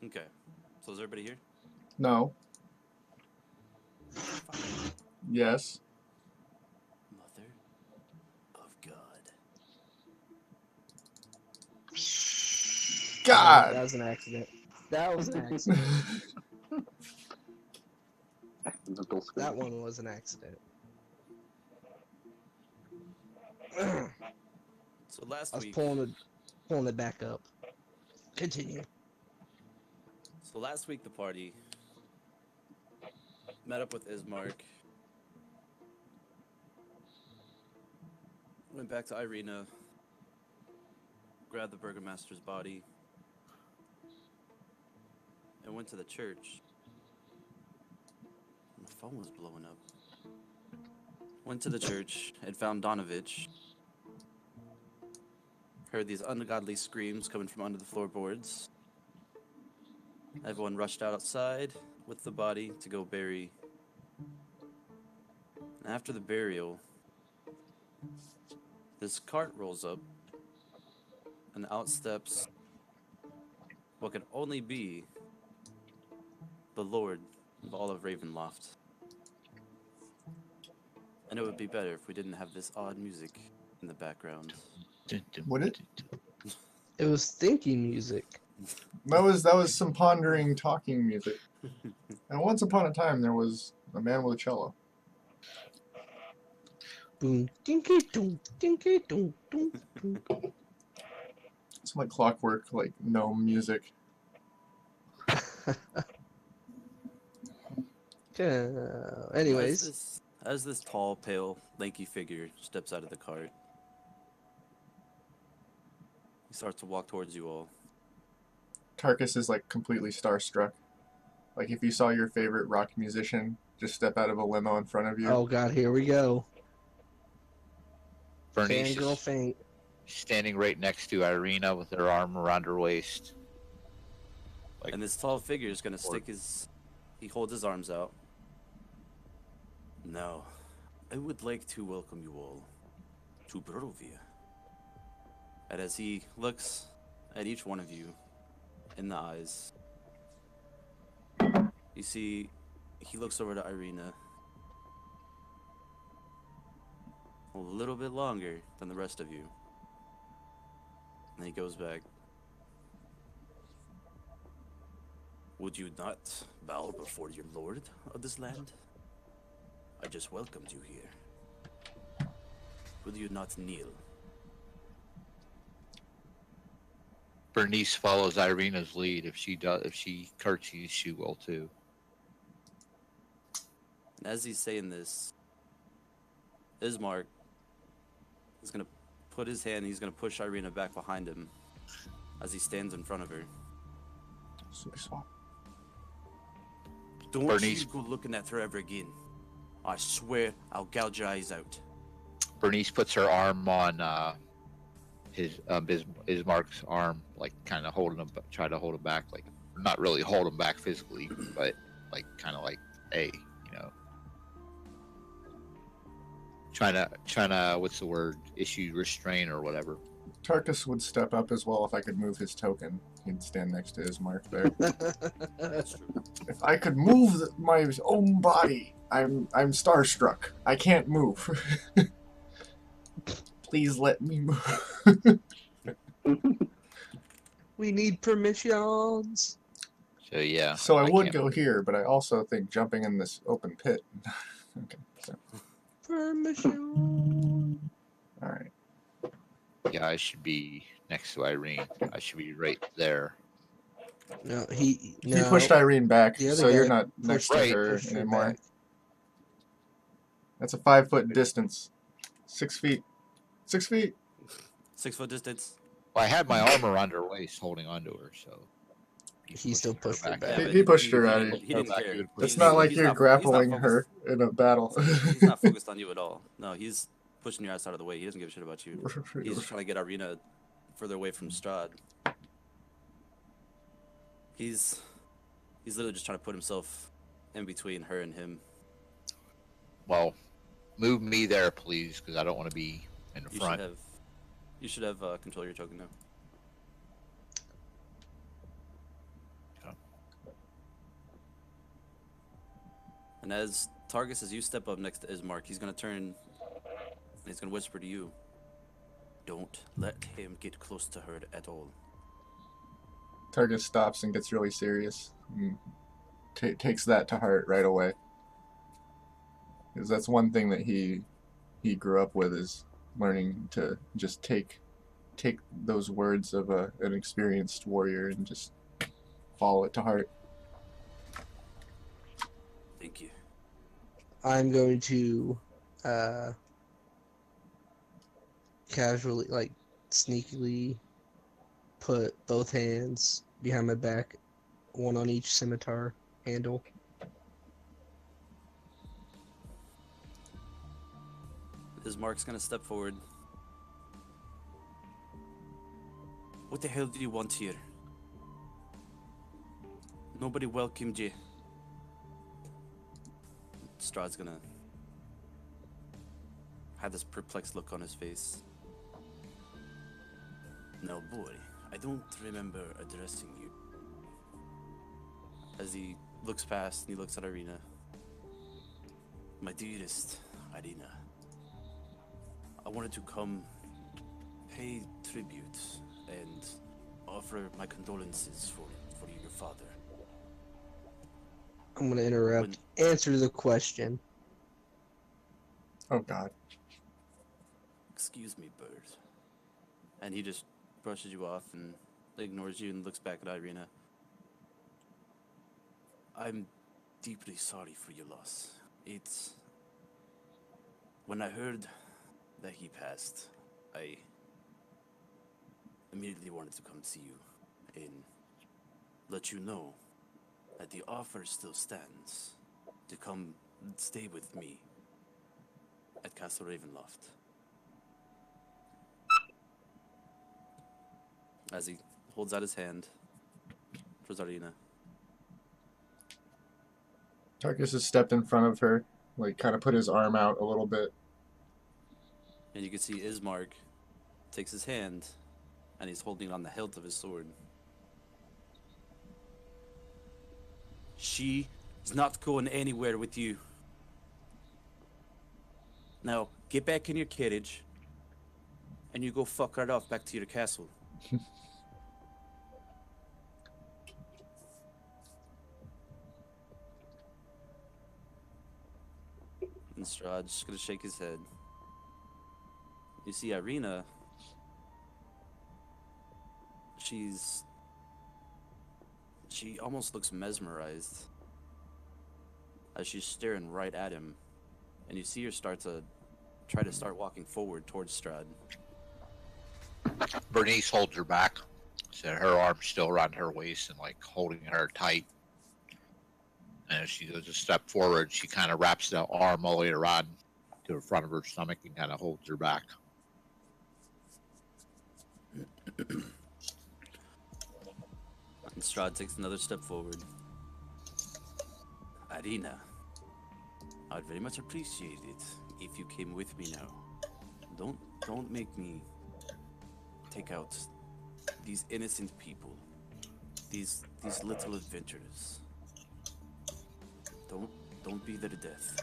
Okay. So is everybody here? No. Yes. Mother of God. God. That was an accident. That was an accident. That one was an accident. I So last was week. pulling it back up. Continue. So last week the party met up with Ismark. Went back to Irina. Grabbed the Burgomaster's body. And went to the church. My phone was blowing up. Went to the church and found Donovich. Heard these ungodly screams coming from under the floorboards. Everyone rushed outside with the body to go bury. And after the burial, this cart rolls up, and out steps what could only be the Lord of all of Ravenloft. And it would be better if we didn't have this odd music in the background. Would it? It was thinking music. That was some pondering, talking music. And once upon a time, there was a man with a cello. Boom, dinky, doom, dinky, doom, doom, doom. It's like clockwork, like gnome music. Anyways, As this tall, pale, lanky figure steps out of the cart, he starts to walk towards you all. Tarkus is like completely starstruck. Like if you saw your favorite rock musician just step out of a limo in front of you. oh god, here we go. Bernice Fangirl is faint. standing right next to Irina with her arm around her waist. Like, And this tall figure is going to stick his... He holds his arms out. Now, I would like to welcome you all to Barovia. And as he looks at each one of you in the eyes, you see he looks over to Irina a little bit longer than the rest of you. And he goes back. Would you not bow before your lord of this land? I just welcomed you here. Will you not kneel? Bernice follows Irina's lead. If she curtsies, she will too. And as he's saying this, Ismark is going to put his hand, he's going to push Irina back behind him as he stands in front of her. Don't Bernice- you go looking at her ever again. I swear I'll gouge your eyes out. Bernice puts her arm on Ismark's arm, like kind of holding him, try to hold him back, like not really hold him back physically, but like kind of like, hey, you know, trying to what's the word? Issue restraint or whatever. Tarkus would step up as well if I could move his token. He'd stand next to his mark there. That's true. If I could move my own body, I'm starstruck. I can't move. Please let me move. We need permissions. So yeah. So I would can't- go here, but I also think jumping in this open pit. Okay, so Permission. all right. Yeah, I should be next to Irene. I should be right there. No, He no. pushed Irene back, The other so you're guy not next to right, her pushed her anymore. back. That's a 5-foot distance. 6 feet. 6 feet. 6 foot distance. Well, I had my arm around her waist, holding onto her, so He still pushed her back. Yeah, but He pushed her out of He you. didn't Back, care. dude. It's He's- not like he's you're not- grappling he's not her in a battle. He's not focused on you at all. No, he's pushing your ass out of the way. He doesn't give a shit about you. He's just trying to get Irina further away from Strahd. He's literally just trying to put himself in between her and him. well, move me there, please, because I don't want to be in the You front. should have control of your token now. Yeah. And as Targus, as you step up next to Ismark, he's gonna turn and he's gonna whisper to you. Don't let him get close to her at all. Targus stops and gets really serious. And takes that to heart right away. Because that's one thing that he grew up with, is learning to just take those words of an experienced warrior and just follow it to heart. Thank you. I'm going to casually, like sneakily, put both hands behind my back, one on each scimitar handle. Ismark's gonna step forward. What the hell do you want here? Nobody welcomed you. Strahd's gonna have this perplexed look on his face. No, boy, I don't remember addressing you. As he looks past and he looks at Irina. My dearest Irina, I wanted to come pay tribute and offer my condolences for your father. I'm going to interrupt. Answer the question. Oh God. Excuse me, bird. And he just brushes you off and ignores you and looks back at Irina. I'm deeply sorry for your loss. It's... When I heard that he passed, I immediately wanted to come see you and let you know that the offer still stands to come stay with me at Castle Ravenloft. As he holds out his hand for Zarina. Tarkus has stepped in front of her, like kind of put his arm out a little bit. And you can see Ismark takes his hand and he's holding on the hilt of his sword. She is not going anywhere with you. Now, get back in your carriage and you go fuck right off back to your castle. And Strahd's just gonna shake his head. You see Irina, she almost looks mesmerized as she's staring right at him. And you see her start walking forward towards Strahd. Bernice holds her back, so her arm's still around her waist and like holding her tight. And as she goes a step forward, she kind of wraps the arm all the way around to the front of her stomach and kind of holds her back. And Strahd takes another step forward. Irina, I'd very much appreciate it if you came with me now. Don't make me take out these innocent people, these little adventurers. Don't be there to death.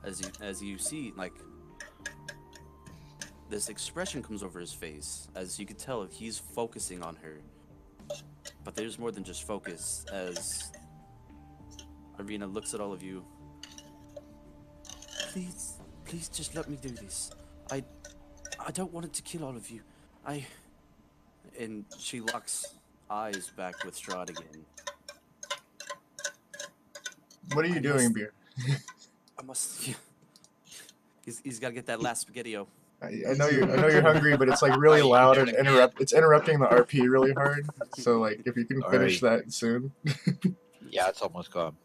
As you see, like, this expression comes over his face, as you could tell he's focusing on her. But there's more than just focus, as Irina looks at all of you. Please just let me do this. I don't want it to kill all of you. And she locks eyes back with Strahd again. What are you doing, Beer? I must. Yeah. He's got to get that last spaghettio. I know you're hungry, but it's like really loud and it's interrupting the RP really hard. So like, if you can finish that soon. Yeah, it's almost gone.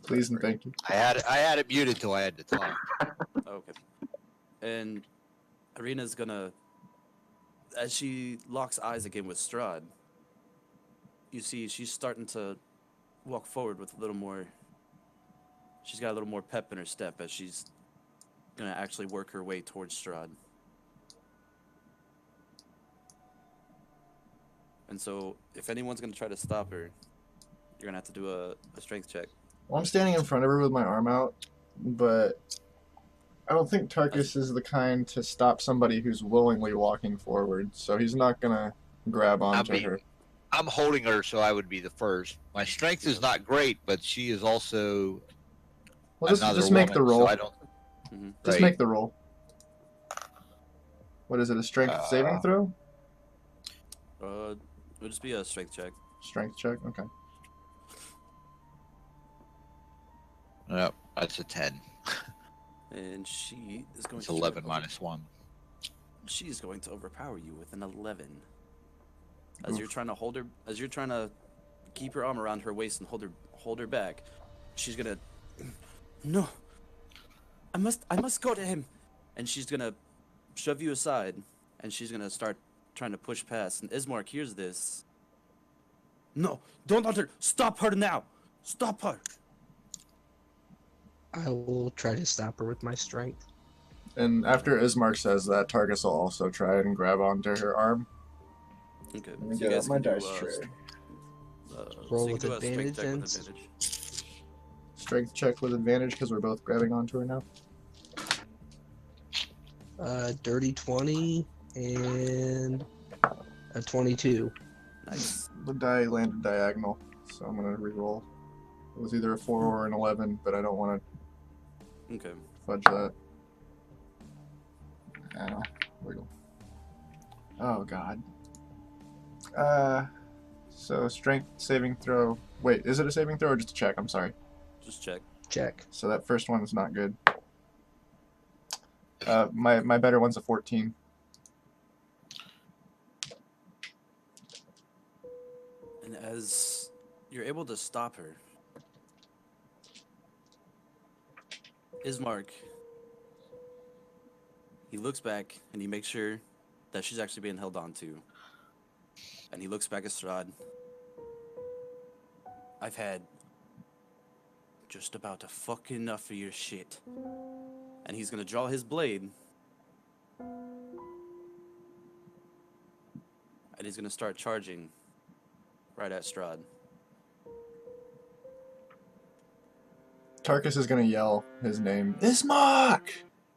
Please and thank you. I had it muted till I had to talk. Okay. And Irina's gonna, as she locks eyes again with Strahd, you see she's starting to walk forward with a little more. She's got a little more pep in her step as she's gonna actually work her way towards Strahd. And so, if anyone's gonna try to stop her, you're gonna have to do a strength check. Well, I'm standing in front of her with my arm out, but I don't think Tarkus is the kind to stop somebody who's willingly walking forward, so he's not gonna grab onto her. I'm holding her, so I would be the first. My strength is not great, but she is also Well, another just make woman, the roll. so I don't. Just Right. make the roll. What is it? A strength saving throw? It'll just be a strength check. Strength check. Okay. Yep, that's a 10. And she is going It's to 11 minus 1. She's going to overpower you with an 11. As Oof. you're trying to hold her, as you're trying to keep your arm around her waist and hold her back, she's gonna, no, I must go to him, and she's gonna shove you aside, and she's gonna start trying to push past. And Ismark hears this. No, don't let her. Stop her now. Stop her. I will try to stop her with my strength. And after Ismark says that, Tarkus will also try and grab onto her arm. Okay. Let me so get you out guys my can do, dice tray. Roll so you with can do a strength advantage, check with Vince? advantage. Strength check with advantage because we're both grabbing onto her now. Dirty 20 and a 22. Nice. The die landed diagonal, so I'm gonna re-roll. It was either a 4 or an 11, but I don't want to Okay. fudge that. Wiggle. Oh god. So strength saving throw. Wait, is it a saving throw or just a check? I'm sorry. Just check. Check. So that first one is not good. My better one's a 14. And as you're able to stop her, Ismark, he looks back and he makes sure that she's actually being held on to. And he looks back at Strahd. I've had just about a fuck enough of your shit. And he's gonna draw his blade. And he's gonna start charging right at Strahd. Tarkus is gonna yell his name, Ismark,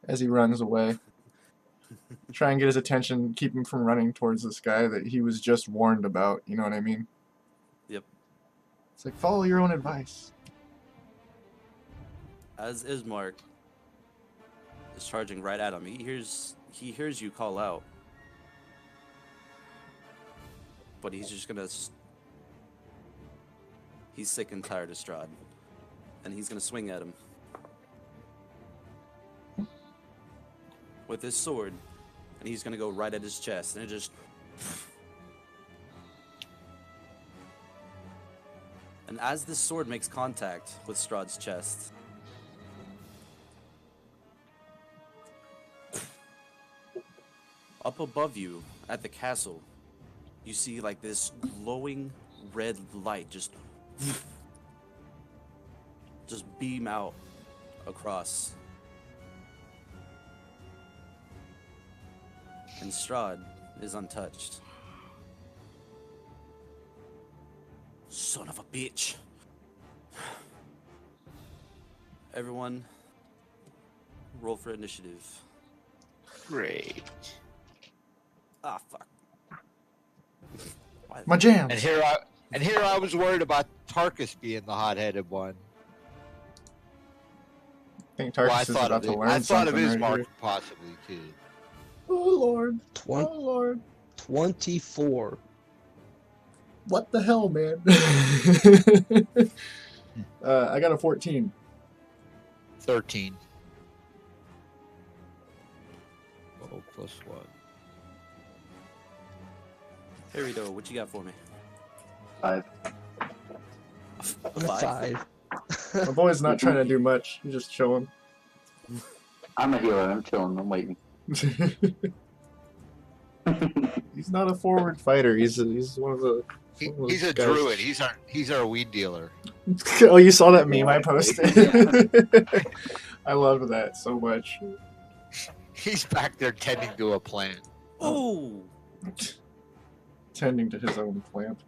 as he runs away. Try and get his attention, keep him from running towards this guy that he was just warned about. You know what I mean? Yep. It's like, follow your own advice. As Ismark is charging right at him, he hears you call out. But he's just gonna... He's sick and tired of Strahd. And he's gonna swing at him. With his sword. And he's gonna go right at his chest. And it just... And as this sword makes contact with Strahd's chest... Up above you, at the castle, you see like this glowing red light just beam out across. And Strahd is untouched. Son of a bitch. Everyone, roll for initiative. Great. Ah, fuck. My jams. And here I was worried about Tarkus being the hot-headed one. I think Well, Tarkus I is thought about of to it. learn I thought of something his right mark here. possibly too. Oh lord. Twen- Oh lord. 24. What the hell, man? I got a 14. 13. Oh, plus 1. Hey Rito, what you got for me? 5. I'm a 5. My boy's not trying to do much. He's just chilling. I'm a healer. I'm chilling. I'm waiting. He's not a forward fighter. He's one of the. He's a guys. druid. He's our weed dealer. Oh, you saw that meme I Yeah. posted? I love that so much. He's back there tending to a plant. Oh! Tending to his own plant.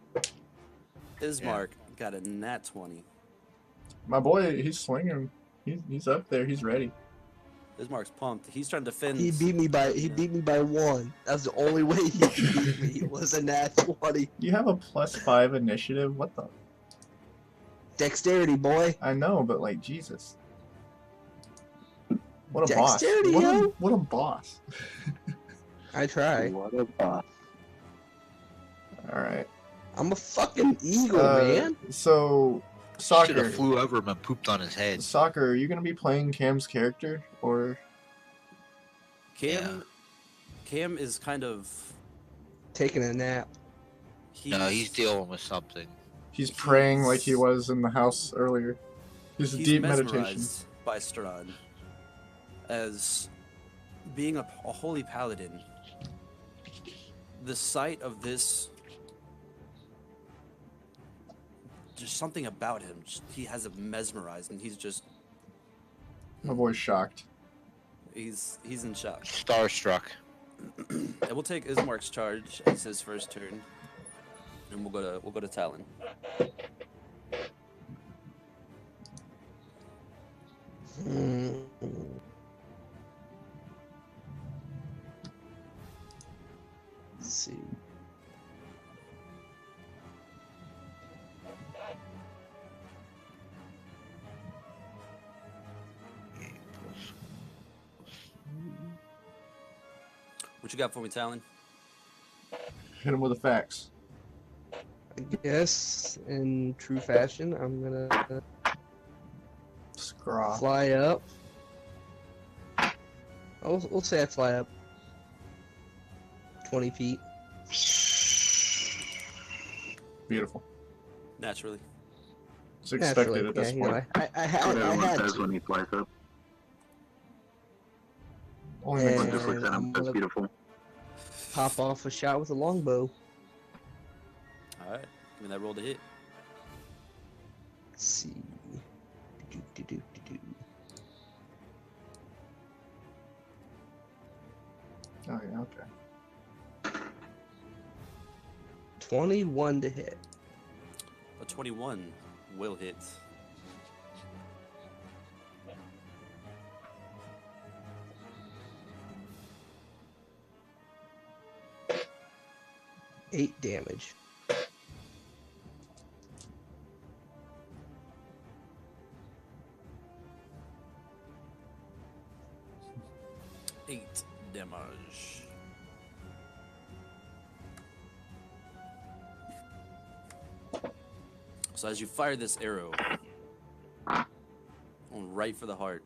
Ismark got a nat 20. My boy, he's swinging. He's up there. He's ready. Ismark's pumped. He's trying to defend. He beat me by Arena. 1. That's the only way he could beat me. Was a nat 20. You have a +5 initiative. What the? Dexterity, boy. I know, but like Jesus. What a Dexterity, boss! yo. What a boss! I try. What a boss. All right. I'm a fucking eagle, man. So, Should soccer. have flew over him and pooped on his head. Soccer. Are you gonna be playing Cam's character or? Cam is kind of. Taking a nap. No, he's dealing with something. He's praying like he was in the house earlier. He's deep meditation. Mesmerized by Strahd as being a holy paladin. The sight of this, just something about him, he has it mesmerized, and he's just My boy's shocked. he's in shock. Starstruck. And we'll take Ismark's charge as his first turn, and we'll go to Talon. Let's see. What you got for me, Talon? Hit him with the facts. I guess in true fashion, I'm gonna Scraw. fly up. We'll say I fly up 20 feet. Beautiful. Naturally. It's expected Naturally, at this yeah, you know, point. I What had everyone says to. when he flies up. Only makes And Just looks at him. I'm That's gonna beautiful. pop off a shot with a longbow. All right, give me that roll to hit. Let's see. Do-do-do-do-do. Oh yeah, okay. 21 to hit. A 21 will hit. Eight damage. Eight damage. So as you fire this arrow, going right for the heart.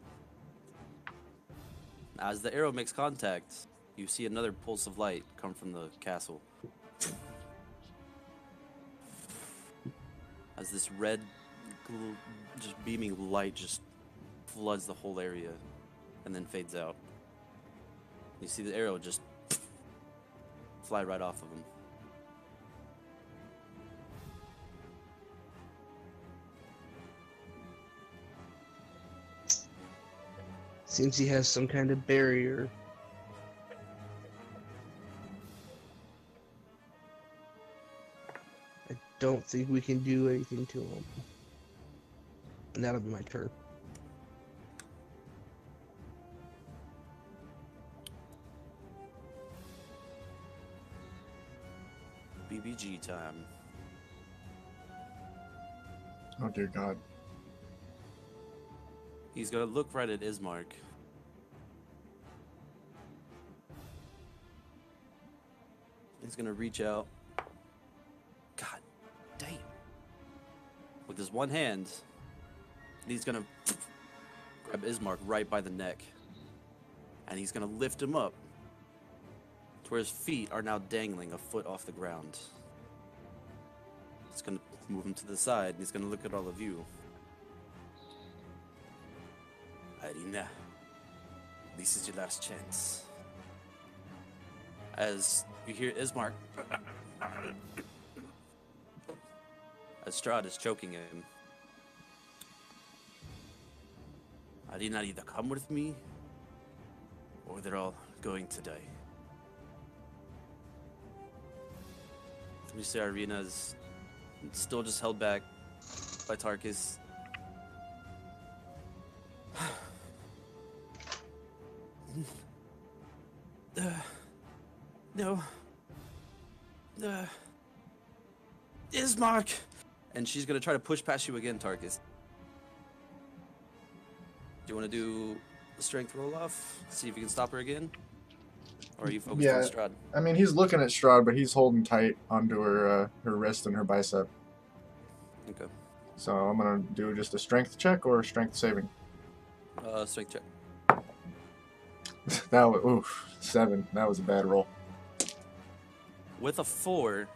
As the arrow makes contact, you see another pulse of light come from the castle. As this red, just beaming light just floods the whole area and then fades out. You see the arrow just fly right off of him. Seems he has some kind of barrier. I don't think we can do anything to him. And that'll be my turn. BBG time. Oh dear God. He's gonna look right at Ismark. He's gonna reach out. God damn. With his one hand, he's gonna grab Ismark right by the neck. And he's gonna lift him up to where his feet are now dangling a foot off the ground. He's gonna move him to the side and he's gonna look at all of you. Irina, this is your last chance. As you hear Ismark, as Strahd is choking him, Irina, either come with me, or they're all going to die. You see Irina's still just held back by Tarkus. No. Ismark! And she's gonna try to push past you again, Tarkus. Do you want to do a strength roll off? See if you can stop her again? Or are you focused on Yeah. Strahd? I mean, he's looking at Strahd, but he's holding tight onto her wrist and her bicep. Okay. So I'm gonna do just a strength check or a strength saving. Strength check. That was 7. That was a bad roll. With a 4,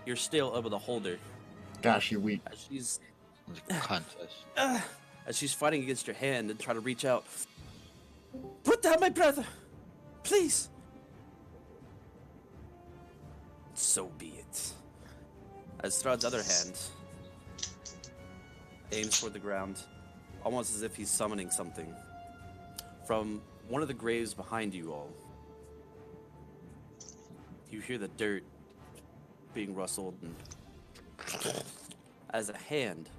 you're still able to hold her. Gosh, you weak. As she's Contest. as she's fighting against your hand and try to reach out. Put down my brother! Please! So be it. As Strahd's other hand aims toward the ground, almost as if he's summoning something. From one of the graves behind you all, you hear the dirt being rustled and as a hand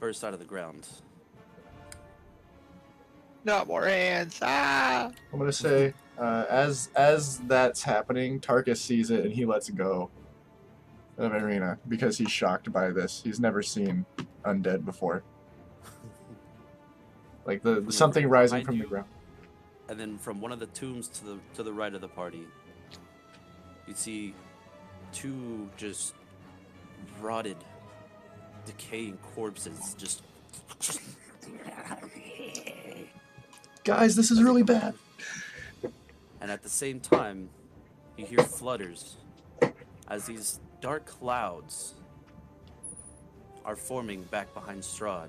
bursts out of the ground. Not more hands. Ah! I'm gonna say, as that's happening, Tarkus sees it and he lets go of Irina because he's shocked by this. He's never seen undead before. Like the something rising Behind from the you, ground. And then from one of the tombs to the right of the party, you see 2 just rotted, decaying corpses just. Guys, this is really bad. And at the same time, you hear flutters as these dark clouds are forming back behind Strahd,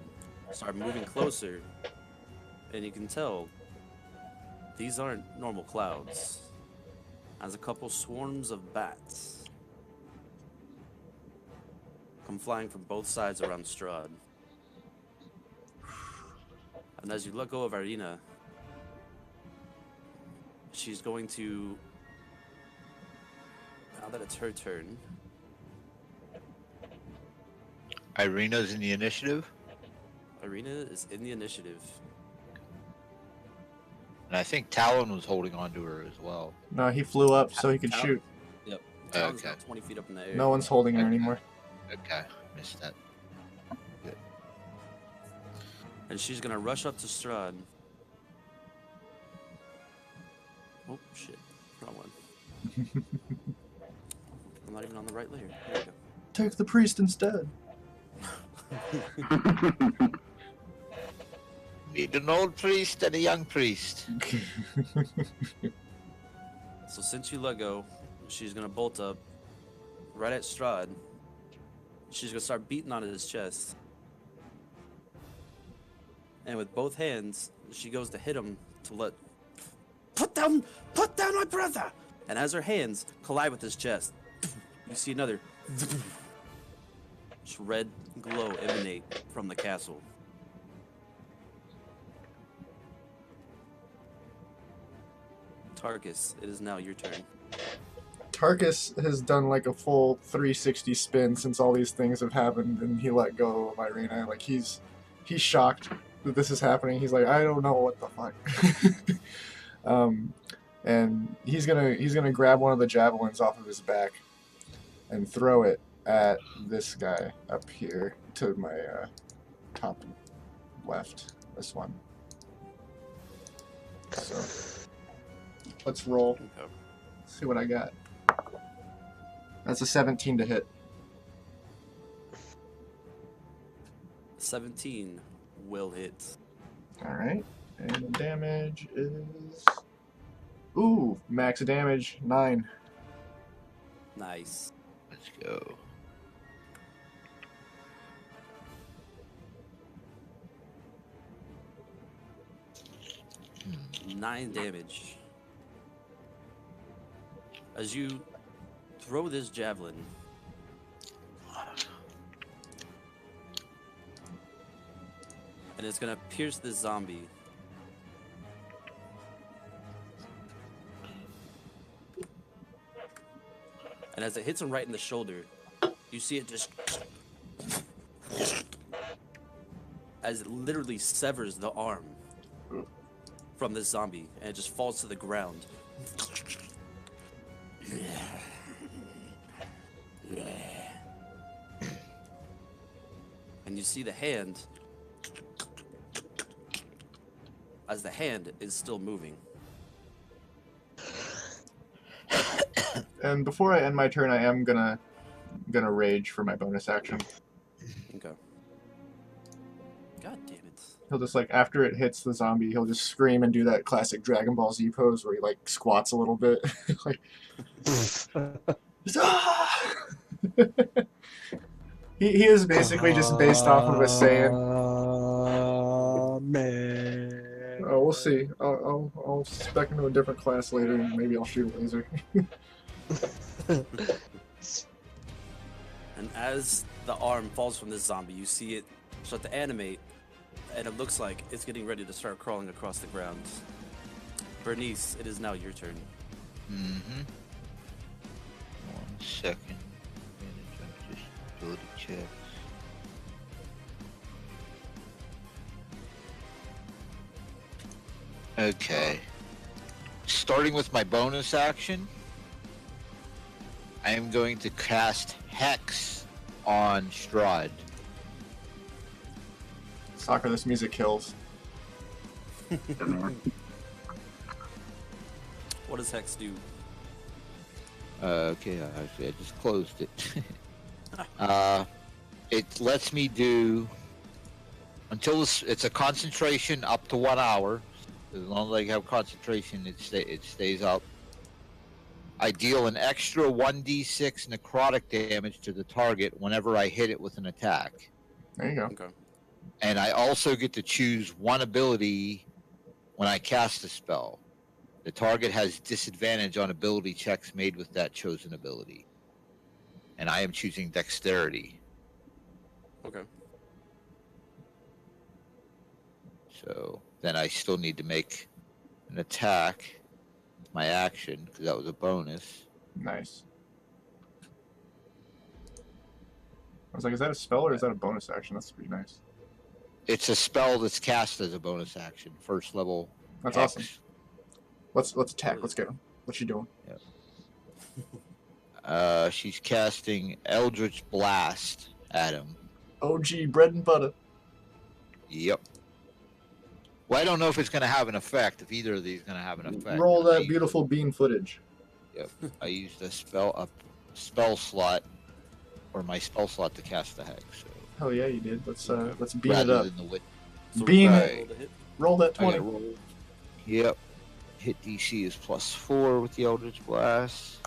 start moving closer, and you can tell these aren't normal clouds, as a couple swarms of bats come flying from both sides around Strahd. And as you let go of Irina, she's going to, now that it's her turn, Irina's in the initiative, Irina is in the initiative. and I think Talon was holding on to her as well. No, he flew up so he could Tal- shoot. Yep. Talon's Okay. about 20 feet up in the air. No one's holding her Okay. anymore. Okay, missed that. And she's gonna rush up to Strahd. Oh shit, wrong one. I'm not even on the right layer. There we Take the priest instead. go. Need an old priest and a young priest. So since you let go, she's gonna bolt up right at Strahd. She's gonna start beating on his chest. And with both hands, she goes to hit him to let put down my brother. And as her hands collide with his chest, you see another red glow emanate from the castle. Tarkus, it is now your turn. Tarkus has done like a full 360 spin since all these things have happened, and he let go of Irina. Like he's shocked that this is happening. He's like, I don't know what the fuck. And he's gonna grab one of the javelins off of his back and throw it at this guy up here to my top left. This one. So let's roll. Okay. See what I got. That's a 17 to hit. 17 will hit. Alright. And the damage is... Ooh, max damage, 9. Nice. Let's go. Hmm. 9 damage. As you throw this javelin, and it's gonna pierce this zombie. And as it hits him right in the shoulder, you see it just, as it literally severs the arm from this zombie, and it just falls to the ground. And you see the hand, as the hand is still moving. And before I end my turn, I am gonna rage for my bonus action. Okay. God damn it. He'll just like after it hits the zombie, he'll just scream and do that classic Dragon Ball Z pose where he like squats a little bit, like. Ah! he is basically just based off of a Saiyan. Man. Oh, we'll see. I'll spec into a different class later, and maybe I'll shoot a laser. And as the arm falls from this zombie, you see it start to animate, and it looks like it's getting ready to start crawling across the ground. Bernice, it is now your turn. Mm-hmm. 1 second. Just ability checks. Okay. Starting with my bonus action, I am going to cast Hex on Strahd. Soccer, this music kills. What does Hex do? Okay, I just closed it. It lets me do until it's a concentration up to 1 hour. As long as I have concentration, it stays up. I deal an extra 1d6 necrotic damage to the target whenever I hit it with an attack. There you go. Okay. And I also get to choose one ability when I cast a spell. The target has disadvantage on ability checks made with that chosen ability. And I am choosing dexterity. Okay. So then I still need to make an attack, my action, because that was a bonus. Nice. I was like, is that a spell or is that a bonus action? That's pretty nice. It's a spell that's cast as a bonus action, first level. That's Hex. awesome. Let's attack. Let's get him. What's she doing? She's casting Eldritch Blast at him. OG bread and butter. Yep. Well, I don't know if it's going to have an effect, if either of these going to have an effect. Roll that beautiful bean footage. Yep. I used a spell slot, or my spell slot to cast the hex. So Hell yeah, you did. Let's bean it rather up. than the wit. So Beam roll it. the hit. Roll that I gotta 20. roll. Yep. Hit DC is +4 with the Eldritch Blast.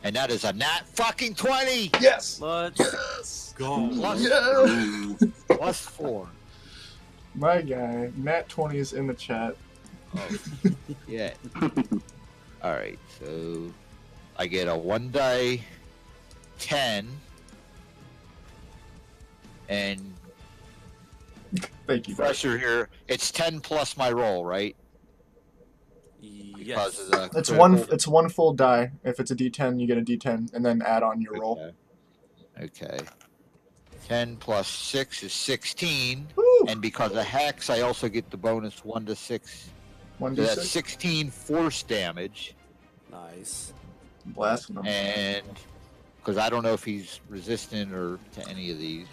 And that is a nat fucking 20! Yes. Let's Yes. go. Plus, Yes. +4. My guy, Nat 20 is in the chat. Oh, yeah. Alright, so I get a 1 die 10. And Thank you. Bud. pressure here, it's 10 plus my roll, right? Yes. Of the It's critical. it's one full die. If it's a D10, you get a D10, and then add on your roll. Okay. 10 plus 6 is 16. Woo! And because of Hex, I also get the bonus 1 to 6. So that's 1d6. 16 force damage. Nice. Blasting them. And because I don't know if he's resistant or to any of these.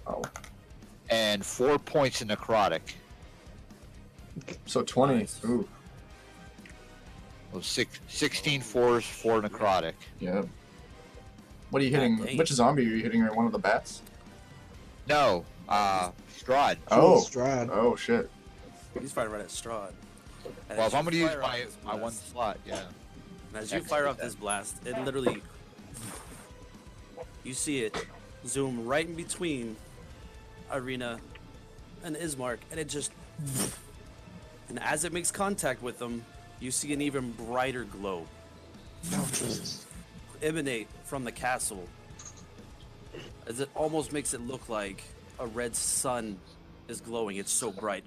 Oh, And 4 points of necrotic. so 20. Nice. Ooh, Well, 16 force, 4 necrotic. yeah. What are you hitting? dang. Which zombie are you hitting? Or one of the bats? No, Strahd. Oh, Strahd. oh shit. He's firing right at Strahd. And Well, as if I'm you going to use fire off my, this my one blast- slot, yeah. And as you fire off this blast, it literally, you see it zoom right in between Irina and Ismark, and it just, and as it makes contact with them, you see an even brighter glow emanate from the castle, as it almost makes it look like a red sun is glowing. It's so bright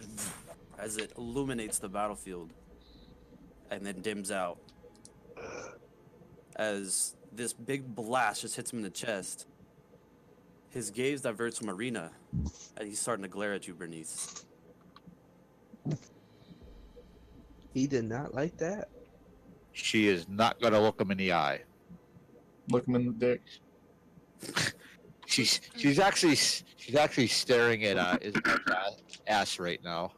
as it illuminates the battlefield and then dims out as this big blast just hits him in the chest, His gaze diverts from Arena, and he's starting to glare at you, Bernice. He did not like that. She is not gonna look him in the eye. Look him in the dick. She's actually staring at Ismark's ass right now.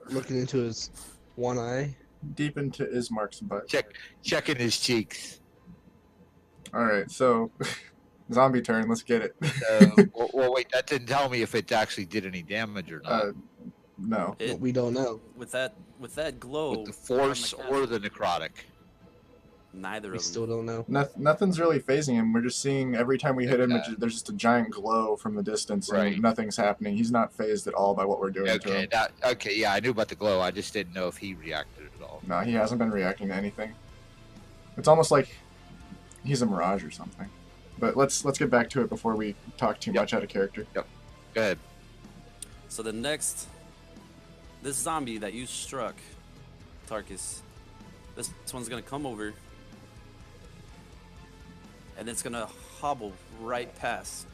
Looking into his one eye. Deep into Ismark's butt. Checking his cheeks. Alright, so zombie turn, let's get it. Well, wait, that didn't tell me if it actually did any damage or not. No. We don't know. With that glow. With the force or the necrotic. Neither We of them. still don't know. Nothing's really phasing him. We're just seeing every time we hit him, Okay. there's just a giant glow from the distance, and Right. nothing's happening. He's not phased at all by what we're doing to Okay, him. okay, yeah, I knew about the glow. I just didn't know if he reacted at all. No, he hasn't been reacting to anything. It's almost like he's a mirage or something. But let's get back to it before we talk too much out of character. Go ahead. So this zombie that you struck, Tarkus, this one's gonna come over, and it's gonna hobble right past.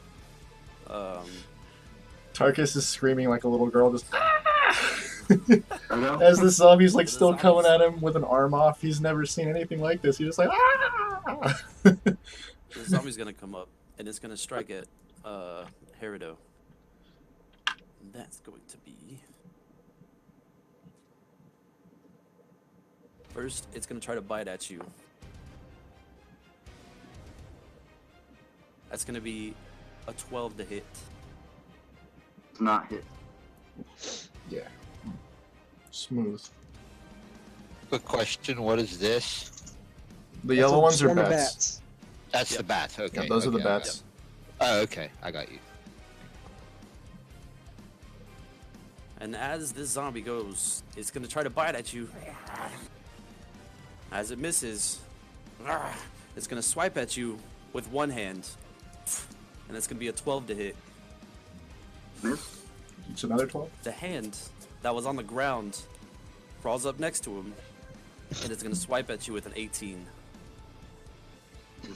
Tarkus is screaming like a little girl, just I know. as the zombie's like The still coming zombies- at him with an arm off. He's never seen anything like this. He's just like, ah! The zombie's gonna come up, and it's gonna strike at Herido. And that's going to be. First, it's gonna try to bite at you. That's gonna be a 12 to hit. It's not hit. Yeah. Smooth. Quick question: what is this? The yellow ones are Swarm of bats. That's Yep. the bats. Okay. Yeah, those are the okay, I bats. got it. Oh, okay. I got you. And as this zombie goes, it's gonna try to bite at you. As it misses, it's gonna swipe at you with one hand, and it's gonna be a 12 to hit. Miss. It's another 12. The hand that was on the ground crawls up next to him, and it's gonna swipe at you with an 18.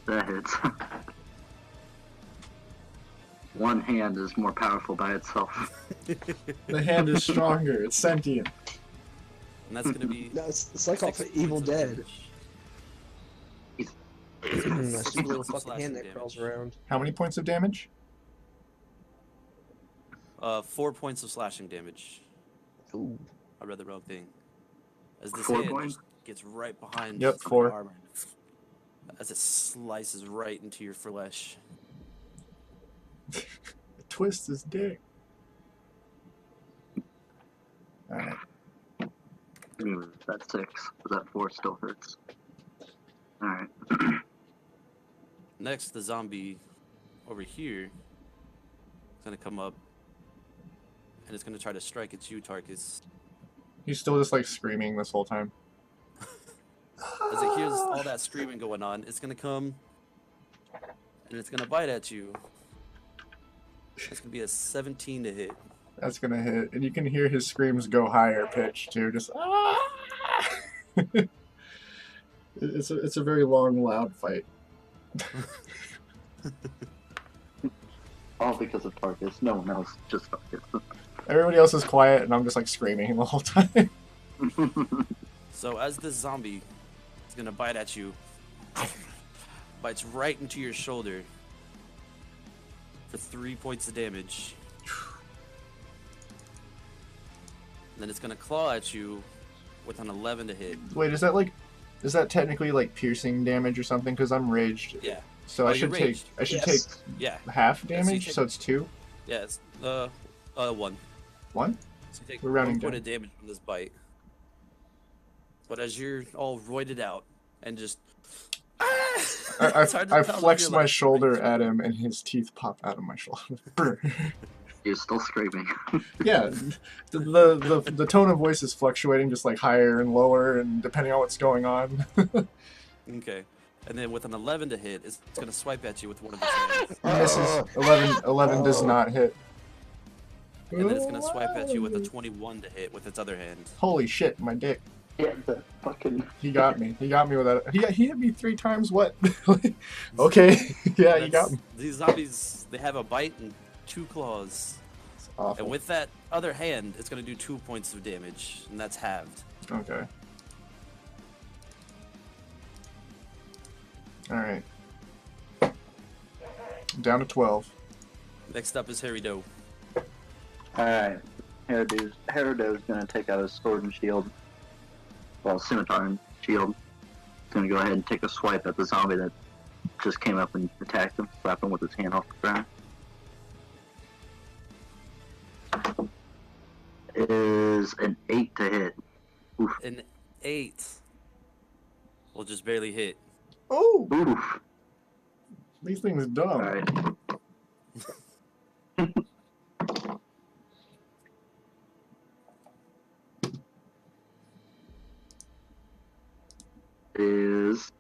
That hits. One hand is more powerful by itself. The hand is stronger. It's sentient. And that's gonna be. No, it's like off 6 of Evil points of Dead. damage. That stupid little Some fucking hand that slashing crawls damage. around. How many points of damage? 4 points of slashing damage. Ooh. I read the wrong thing. As this 4 hand points? just gets right behind Yep, your 4. armor, as it slices right into your flesh. Twist his dick. Alright. That's 6. That 4 still hurts. Alright. Next, the zombie over here is gonna come up, and it's gonna try to strike at you, Tarkus. He's still just like screaming this whole time. As it hears all that screaming going on, it's gonna come, and it's gonna bite at you. It's gonna be a 17 to hit. That's gonna hit. And you can hear his screams go higher pitch too. Just ah! It's a very long, loud fight. All because of Tarkus. No one else. Just Tarkus. Everybody else is quiet, and I'm just like screaming the whole time. So as this zombie is gonna bite at you, bites right into your shoulder for 3 points of damage. And then it's gonna claw at you with an 11 to hit. Wait, is that technically like piercing damage or something? Because I'm raged. Yeah, So Oh, I you're should take raged. Yes. yeah, half Yeah, so you damage. take- So it's 2. yeah. It's 1. 1. So you take We're rounding 1 point down. of damage from this bite. But as you're all roided out and just It's hard to I tell if flex you're, my like, shoulder raging. at him, and his teeth pop out of my shoulder. You're still screaming. Yeah, the tone of voice is fluctuating, just like higher and lower, and depending on what's going on. Okay. And then with an 11 to hit, it's gonna swipe at you with one of its hands. Misses. 11 does not hit. And then it's gonna swipe at you with a 21 to hit with its other hand. Holy shit, my dick. Yeah, the fucking. He got me. He got me with that. He hit me 3 times. What? Okay. Yeah, you got me. These zombies, they have a bite and 2 claws. It's awful. And with that other hand, it's going to do 2 points of damage, and that's halved. Okay. Alright. Down to 12. Next up is Harry Doe. Alright. Herido's gonna take out his sword and shield. Well, scimitar and shield. He's gonna go ahead and take a swipe at the zombie that just came up and attacked him, slap him with his hand off the ground. It is an 8 to hit. Oof. An 8 will just barely hit. Oh! Oof. These things are dumb. Alright. Is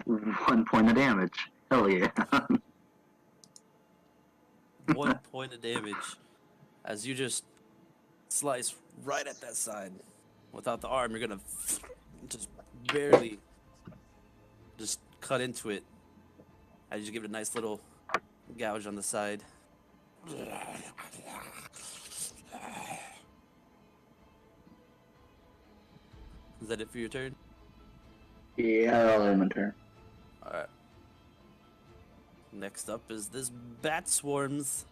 1 point of damage. Hell yeah. 1 point of damage as you just slice right at that side. Without the arm, you're gonna just barely just cut into it as you give it a nice little gouge on the side. Is that it for your turn? Yeah, I'll end my turn. Alright. Next up is this bat swarms.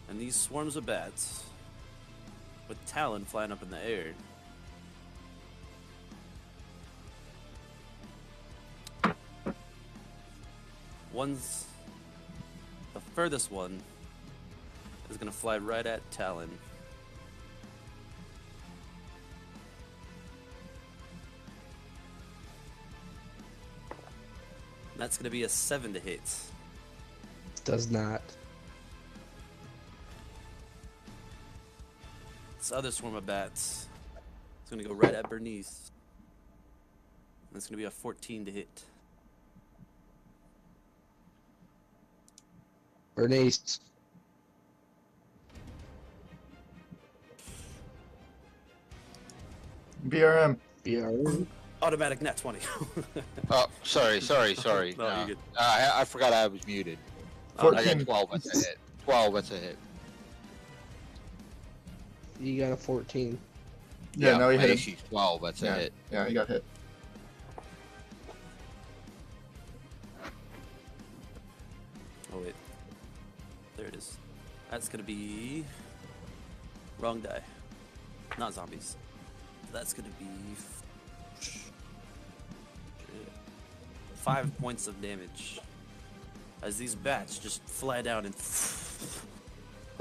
And these swarms of bats with talon flying up in the air. One's the furthest one is gonna fly right at Talon. That's gonna be a 7 to hit. Does not. This other swarm of bats is gonna go right at Bernice. That's gonna be a 14 to hit. Bernice. BRM. BRM. Automatic nat 20. Oh, sorry. No, No. you're good. I forgot I was muted. I 14. got 12. That's a hit. 12. That's a hit. You got a 14. Yeah, no, he my hit him. AC's 12. That's a hit. Yeah, he got hit. Oh wait, there it is. That's gonna be wrong die, not zombies. That's gonna be 5 points of damage as these bats just fly down and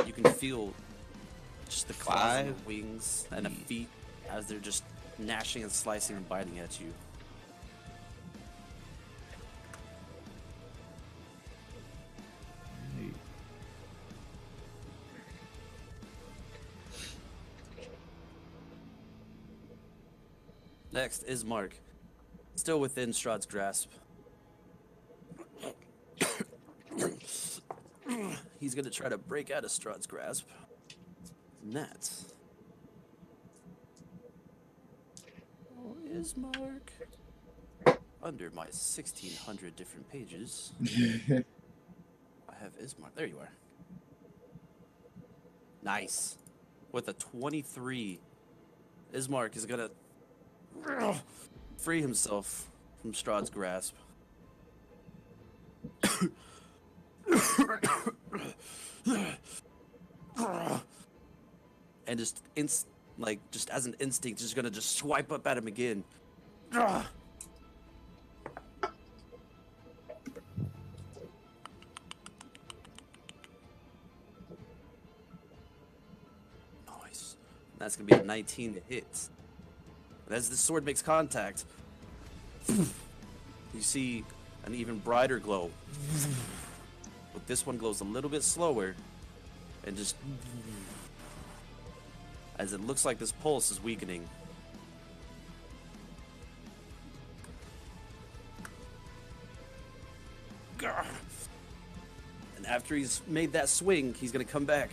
you can feel just the claws and the wings and the feet as they're just gnashing and slicing and biting at you. Next is Mark, still within Strahd's grasp. He's gonna try to break out of Strahd's grasp. And that's... Oh, is Mark? Under my 1,600 different pages, I have Ismark. There you are. Nice. With a 23, Ismark is gonna free himself from Strahd's grasp. And just just as an instinct, just gonna just swipe up at him again. Nice. That's gonna be a 19 to hit. And as the sword makes contact, you see an even brighter glow. But this one glows a little bit slower, and just as it looks like this pulse is weakening. And And after he's made that swing, he's gonna come back.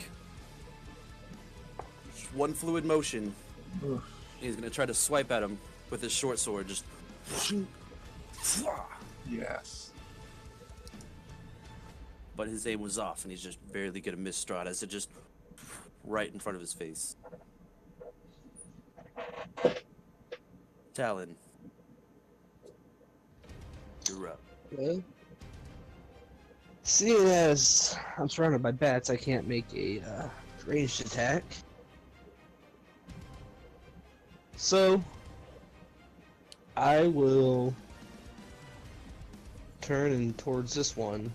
Just one fluid motion. Oof. He's gonna try to swipe at him with his short sword. Just. Yes. But his aim was off, and he's just barely gonna miss Strahd as it just right in front of his face. Talon, you're up. Okay. Seeing as I'm surrounded by bats, I can't make a ranged attack. So, I will turn in towards this one.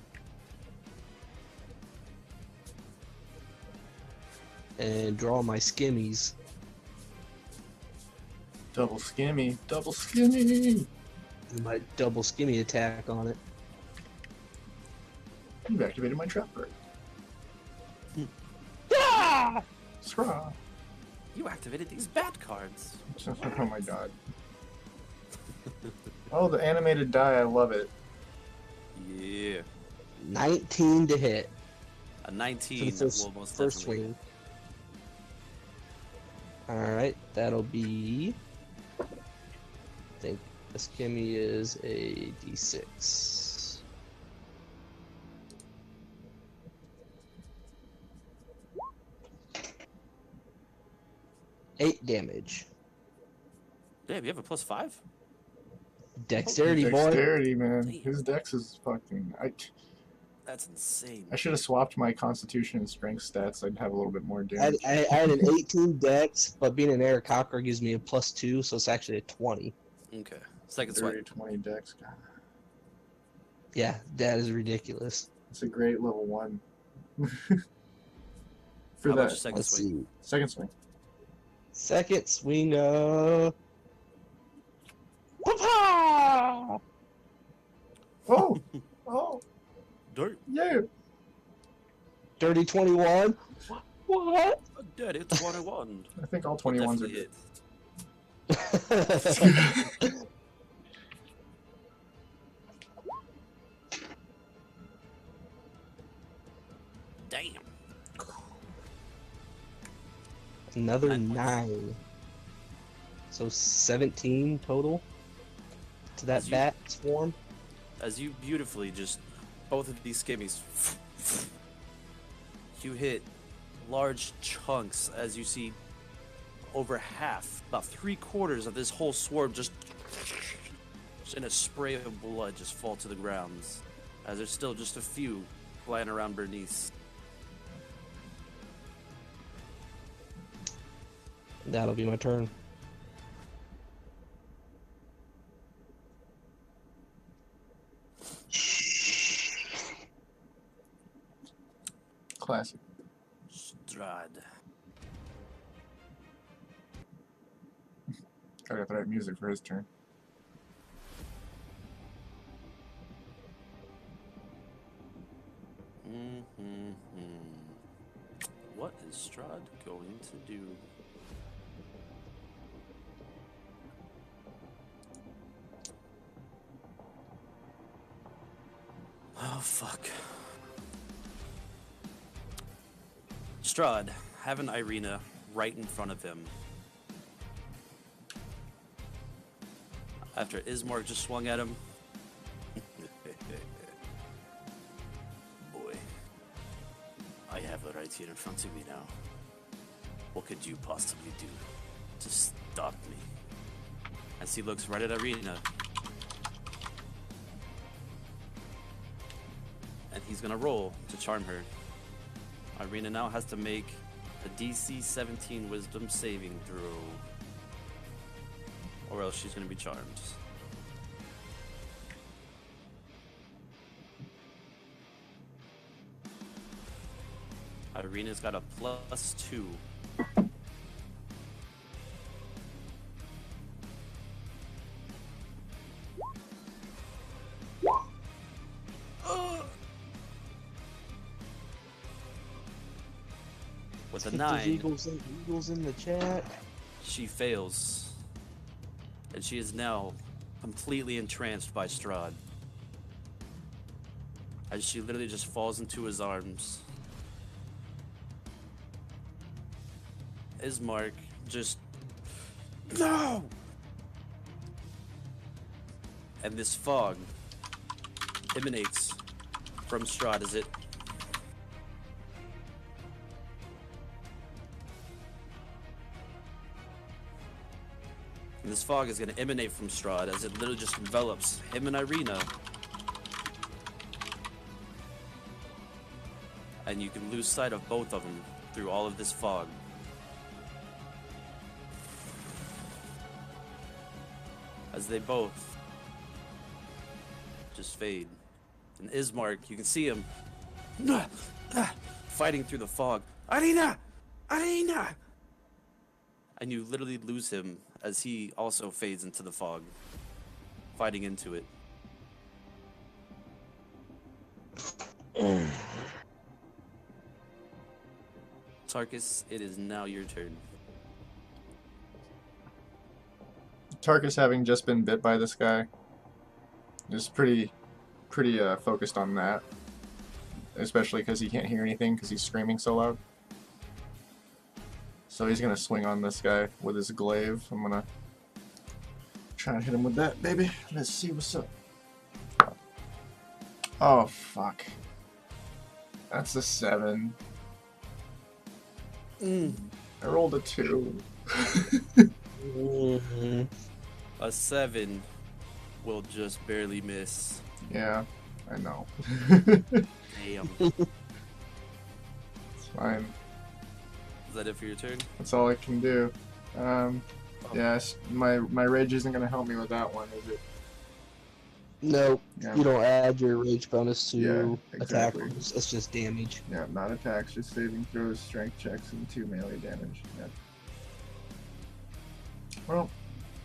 And draw my skimmies. Double skimmy. Double skimmy. And my double skimmy attack on it. You've activated my trap bird. Ah! Scraw. You activated these bat cards. Oh my god. Oh, the animated die, I love it. Yeah. 19 to hit. A For 19 the first, will most first definitely. swing. Alright, that'll be... I think the skimmy is a d6. Eight damage. Damn, you have a +5? Dexterity, boy. Dexterity, man. Damn. His dex is fucking... That's insane. I should have swapped my constitution and strength stats. I'd have a little bit more I damage. had an 18 dex, but being an Aarakocra gives me a +2, so it's actually a 20. Okay. Second 30, swipe. 20 dex. God, Yeah, that is ridiculous. it's a great level 1. For How about your that. second Let's swing? see. Second swing. Second swing, Papa! Oh! Oh! Dirt. Yeah! Dirty 21. What? A dirty 21. I think all Will 21s are definitely good. hit. Damn. Another 9 points. 9. So 17 total to that As you- bat swarm. As you beautifully just both of these skimmies, you hit large chunks as you see over half, about 3/4 of this whole swarm just in a spray of blood just fall to the ground. As there's still just a few flying around Bernice. That'll be my turn. Classic. Strahd. Gotta get the right music for his turn. What is Strahd going to do? Oh, fuck. Strahd, having Irina right in front of him. After Ismark just swung at him. Boy. I have her right here in front of me now. What could you possibly do to stop me? As he looks right at Irina. And he's gonna roll to charm her. Irina now has to make a DC 17 Wisdom saving throw. Or else she's gonna be charmed. Irina's got a +2. With a There's 9, Eagles in the chat. she fails. And she is now completely entranced by Strahd. as she literally just falls into his arms. Ismark just no, and this fog emanates from Strahd as it and this fog is going to emanate from Strahd as it literally just envelops him and Irina. And you can lose sight of both of them through all of this fog. As they both just fade. And Ismark, you can see him fighting through the fog. Irina! Irina! And you literally lose him as he also fades into the fog, fighting into it. Tarkus, it is now your turn. Tarkus, having just been bit by this guy, is pretty focused on that, especially because he can't hear anything because he's screaming so loud. So he's gonna swing on this guy with his glaive. I'm gonna try and hit him with that, baby. Let's see what's up. Oh fuck! That's a 7. I rolled a 2. A 7 will just barely miss. Yeah, I know. Damn. It's fine. Is that it for your turn? That's all I can do. Yes, my rage isn't gonna help me with that one, is it? No, Yeah. you don't add your rage bonus to Yeah, attack exactly. rolls. It's just damage. Yeah, not attacks, just saving throws, strength checks, and 2 melee damage. Yeah. Well,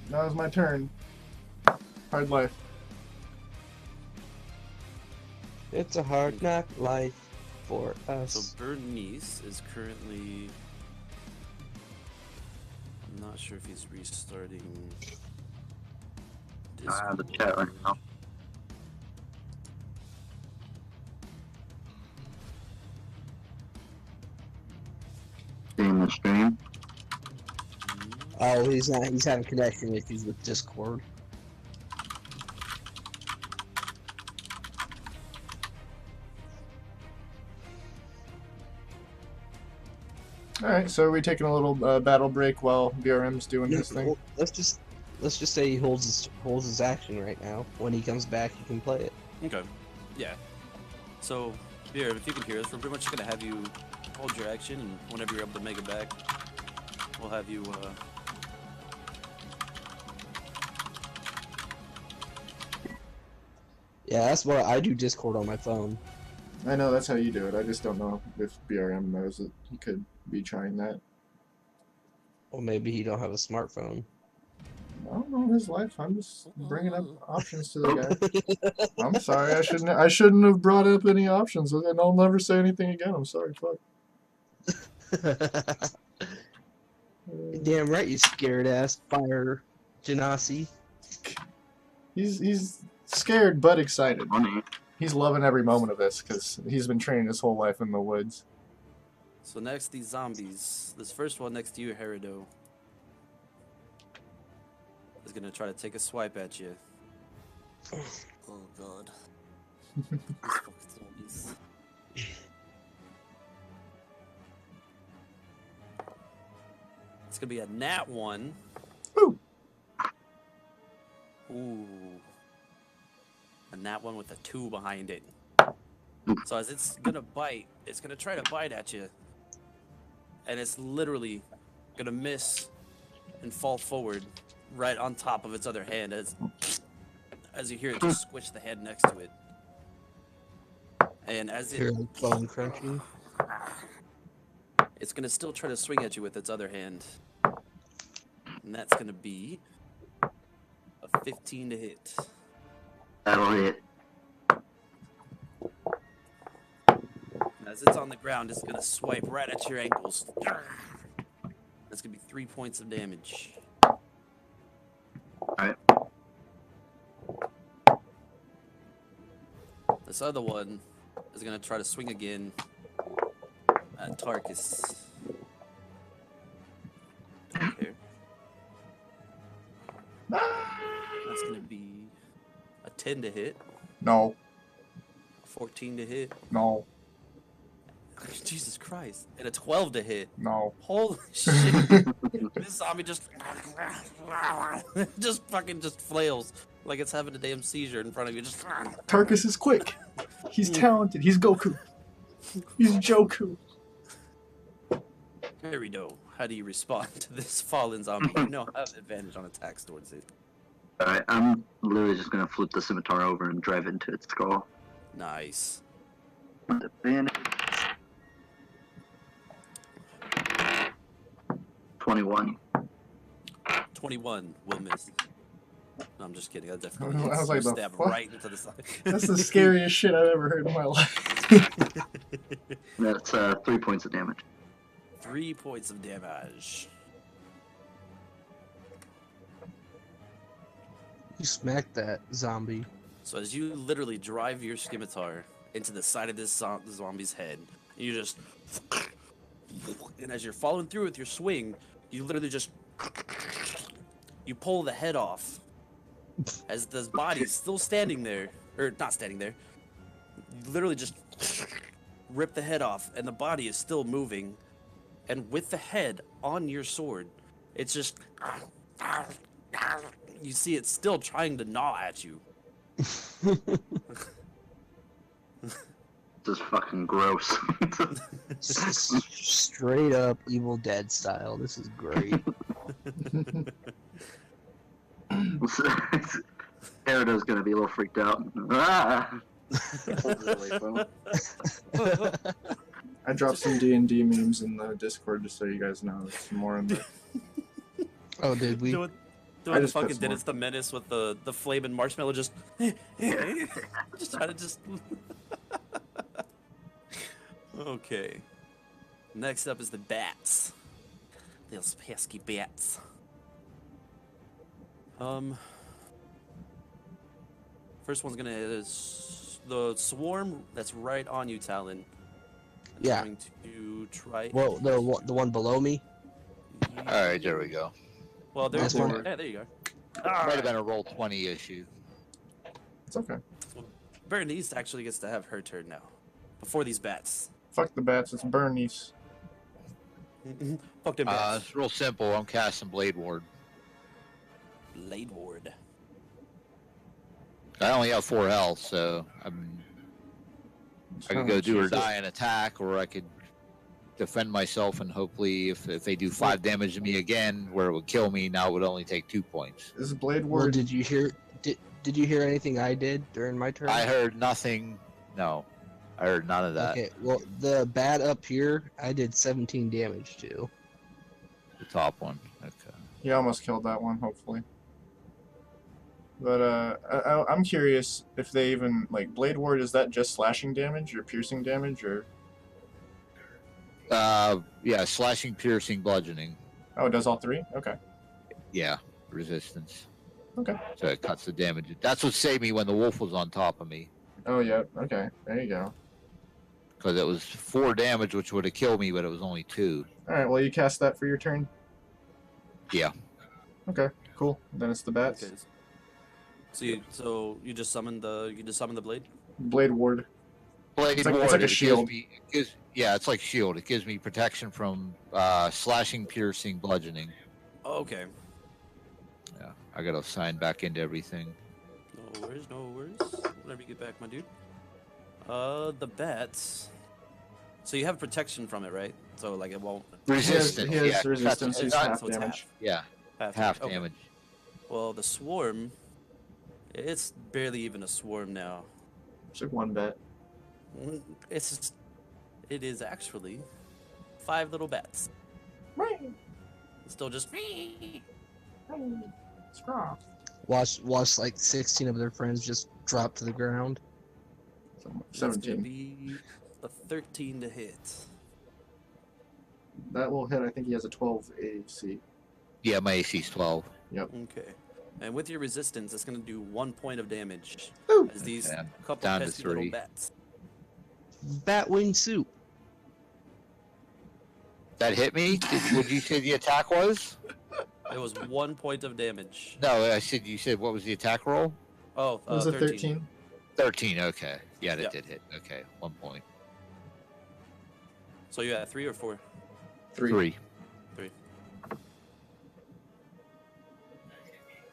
that was my turn. Hard life. It's a hard knock life for So us. Bernice is currently... I'm not sure if he's restarting I have the Discord. chat right now. Seeing the stream. Oh, he's not. He's having connection issues with Discord. Alright, so are we taking a little battle break while BRM's doing his thing? Well, let's just say he holds his action right now. When he comes back, he can play it. Okay. Yeah. So, here, if you can hear us, we're pretty much going to have you hold your action, and whenever you're able to make it back, we'll have you, Yeah, that's why I do Discord on my phone. I know that's how you do it. I just don't know if BRM knows that he could be trying that. Or maybe he don't have a smartphone. I don't know his life. I'm just bringing up options to the guy. I'm sorry. I shouldn't have brought up any options, and I'll never say anything again. I'm sorry. Fuck. Damn right, you scared ass fire genasi. He's scared but excited. Funny. He's loving every moment of this because he's been training his whole life in the woods. So next, these zombies. This first one next to you, Herido, is gonna try to take a swipe at you. Oh god. These fucking zombies. It's gonna be a nat 1. Ooh. Ooh. A nat 1 with a 2 behind it. So as it's gonna bite, it's gonna try to bite at you. And it's literally gonna miss and fall forward right on top of its other hand as you hear it just squish the head next to it. And as Hear it like bone crunching. it's gonna still try to swing at you with its other hand. And that's gonna be a 15 to hit. That'll hit. And as it's on the ground, it's gonna swipe right at your ankles. That's gonna be 3 points of damage. Alright. This other one is gonna try to swing again at Tarkus. Okay. That's gonna be a 10 to hit, No. a 14 to hit. No. Jesus Christ. And a 12 to hit. No. Holy shit. This zombie just just flails like it's having a damn seizure in front of you. Just Tarkus is quick. He's talented. He's Goku. He's Joku. There we go. How do you respond to this fallen zombie? You know, have advantage on attacks towards it. Alright, I'm literally just gonna flip the scimitar over and drive into its skull. Nice. With advantage. 21. 21 will miss. No, I'm just kidding. I definitely I was like, the stab fuck? right into the side. That's the scariest shit I've ever heard in my life. That's 3 points of damage. 3 points of damage. You smacked that zombie. So as you literally drive your scimitar into the side of this zombie's head, you just, and as you're following through with your swing, you literally just, you pull the head off, as the body's still standing there, or not standing there. You literally just rip the head off, and the body is still moving, and with the head on your sword, it's just, you see it's still trying to gnaw at you. This is fucking gross. Straight up Evil Dead style. This is great. Erida's gonna be a little freaked out. Ah! Holds it away from him. I dropped some D&D memes in the Discord just so you guys know. There's some more in there. Oh, did we? Doing I the just put fucking some Dennis the Menace with the flaming marshmallow just just trying to just Okay. Next up is the bats. Those pesky bats. First one's gonna hit is the swarm that's right on you, Talon. It's Yeah. going to try. Well, the one below me. Alright, there we go. Well, there's This one? one. Yeah, there you go. Might have been a roll 20 issue. It's okay. Bernice actually gets to have her turn now. Before these bats. Fuck the bats. It's Bernice. Fuck them bats. It's real simple. I'm casting Blade Ward. Blade Ward. I only have 4 health, so I could go do or die and attack, or I could defend myself and hopefully if they do 5 damage to me again, where it would kill me, now it would only take 2 points. This is Blade Well, Ward. did you hear? Did you hear anything I did during my turn? I heard nothing. No, I heard none of that. Okay. Well, the bat up here, I did 17 damage to. The top one. Okay. You almost killed that one, hopefully. But I'm curious if they even like Blade Ward. Is that just slashing damage or piercing damage or? Yeah, slashing, piercing, bludgeoning. Oh, it does all 3. Okay. Yeah, resistance. Okay. So it cuts the damage. That's what saved me when the wolf was on top of me, Oh yeah. Okay. There you go. because it was 4 damage, which would have killed me, but it was only 2. All right. Well, you cast that for your turn. Yeah. Okay. Cool. Then it's the bats. Okay. So you just summoned the blade? Blade Ward. Blade It's like- it's Ward, like a it gives shield. yeah, it's like shield. It gives me protection from slashing, piercing, bludgeoning. Oh, okay. Yeah, I gotta sign back into everything. No worries, no worries. Whenever you get back, my dude. The bats. So you have protection from it, right? So like it won't. Resistance. He has yeah, resistance. it's He's not- half so it's damage. yeah, half Okay. damage. Well, the swarm. It's barely even a swarm now. It's like 1 bat. It is actually 5 little bats. Right. Still just. Scraw. Watch like 16 of their friends just drop to the ground. That's gonna 17. be a 13 to hit. That will hit. I think he has a 12 AC. Yeah, my AC's 12. Okay. And with your resistance, it's going to do 1 point of damage. Ooh. As these Okay, couple down to pesky little 3. bats. Batwing soup. That hit me? Would you say the attack was? It was 1 point of damage. No, I said you said what was the attack roll? Oh, It was a 13. 13. 13. Okay, yeah, that Yeah. did hit. Okay, 1 point. So you had 3 or 4? 3. 3.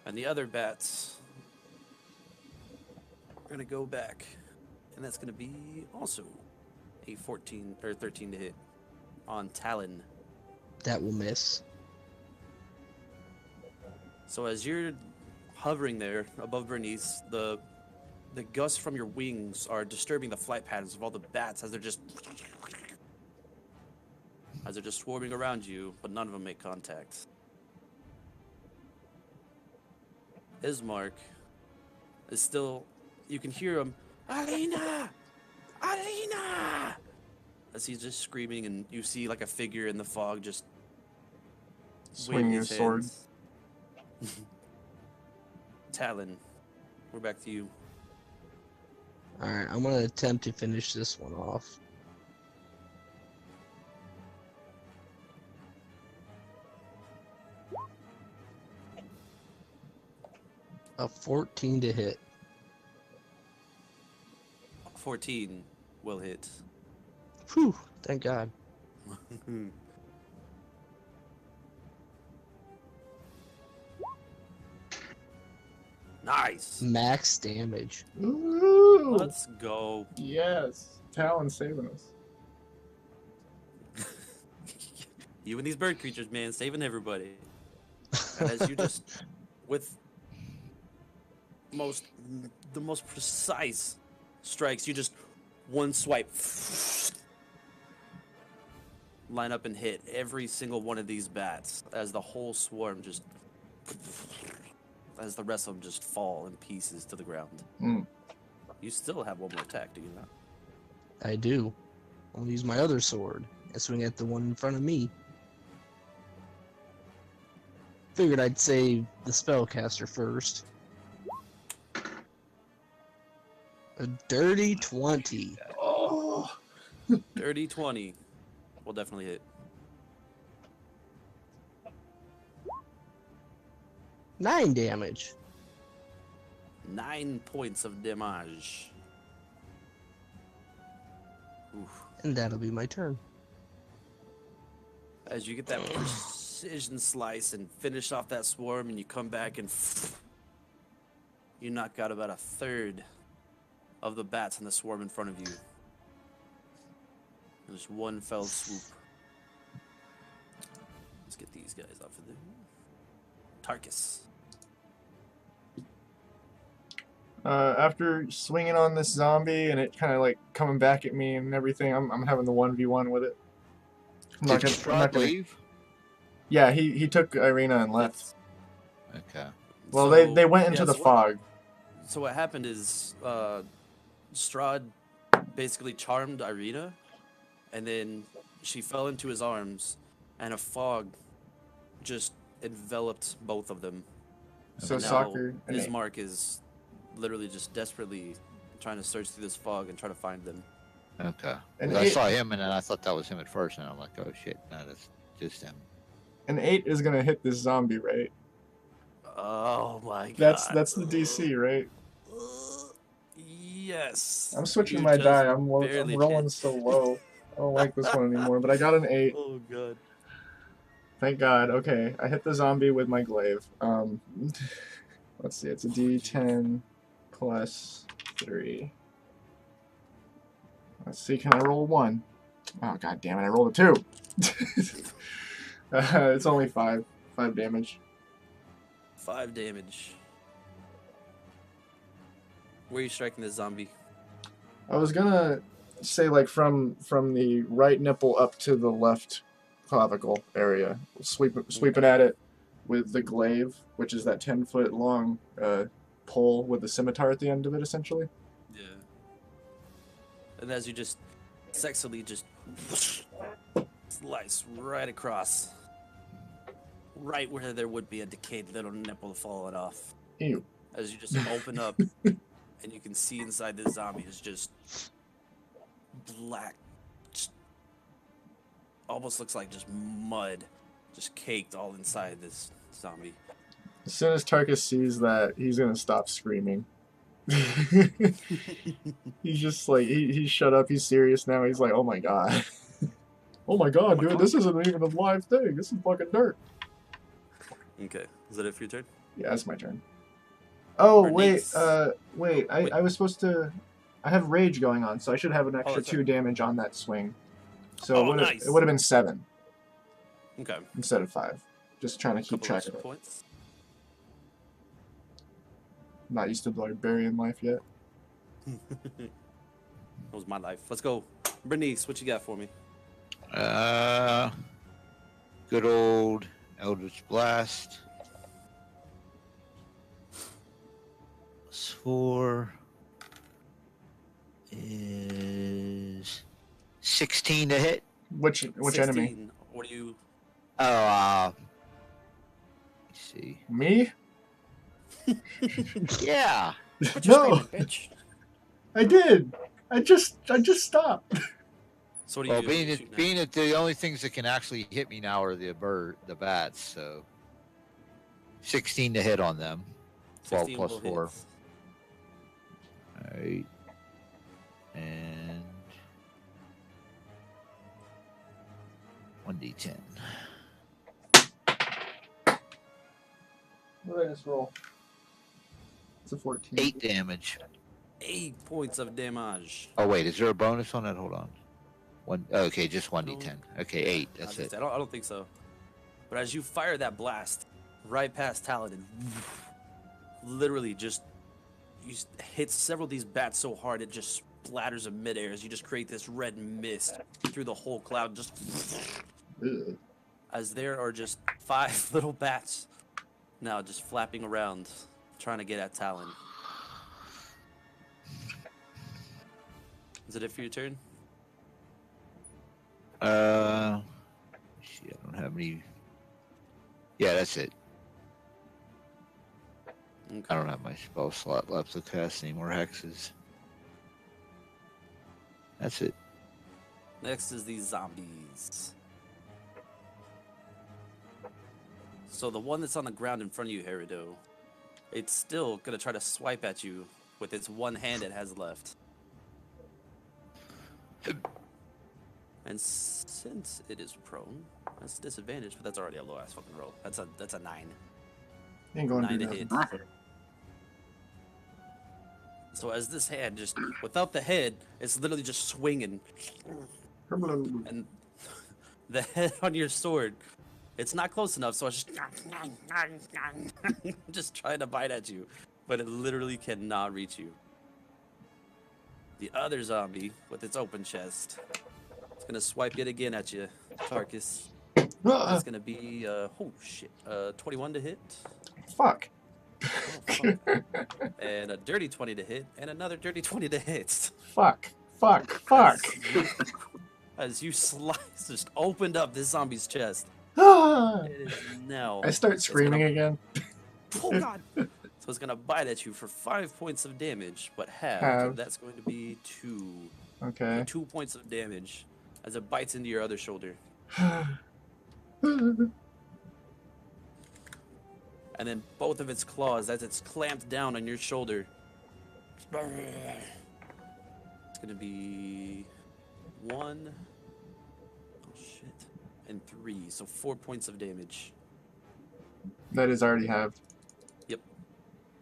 And the other bats are going to go back. And that's going to be also a 14 or 13 to hit on Talon. That will miss. So as you're hovering there above Bernice, the gusts from your wings are disturbing the flight patterns of all the bats as they're just swarming around you, but none of them make contact. Ismark is still, you can hear him, Alina! Alina! As he's just screaming, and you see like a figure in the fog just Swinging waving his sword. hands. Talon, we're back to you. Alright, I'm gonna attempt to finish this one off. A 14 to hit. 14 will hit. Whew, thank God. Nice. Max damage. Ooh. Let's go. Yes. Talon saving us. You and these bird creatures, man, saving everybody. And as you just, with the most precise strikes, you just one swipe, line up and hit every single one of these bats as the whole swarm just, as the rest of them just fall in pieces to the ground. Mm. You still have one more attack, do you not? I do. I'll use my other sword and swing at the one in front of me. Figured I'd save the spellcaster first. A dirty 20. Oh. Dirty 20 will definitely hit. 9 damage. 9 points of damage. Oof. And that'll be my turn. As you get that precision slice and finish off that swarm, and you come back and you knock out about a third of the bats in the swarm in front of you. In just one fell swoop. Let's get these guys off of there. Tarkus. After swinging on this zombie and it kind of like coming back at me and everything, I'm having the 1v1 with it. I'm not Did gonna- I'm not Strahd gonna- leave? Yeah, he took Irina and left. Okay. Well, So- they went into yeah, the so fog. So what happened is Strahd basically charmed Irina, and then she fell into his arms, and a fog just enveloped both of them. So And now soccer. and Ismark is literally just desperately trying to search through this fog and try to find them. Okay. And 'Cause I it- saw him and then I thought that was him at first, and I'm like, oh shit, no, that's just him. An 8 is gonna hit this zombie, right? Oh my god. That's the DC, right? Yes. I'm switching You my just die. I'm barely rolling hit. so low. I don't like this one anymore. But I got an 8. Oh god. Thank God. Okay, I hit the zombie with my glaive. Let's see. It's a D10 plus 3. Let's see. Can I roll 1? Oh god damn it! I rolled a 2. It's only 5 damage. 5 damage. Where are you striking this zombie? I was gonna say like from the right nipple up to the left clavicle area, sweeping at it with the glaive, which is that 10-foot long pole with the scimitar at the end of it, essentially. Yeah. And as you just sexily just slice right across right where there would be a decayed little nipple falling off. Ew. As you just open up, and you can see inside this zombie is just black, just almost looks like just mud, just caked all inside this zombie. As soon as Tarkus sees that, he's gonna stop screaming. He's just like he's shut up. He's serious now. He's like, oh my god, oh my god, dude, this isn't even a live thing. This is fucking dirt. Okay, is that it for your turn? Yeah, it's my turn. Oh Bernice. wait, I was supposed to. I have rage going on, so I should have an extra that's 2 right. damage on that swing. So Oh, nice. it would have been 7 Okay. instead of 5. Just trying to keep Couple track extra of it. points. Not used to barbarian life yet. That was my life. Let's go. Bernice, what you got for me? Good old Eldritch Blast. +4 is 16 to hit. Which enemy? 16. What do you... Oh, let's see. Me? Yeah. Quit your No, screaming, bitch. I did. I just stopped. So what do you Well, do? being that the only things that can actually hit me now are the bats, so 16 to hit on them. 12 16 plus will 4. hit. All right. And 1d10. What did I just roll? It's a 14. 8 damage. 8 points of damage. Oh wait, is there a bonus on that? Hold on. Okay, just 1d10. Okay, 8. I That's was it. gonna say, I don't think so. But as you fire that blast right past Taladin, literally just you hit several of these bats so hard it just splatters in midair as you just create this red mist through the whole cloud. Just Ugh. as there are just 5 little bats now just flapping around, trying to get at Talon. Is it for your turn? See, I don't have any. Yeah, that's it. Okay. I don't have my spell slot left to cast any more hexes. That's it. Next is these zombies. So the one that's on the ground in front of you, Herido, it's still gonna try to swipe at you with its one hand it has left. And since it is prone, that's disadvantage, but that's already a low ass fucking roll. That's a 9. Ain't going to 9 do to nothing. hit. So as this hand just without the head, it's literally just swinging, and the head on your sword, it's not close enough, so it's just trying to bite at you, but it literally cannot reach you. The other zombie with its open chest, it's gonna swipe yet again at you, Tarkus. That's gonna be oh shit, 21 to hit. Fuck. Oh, fuck. And a dirty 20 to hit, and another dirty 20 to hit. Fuck. As you slice, just opened up this zombie's chest. Ah! It is now. I start screaming again. Oh god! So it's gonna bite at you for 5 points of damage, but half. Halved. That's going to be 2. Okay. 2 points of damage as it bites into your other shoulder. And then both of its claws, as it's clamped down on your shoulder, it's gonna be 1. Oh shit. And 3, so 4 points of damage. That is already halved.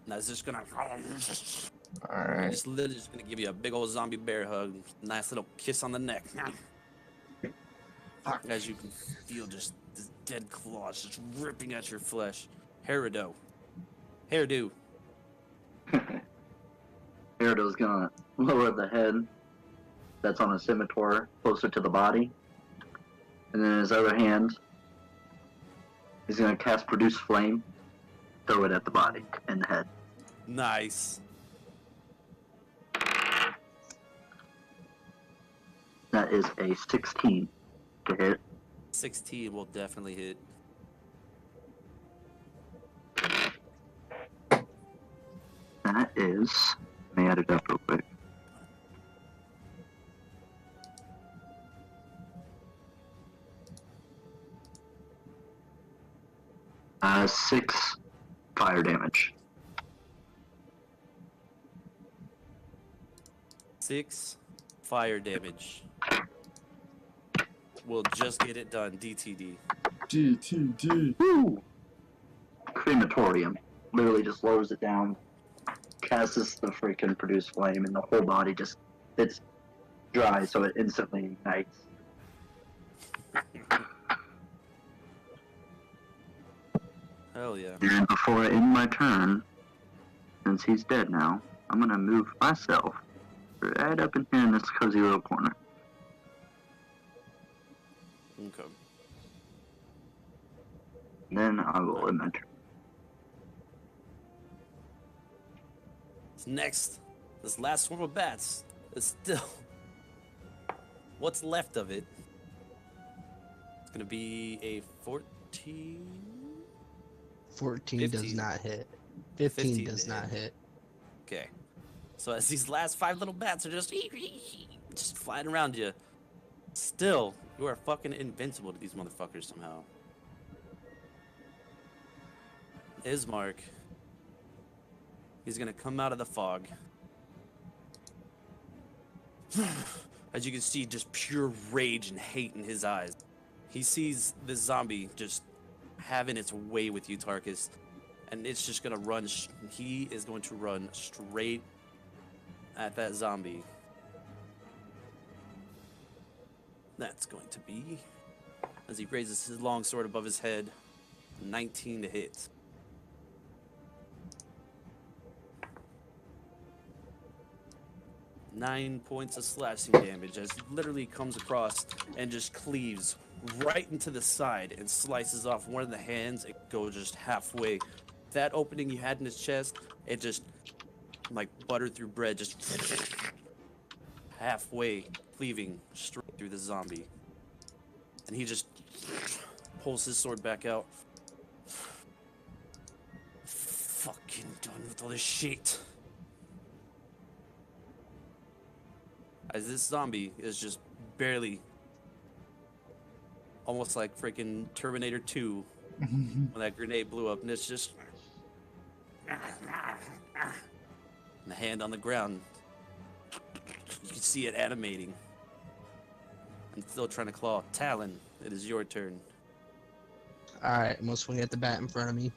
Now it's just gonna. Alright. It's literally just gonna give you a big old zombie bear hug, nice little kiss on the neck. As you can feel just this dead claws just ripping at your flesh. Hairdo. Hairdo. Gyarados gonna lower the head that's on a scimitar closer to the body. And then his other hand, he's gonna cast Produce Flame, throw it at the body and the head. Nice. That is a 16 to hit. 16 will definitely hit. that is, let me add it up real quick. Six fire damage. 6 fire damage. We'll just get it done. DTD. GTG. Woo! Crematorium. Literally just lowers it down, casts the freaking produce flame, and the whole body just, it's dry, so it instantly ignites. Hell yeah. And before I end my turn, since he's dead now, I'm gonna move myself right up in here in this cozy little corner. Okay. Then I will end my turn. Next, this last swarm of bats is still what's left of it. It's gonna be a 14. 14 does 15. not hit. 15 15 does to not hit. hit. Okay. So as these last 5 little bats are just flying around you, still you are fucking invincible to these motherfuckers somehow. Ismark. He's gonna come out of the fog. As you can see, just pure rage and hate in his eyes. He sees this zombie just having its way with you, Tarkus, and it's just gonna run. He is going to run straight at that zombie. That's going to be, as he raises his long sword above his head, 19 to hit. 9 points of slashing damage as he literally comes across and just cleaves right into the side and slices off one of the hands and goes just halfway. That opening you had in his chest, it just like butter through bread, just halfway cleaving straight through the zombie. And he just pulls his sword back out. Fucking done with all this shit. As this zombie is just barely, almost like freaking Terminator 2 when that grenade blew up, and it's just, and the hand on the ground, you can see it animating, and still trying to claw. Talon, it is your turn. Alright, I'm gonna swing at the bat in front of me.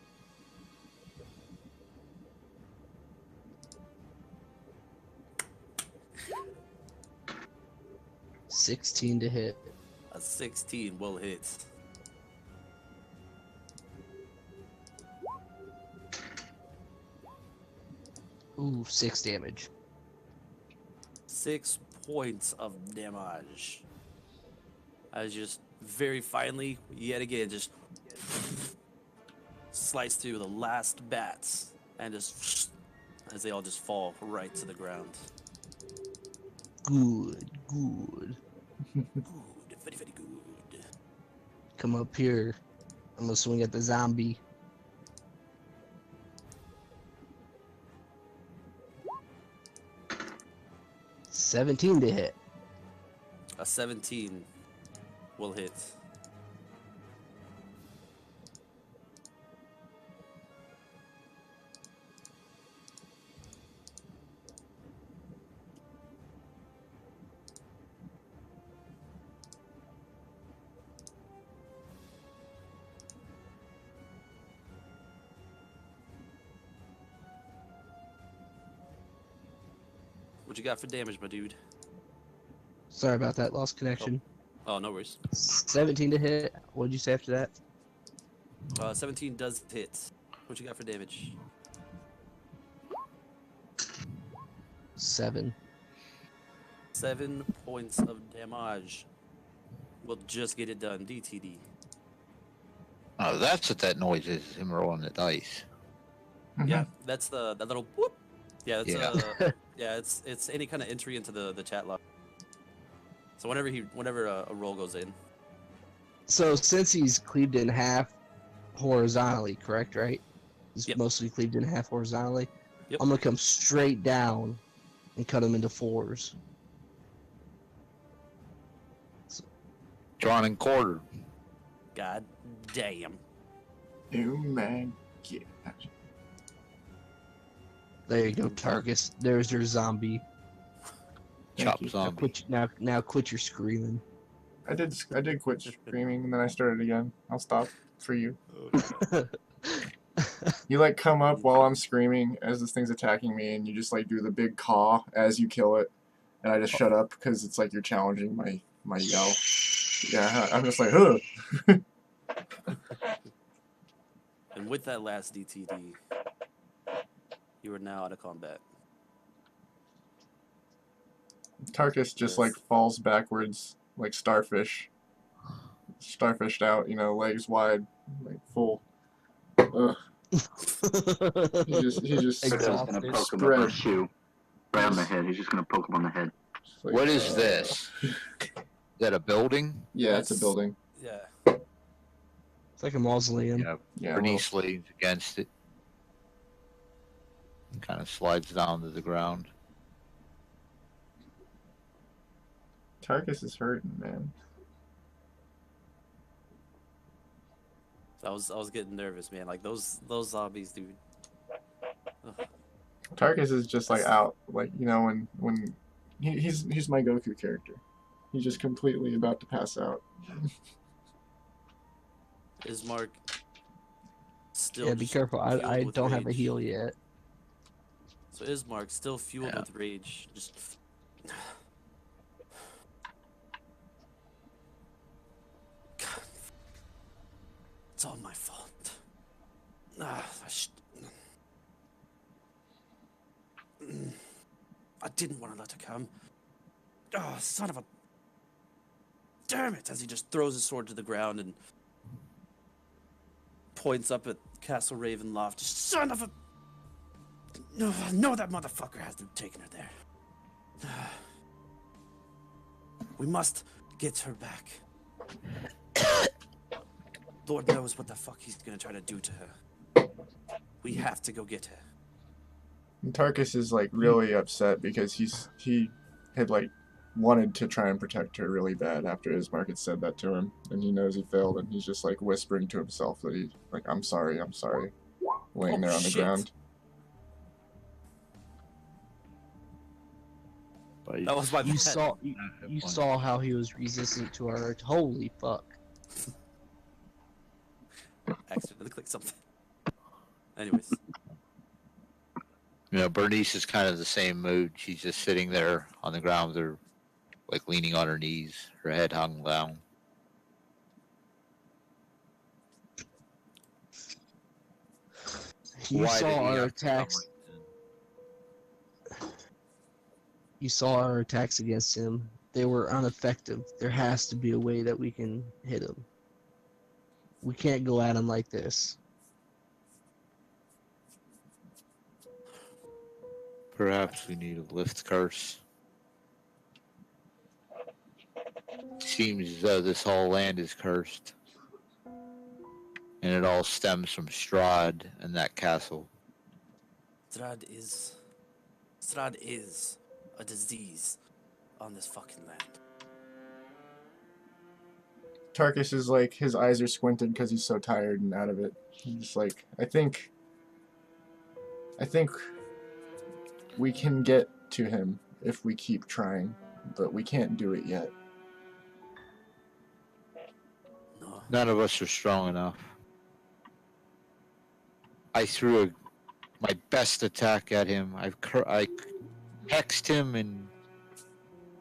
$16 to hit. A 16 will hit. Ooh, 6 damage. 6 points of damage. As just very finally, yet again, just slice through the last bats and just as they all just fall right to the ground. Good, good. Good, very, very good. Come up here. I'm gonna swing at the zombie. $17 to hit. A 17 will hit. What you got for damage, my dude? Sorry about that, lost connection. Oh, no worries. 17 to hit. What did you say after that? 17 does hit. What you got for damage? 7. 7 points of damage. We'll just get it done. DTD. Oh, that's what that noise is, him rolling the dice. Yeah, that's that little whoop. Yeah, that's Yeah. yeah, it's any kind of entry into the chat log. So whenever a roll goes in. So since he's cleaved in half horizontally, correct, right? He's Yep. mostly cleaved in half horizontally. Yep. I'm gonna come straight down and cut him into fours. Drawn and quartered. God damn. Oh my god. There you go, Targus. There's your zombie. Thank Chop you. Now zombie. quit, now quit your screaming. I did quit screaming and then I started again. I'll stop for you. You like come up while I'm screaming as this thing's attacking me, and you just like do the big caw as you kill it, and I just shut up because it's like you're challenging my yell. Yeah, I'm just like, ugh. And with that last DTD, you are now out of combat. Tarkus just like falls backwards like starfished out, you know, legs wide, like full. Ugh. He just Herdo's gonna Exhausted. poke him with Spread. a shoe right on the head. He's just gonna poke him on the head. like, What is this? Is that a building? Yeah, it's a That's- building. Yeah. It's like a mausoleum. Yeah. Yeah, Bernice leans against it. Kind of slides down to the ground. Tarkus is hurting, man. I was getting nervous, man. Like those zombies, dude. Ugh. Tarkus is just like out, like, you know, when he's my Goku character. He's just completely about to pass out. Ismark still Yeah, be just careful. fueled I with don't have a rage. heal yet. So Ismark still fueled Yeah. with rage. Just God. It's all my fault. I didn't want to let her come. Oh, son of a... Damn it! As he just throws his sword to the ground and points up at Castle Ravenloft. Just son of a... No, that motherfucker has to have taken her there. We must get her back. Lord knows what the fuck he's gonna try to do to her. We have to go get her. And Tarkus is like really upset because he had like wanted to try and protect her really bad after Ismark had said that to him, and he knows he failed, and he's just like whispering to himself that he like I'm sorry, laying Oh, there on the shit. ground. But That was my You bad. saw you saw how he was resistant to our holy fuck. Accidentally clicked something. Anyways, You know, Bernice is kind of the same mood. She's just sitting there on the ground with her, like leaning on her knees, her head hung down. You Why saw did he our have to attacks. come in? You saw our attacks against him. They were ineffective. There has to be a way that we can hit him. We can't go at him like this. Perhaps we need a lift curse. Seems as though this whole land is cursed. And it all stems from Strahd and that castle. Strahd is a disease on this fucking land. Tarkus is like his eyes are squinted because he's so tired and out of it. He's just like I think we can get to him if we keep trying, but we can't do it yet. No. None of us are strong enough. I threw my best attack at him. I hexed him and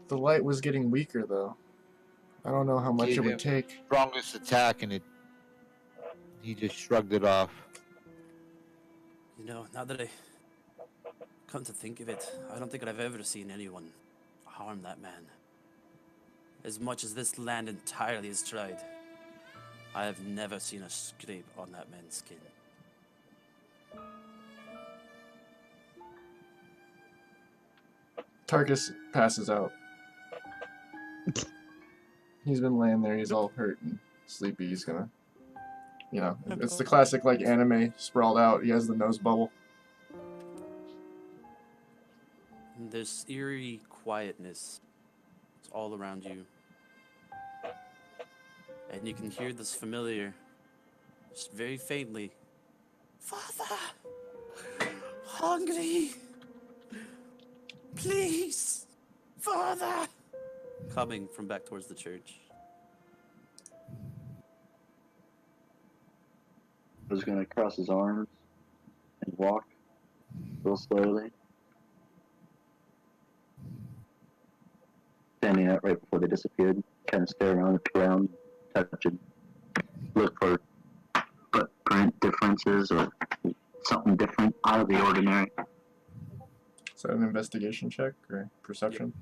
The light was getting weaker though. I don't know how much Gave it would him- take. strongest attack, and he just shrugged it off. You know, now that I come to think of it, I don't think I've ever seen anyone harm that man. As much as this land entirely has tried, I have never seen a scrape on that man's skin. Tarkus passes out. He's been laying there, he's all hurt and sleepy. He's gonna, you know, it's the classic like anime sprawled out. He has the nose bubble. This eerie quietness is all around you. And you can hear this familiar, just very faintly, Father! Hungry! Please! Father! Coming from back towards the church. Was gonna cross his arms and walk real slowly. Standing up right before they disappeared, kind of stare around, touch and look for footprint differences or something different out of the ordinary. Is that an investigation check or perception?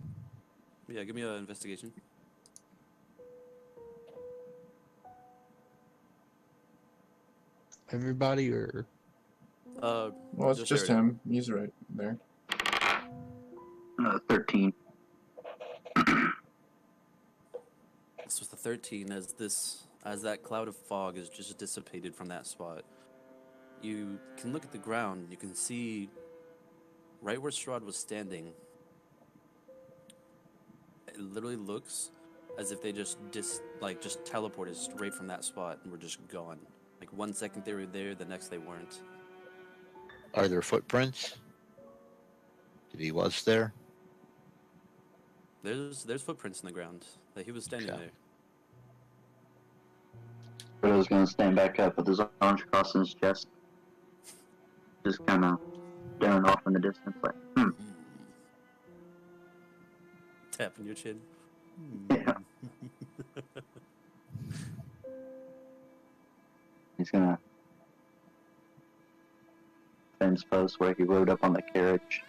Yeah, give me an investigation. Everybody or Well, it's just Eric. him. He's right there. 13. This was the 13 as that cloud of fog is just dissipated from that spot. You can look at the ground, you can see right where Strahd was standing. It literally looks as if they just teleported straight from that spot and were just gone. Like 1 second they were there, the next they weren't. Are there footprints? That he was there? There's footprints in the ground that he was standing Okay. there. Frodo's gonna stand back up with his arms crossing his chest. Just kind of staring off in the distance, like, Tapping your chin. Yeah. He's gonna fence post where he rode up on the carriage.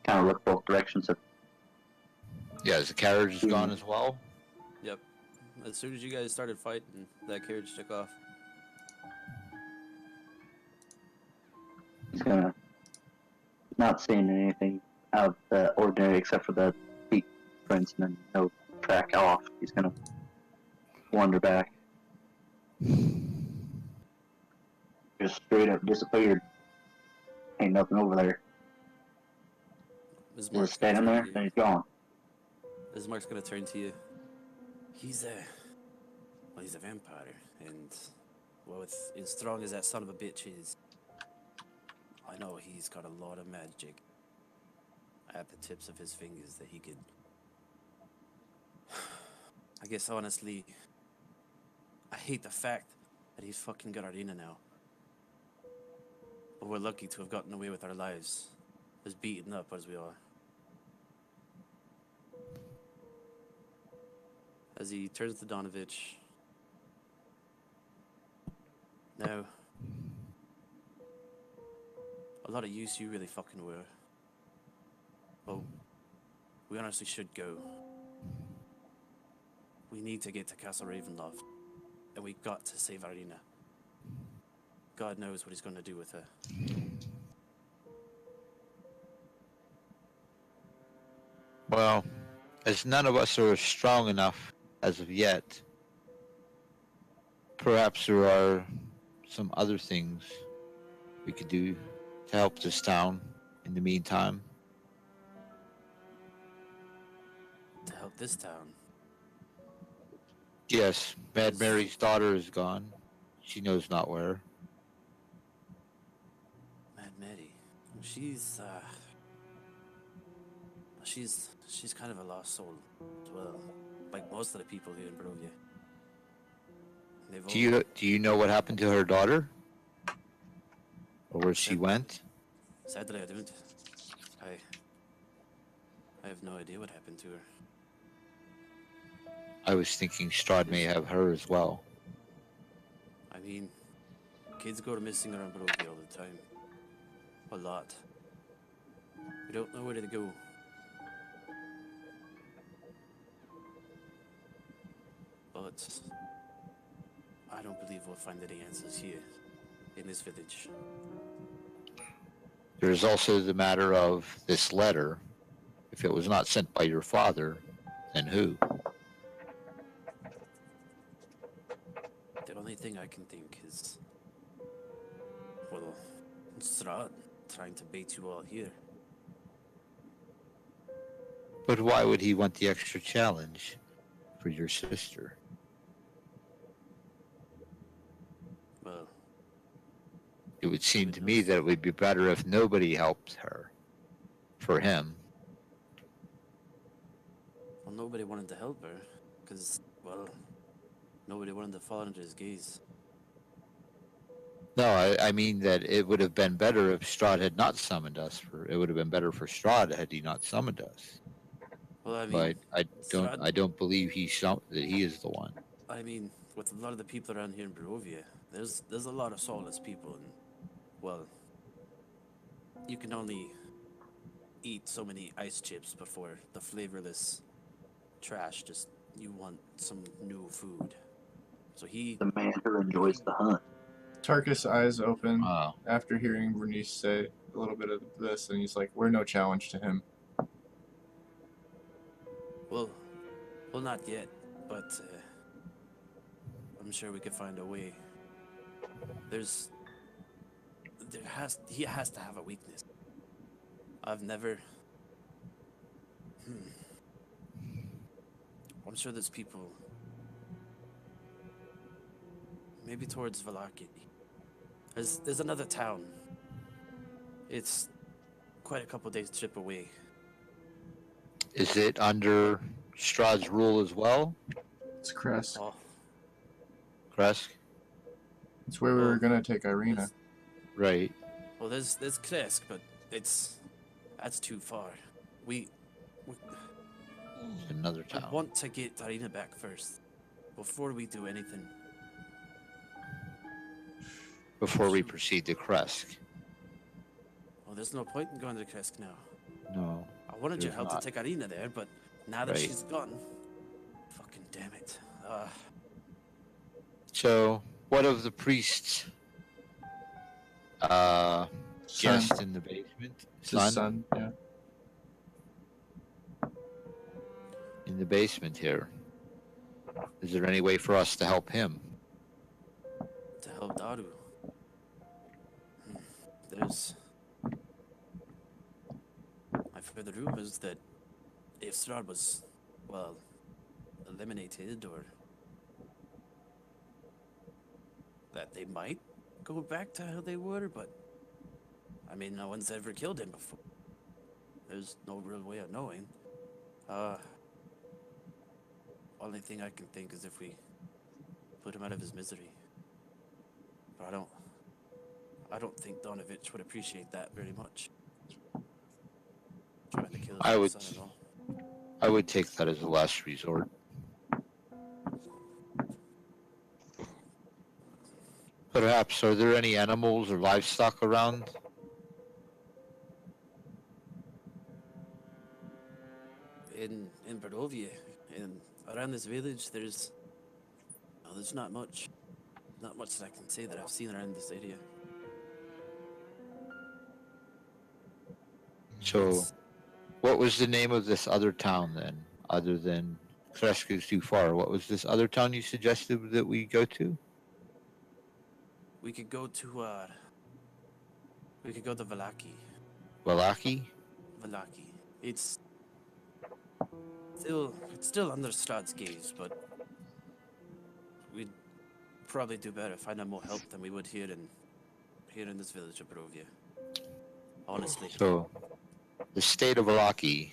Kind of look both directions. Yeah, the carriage is gone as well. Yep. As soon as you guys started fighting, that carriage took off. He's gonna not seeing anything out of the ordinary except for the feet prints, and then he'll track off. He's gonna wander back. Just straight up disappeared. Ain't nothing over there. Ms. Just standing there, then he's gone. Mark's gonna turn to you. He's a vampire, and well, as strong as that son of a bitch is, I know he's got a lot of magic at the tips of his fingers that he could. I guess honestly, I hate the fact that he's fucking got Arena now. But we're lucky to have gotten away with our lives, as beaten up as we are. As he turns to Donovich. Now, a lot of use you really fucking were. Well, we honestly should go. We need to get to Castle Ravenloft, and we got to save Arena. God knows what he's going to do with her. Well, as none of us are strong enough as of yet, perhaps there are some other things we could do to help this town in the meantime. To help this town. Yes, Mad Mary's daughter is gone. She knows not where. Mad Mary. She's kind of a lost soul as well. Like most of the people here in Barovia. Do you know what happened to her daughter? Or where she went? Sadly, I don't. I have no idea what happened to her. I was thinking Strahd may have her as well. I mean, kids go missing around Barovia all the time. A lot. We don't know where to go. But I don't believe we'll find any answers here in this village. There's also the matter of this letter. If it was not sent by your father, then who? The only thing I can think is, well, Strahd trying to bait you all here. But why would he want the extra challenge for your sister? Well, It would seem Who to me knows? that it would be better if nobody helped her. For him. well, nobody wanted to help her, because, well, nobody wanted to fall under his gaze. No, I mean that it would have been better if Strahd had not summoned us. It would have been better for Strahd had he not summoned us. Well, I mean, But Strahd, I don't believe that he is the one. I mean, with a lot of the people around here in Barovia, there's a lot of soulless people, and, well, you can only eat so many ice chips before the flavorless trash just you want some new food. So he The man who enjoys the hunt. Tarkus' eyes open Oh, after hearing Bernice say a little bit of this, and he's like, "We're no challenge to him." well, not yet, but I'm sure we could find a way. He has to have a weakness. I've never. I'm sure there's people. Maybe towards Valaki. There's another town. It's quite a couple days trip away. is it under Strahd's rule as well, It's Crest. Oh, Kresk? It's where we were Well, gonna take Irina. there's- Right. well, there's Kresk, but that's too far. We Another I town. want to get Darina back first, before we do anything. Before we proceed to Kresk. Well, there's no point in going to Kresk now. No. I wanted your There's help not. to take Arina there, but now that Right. she's gone, fucking damn it. So, what of the priest's Son. guest in the basement? It's his son. Yeah. In the basement here. Is there any way for us to help him? To help Daru. There's. I've heard the rumors that if Strahd was, well, eliminated, or that they might go back to how they were, but I mean, no one's ever killed him before. There's no real way of knowing. Only thing I can think is if we put him out of his misery. But I don't think Donovich would appreciate that very much. Trying to kill his I own would- son-in-law. I would take that as a last resort. Perhaps, are there any animals or livestock around? In Barovia, and around this village, there's not much. Not much that I can say that I've seen around this area. So, It's- what was the name of this other town then, other than Kresk is too far? What was this other town you suggested that we go to? we could go to Valaki. Valaki? Valaki. It's still under Strahd's gaze, but we'd probably do better finding more help than we would here in this village of Barovia. Honestly. So, the state of Valaki,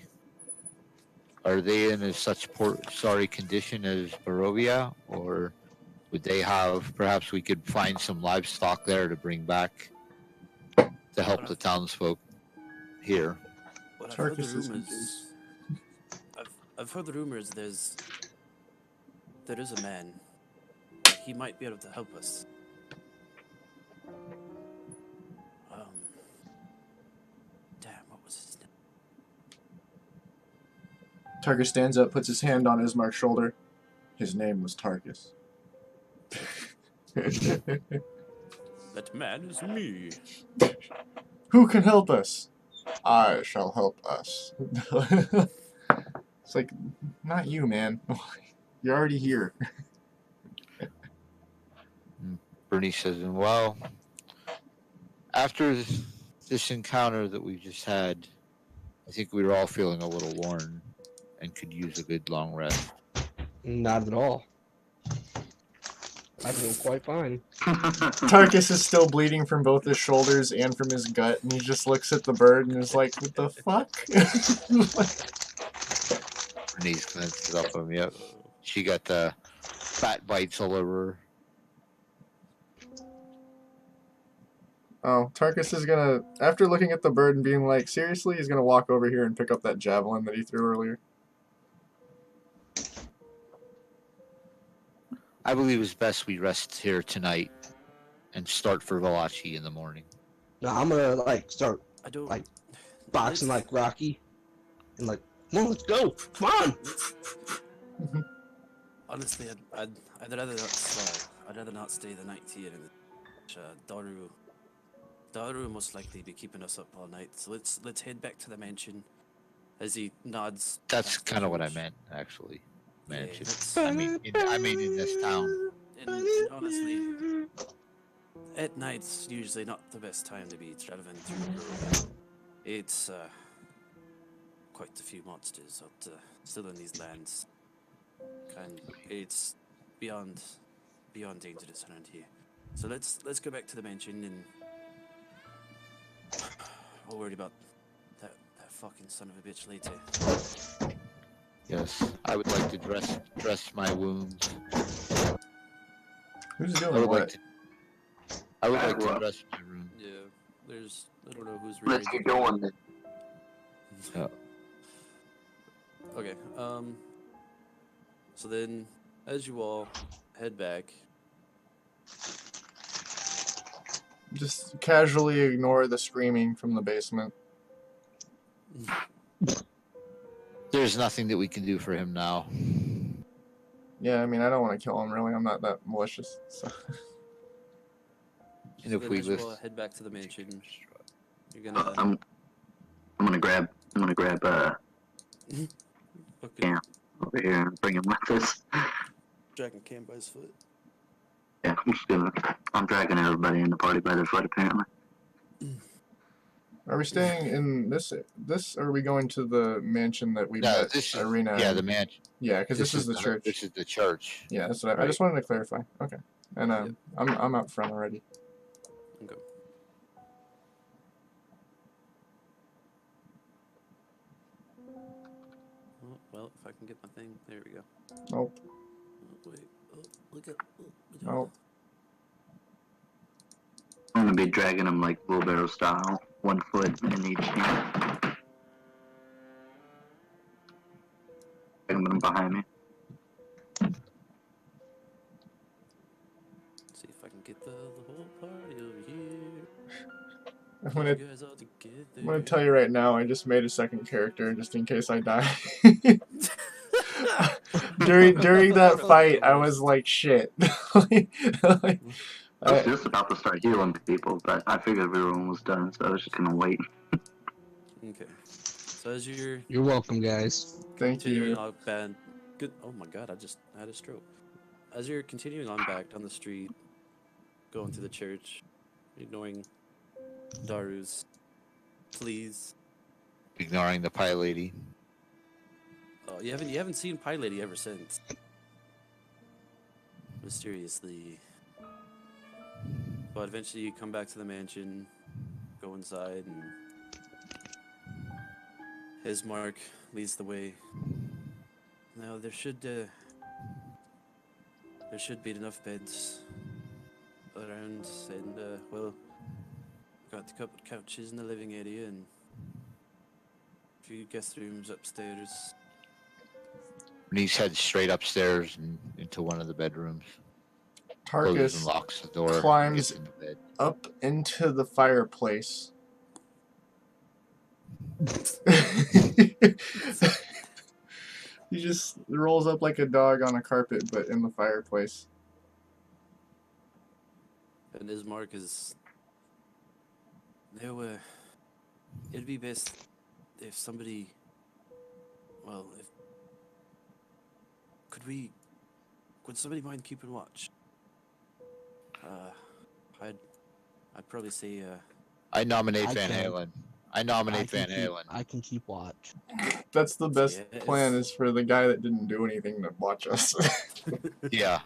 are they in as such sorry condition as Barovia, or would they have? Perhaps we could find some livestock there to bring back to help the townsfolk here. Well, I've heard the Tarkus is rumors. I've heard the rumors. There is a man. He might be able to help us. Damn, what was his name? Tarkus stands up, puts his hand on Ismark's shoulder. His name was Tarkus. That man is me. Who can help us? I shall help us. It's like, not you, man. You're already here. Bernie says, well, after this encounter that we just had, I think we were all feeling a little worn. and could use a good long rest. Not at all. I feel quite fine. Tarkus is still bleeding from both his shoulders and from his gut, and he just looks at the bird and is like, what the fuck? Bernice cleanses up on him. Yep. She got the fat bites all over her. Oh, Tarkus is gonna, after looking at the bird and being like, seriously, he's gonna walk over here and pick up that javelin that he threw earlier. I believe it's best we rest here tonight and start for Valachi in the morning. No, I'm gonna like start I don't like boxing like Rocky, and like, come on, let's go, come on. Honestly, I'd rather not stay. I'd rather not stay the night here. And Daru will most likely be keeping us up all night. So let's head back to the mansion. As he nods. That's past the kind of what I church. meant, actually. Yeah, Mansion. that's- I mean, in this town. And honestly, at night's usually not the best time to be traveling through. It's quite a few monsters out still in these lands. And it's beyond dangerous around here. So let's go back to the mansion and we'll worry about that fucking son of a bitch later. Yes, I would like to dress my wounds. Who's I doing would what? like to. I would like to Well, dress my room. Yeah, I don't know who's Let's get going then. Yeah. Okay, so then, as you all head back, Just casually ignore the screaming from the basement. There's nothing that we can do for him now. Yeah, I mean, I don't want to kill him, really. I'm not that malicious. So. And if then we as you all lift, head back to the mansion, you're gonna I'm gonna grab fucking Yeah. over here and bring him with us. dragging Cam by his foot. Yeah, I'm dragging everybody in the party by their foot apparently. Are we staying in this, or are we going to the mansion that we no, met this is Irina? yeah, in? the mansion. Yeah, because this is the church. This is the church. Yeah, that's what I Right. just wanted to clarify. Okay, and Yep. I'm out front already. Okay. Oh, well, if I can get my thing, there we go. Nope. Oh, wait. Oh, look at. Nope. I'm gonna be dragging him like wheelbarrow style, 1 foot in each hand. Dragging him behind me. See if I can get the whole party over here. I'm gonna You guys all together. I'm gonna tell you right now. I just made a second character just in case I die. during that fight, I was like, shit. I was just about to start healing people, but I figured everyone was done, so I was just gonna wait. Okay. So as you're You're welcome, guys. Thank continuing you. on back, good. Oh my god, I just had a stroke. As you're continuing on back down the street, going to the church, ignoring Daru's pleas. Ignoring the pie lady. Oh, you haven't seen Pie Lady ever since. Mysteriously. But eventually you come back to the mansion, go inside, and his mark leads the way. Now there should be enough beds around, and well, got a couple couches in the living area and a few guest rooms upstairs. Bernice heads straight upstairs and into one of the bedrooms. Closes and Tarkus locks the door. and climbs gets into bed. up into the fireplace. He just rolls up like a dog on a carpet, but in the fireplace. And his mark is. It'd be best if somebody. Well, if. Would somebody mind keeping watch? I'd probably say. I nominate I Van can. Halen. I nominate Van Halen. I can keep watch. That's the best Yes. plan, is for the guy that didn't do anything to watch us. Yeah.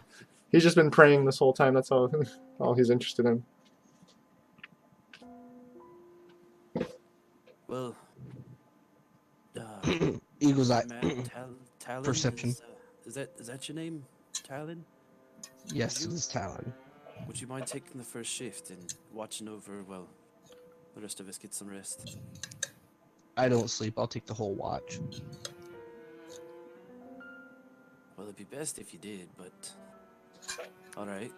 He's just been praying this whole time. That's all he's interested in. Well, Eagle's eye. man, Talon. Perception. Is that your name, Talon? Yes, it is Talon. Would you mind taking the first shift and watching over while the rest of us get some rest? I don't sleep. I'll take the whole watch. Well, it'd be best if you did, but all right.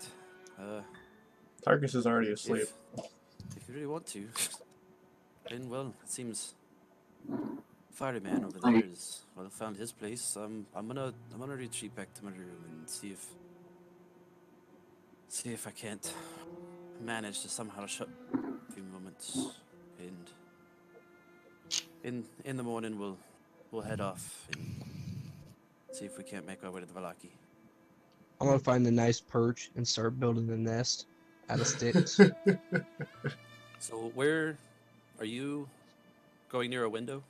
Tarkus is already asleep. If you really want to, then well, it seems fireman over there is found his place. I'm gonna retreat back to my room and see if I can't manage to somehow shut a few moments, and in the morning we'll head off and see if we can't make our way to the Valaki. I'm gonna find a nice perch and start building a nest out of sticks. So where are you going, near a window?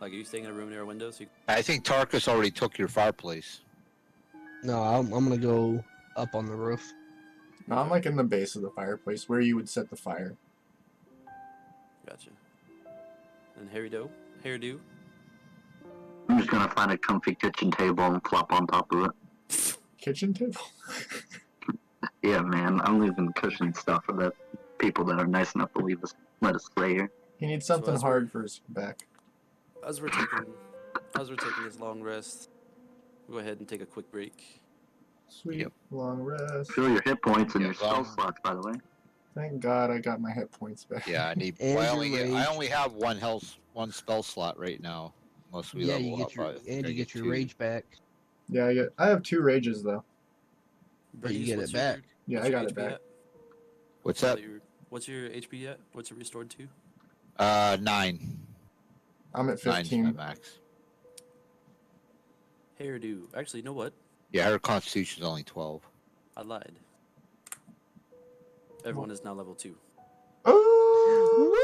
Like, are you staying in a room near a window? So you... I think Tarkus already took your fireplace. No, I'm gonna go up on the roof. No, I'm like in the base of the fireplace where you would set the fire. Gotcha. And hairdo? I'm just gonna find a comfy kitchen table and flop on top of it. Kitchen table? Yeah, man, I'm leaving cushion stuff for the people that are nice enough to let us stay here. He needs something as hard for his back. As we're taking this long rest, we'll go ahead and take a quick break. Sweet, Yep. long rest. Fill your hit points and Yeah, your spell well- slots, by the way. Thank God I got my hit points back. Yeah, I need. And Well, your I rage. only have one spell slot right now. Unless we Yeah, level you up. get your I think I get your two. rage back. Yeah, I have 2 rages though. But you Bernice, get what's it back. Yeah, what's I your got it HP back. at? What's that? What's your HP at? What's it restored to? 9. I'm at 9's my 15. max. Hairdo. Actually, you know what? Yeah, her constitution's only 12. I lied. Everyone is now level 2. Oh!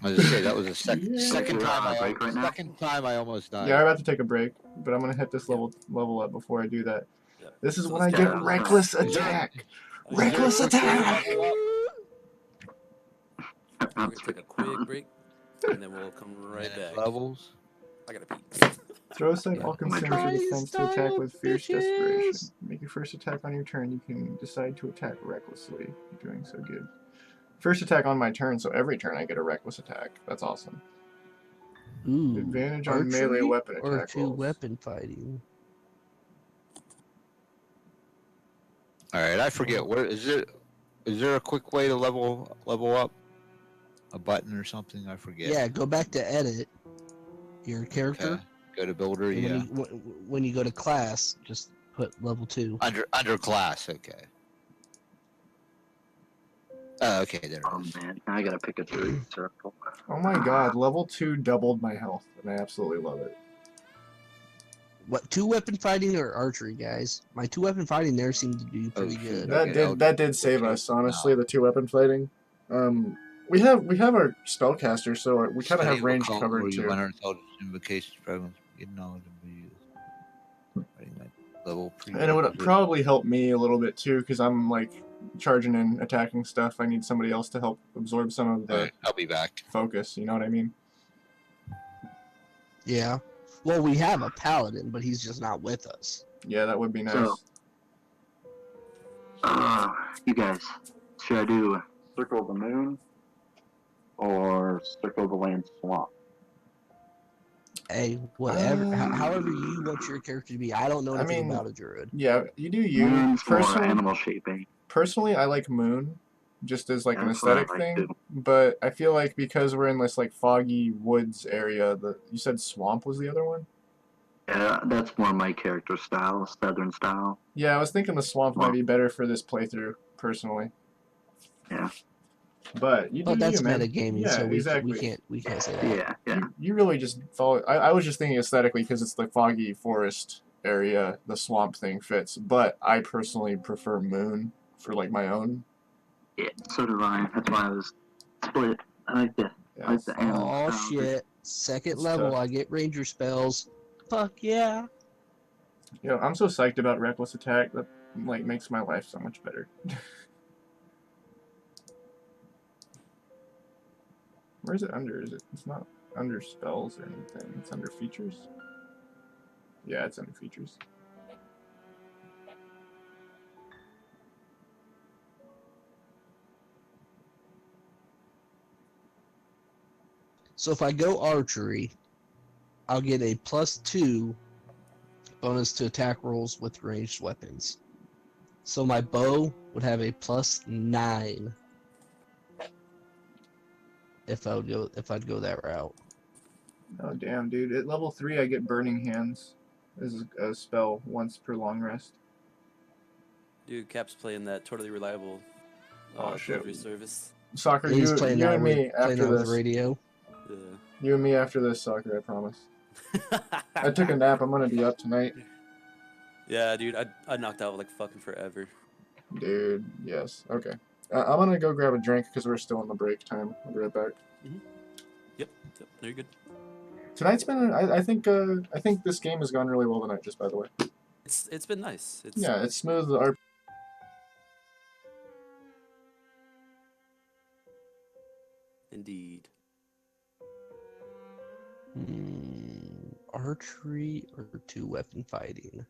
I was gonna say that was the second Yeah. second You're time on a break right now? second time I almost died. Yeah, I'm about to take a break, but I'm gonna hit this level up before I do that. Yeah. This is So when I let's get go. reckless Is there- attack. Is Reckless there a quick way to attack! level up? We're gonna take a quick break, and then we'll come right Minute back. levels. I gotta pee. Throw aside Yeah. all concerns with Try defense to attack with fierce style, desperation. bitches. Make your first attack on your turn. You can decide to attack recklessly. You're doing so good. First attack on my turn, so every turn I get a reckless attack. That's awesome. Ooh, Advantage on melee archery weapon or attack two rolls. weapon fighting. All right, I forget where is it. Is there a quick way to level up? A button or something? I forget. Yeah, go back to edit your character. Okay. Go to builder. And Yeah. when you go to class, just put level 2. Under class. Okay. Okay, there it Oh is. man, now I gotta pick a circle. Oh my god, level 2 doubled my health, and I absolutely love it. What, 2 weapon fighting or archery, guys? My 2 weapon fighting there seemed to do pretty shoot. good. That did save us, honestly, the 2 weapon fighting. We have our spellcaster, so we kind of have range covered too. Invocations, programs, get knowledge and use. Writing that level And it would probably help me a little bit too, because I'm like charging and attacking stuff. I need somebody else to help absorb some of the Alright, I'll be back. focus. You know what I mean? Yeah. Well, we have a paladin, but he's just not with us. Yeah, that would be nice. So- You guys, should I do Circle of the Moon or Circle of the Land Swamp? Hey, whatever. However you want your character to be. I don't know I anything mean, about a druid. Yeah, you do you. Moon's more Personally, animal shaping. I like Moon, just as like an That's what I aesthetic like, thing. too. But I feel like because we're in this like foggy woods area, you said Swamp was the other one? Yeah, that's more my character style, Southern style. Yeah, I was thinking the Swamp might be better for this playthrough, personally. Yeah. But you do But that's you, man. metagaming, Yeah, so exactly. we can't say that. Yeah, yeah. You really just follow. I was just thinking aesthetically because it's the foggy forest area, the swamp thing fits. But I personally prefer Moon for like my own. Yeah, so do I. That's why I was split. I like the Yeah, Like the animal Oh sounds. shit. Second It's level, tough. I get ranger spells. Fuck yeah. You know, I'm so psyched about reckless attack that like makes my life so much better. Where is it under? Is it? It's not under spells or anything. It's under features. Yeah, it's under features. So if I go archery, I'll get a +2 bonus to attack rolls with ranged weapons. So my bow would have a +9 if I'd go that route. Oh damn, dude! At level 3, I get Burning Hands. This is a spell once per long rest. Dude, Cap's playing that totally reliable Oh shit! delivery service. Soccer, Yeah, he's you playing you that and with me playing after that with this. radio. Yeah. You and me after this, Soccer. I promise. I took a nap. I'm gonna be up tonight. Yeah, dude, I knocked out like fucking forever. Dude, yes. Okay. I'm gonna go grab a drink because we're still in the break time. I'll be right back. Yep, no, you're good. Tonight's been. I think this game has gone really well tonight. Just by the way. It's been nice. It's Yeah, it's smooth. Our indeed. Archery or 2-weapon fighting?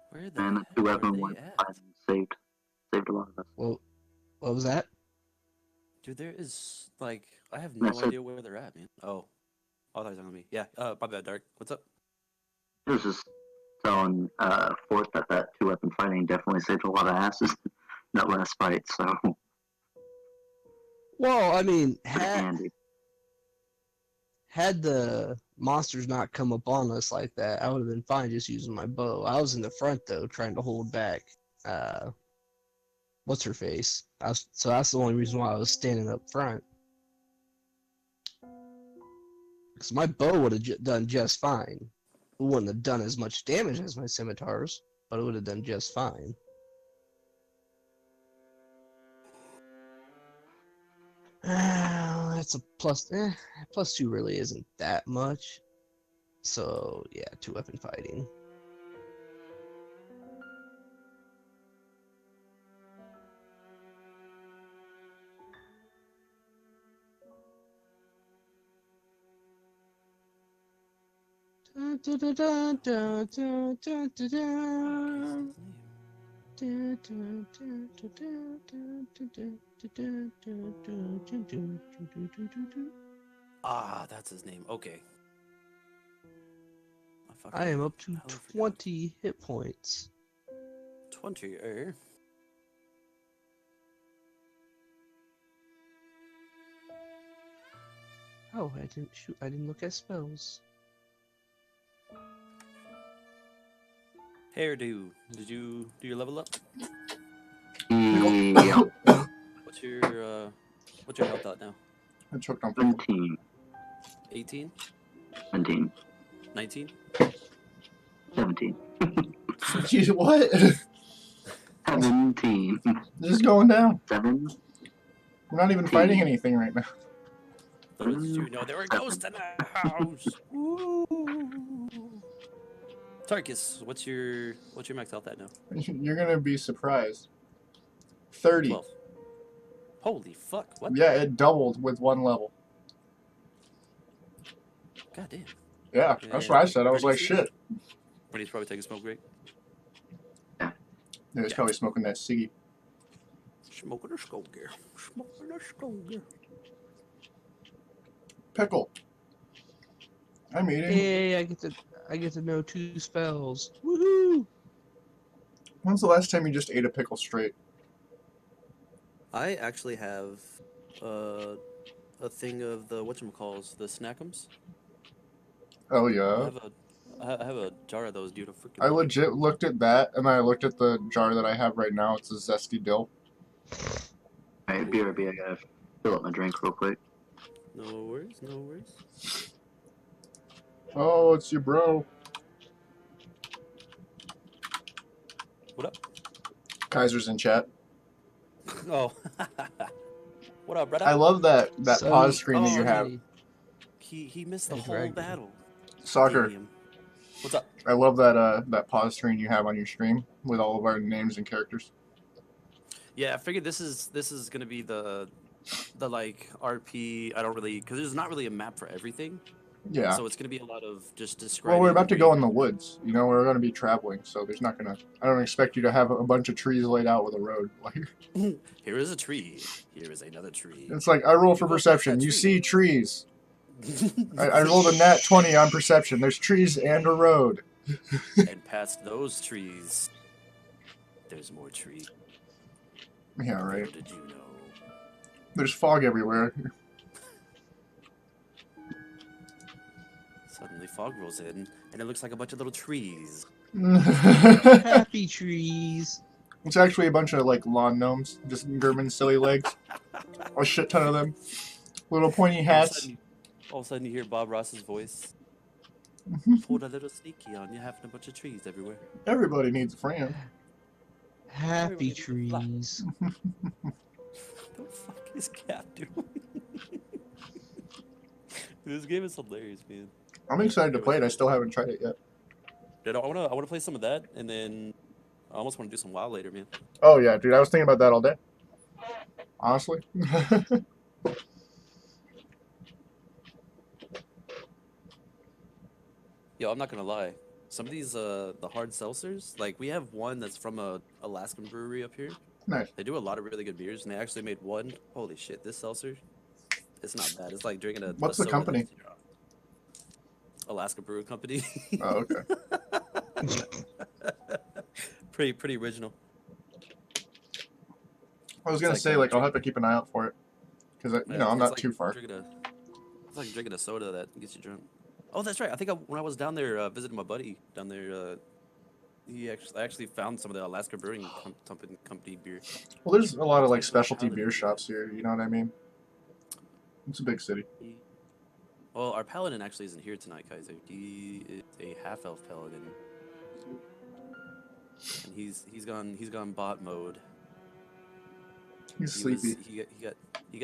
Where the And the heck two are weapon they one at? saved a lot of us. Well, what was that? Dude, there is like I have Yeah, no so- idea where they're at, man. Oh, I thought it was gonna be. Yeah. My bad, Dark. What's up? It was just telling Fort that two weapon fighting definitely saved a lot of asses that last fight, so Well, I mean, pretty handy. had the monsters not come upon us like that, I would have been fine just using my bow. I was in the front though, trying to hold back. What's her face? So that's the only reason why I was standing up front. Because my bow would have done just fine. It wouldn't have done as much damage as my scimitars, but it would have done just fine. That's a plus. +2 really isn't that much. So yeah, 2-weapon fighting. Dun, dun, dun, dun, dun, dun, dun, dun, dun. Dun, dun, dun, dun, dun, dun, dun, dun, dun, dun, dun, dun, dun, dun, dun, dun, dun. Ah, that's his name. Okay. I am up to completely forgot. 20 hit points. 20, Oh, I didn't shoot. I didn't look at spells. Hairdo. Did you do your level up? Yeah, What's your health out now? I choked on pickle. 17, 18? 17, 19? 17, Jeez, what? 17, Just going down. 7, We're not even fighting anything right now. Little did you know there were ghosts in the house. Ooh. Tarkus, what's your max health at now? You're gonna be surprised. 30. 12. Holy fuck! What? Yeah, it doubled with one level. God damn. Yeah, that's what I said. I was like, Pretty shit. When he's probably taking a smoke break. Yeah, he's probably smoking that ciggy. Smoking a skull gear. Smoking a skull gear. Pickle. I'm eating. Hey, I get to know 2 spells. Woohoo! When's the last time you just ate a pickle straight? I actually have a thing of the whatchamacalls, the snackums. Oh I yeah. have a jar of those, dude. I legit looked at that, and I looked at the jar that I have right now. It's a zesty dill. Alright, BRB, I gotta fill up my drink real quick. No worries, no worries. Oh, it's your bro. What up? Kaiser's in chat. Oh. What up, brother? I love that So pause you- screen that you oh, have. He missed the Hey, whole Dragon. battle. Soccer. Damn. What's up? I love that pause screen you have on your stream with all of our names and characters. Yeah, I figured this is gonna be the like RP. I don't really because there's not really a map for everything, Yeah. so it's gonna be a lot of just Well, describing. we're about to where go you- in the woods. You know, we're going to be traveling, so there's not gonna. I don't expect you to have a bunch of trees laid out with a road. Like, Here is a tree. Here is another tree. it's like I roll You for go past perception. that You tree. see trees. I rolled a nat 20 on perception. There's trees and a road. And past those trees, there's more trees. Yeah, right. Little did you know. There's fog everywhere. Suddenly fog rolls in, and it looks like a bunch of little trees. Happy trees. It's actually a bunch of like lawn gnomes, just German silly legs. A shit ton of them. Little pointy hats. All of a sudden you hear Bob Ross's voice. Pulled a little sneaky on you, having a bunch of trees everywhere. Everybody needs a friend. Happy Everybody needs a fly. trees. What the fuck is Cap doing? This game is hilarious, man. I'm excited to play it. I still haven't tried it yet. Dude, I wanna play some of that, and then I almost want to do some WoW later, man. Oh yeah, dude. I was thinking about that all day. Honestly. Yo, I'm not gonna lie. Some of these the hard seltzers, like we have one that's from a Alaskan brewery up here. Nice. They do a lot of really good beers, and they actually made one. Holy shit, this seltzer, it's not bad. It's like drinking a. What's a the soda company? that's- Alaska Brew Company. Oh, okay. pretty original. I was gonna like, say like I'll have to keep an eye out for it because Yeah, I'm it's not like too far. It's like drinking a soda that gets you drunk. Oh, that's right. I think when I was down there visiting my buddy down there, I actually found some of the Alaska Brewing Company beer. Well, there's a lot of like It's specialty paladin. beer shops here. You know what I mean? It's a big city. Well, our paladin actually isn't here tonight, Kaiser. He is a half elf paladin, and he's gone bot mode. He's sleepy. He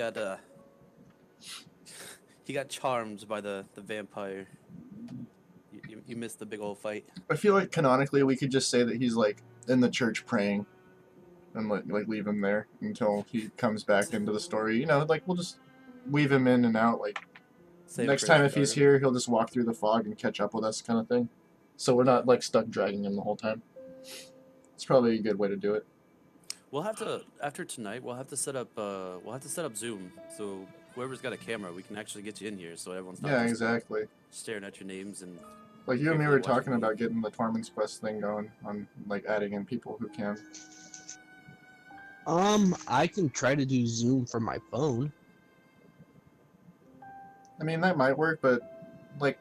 got charmed by the vampire. You missed the big old fight. I feel like canonically we could just say that he's like in the church praying, and like leave him there until he comes back into the story. You know, like we'll just weave him in and out. Like Save next Christian time if he's Garden. here, he'll just walk through the fog and catch up with us, kind of thing. So we're not like stuck dragging him the whole time. It's probably a good way to do it. We'll have to after tonight. We'll have to set up Zoom. So whoever's got a camera, we can actually get you in here, so everyone's not Yeah, just exactly. staring at your names and. Like you and me carefully were watching talking me. about getting the Tormund's Quest thing going on, like adding in people who can. I can try to do Zoom from my phone. I mean that might work, but like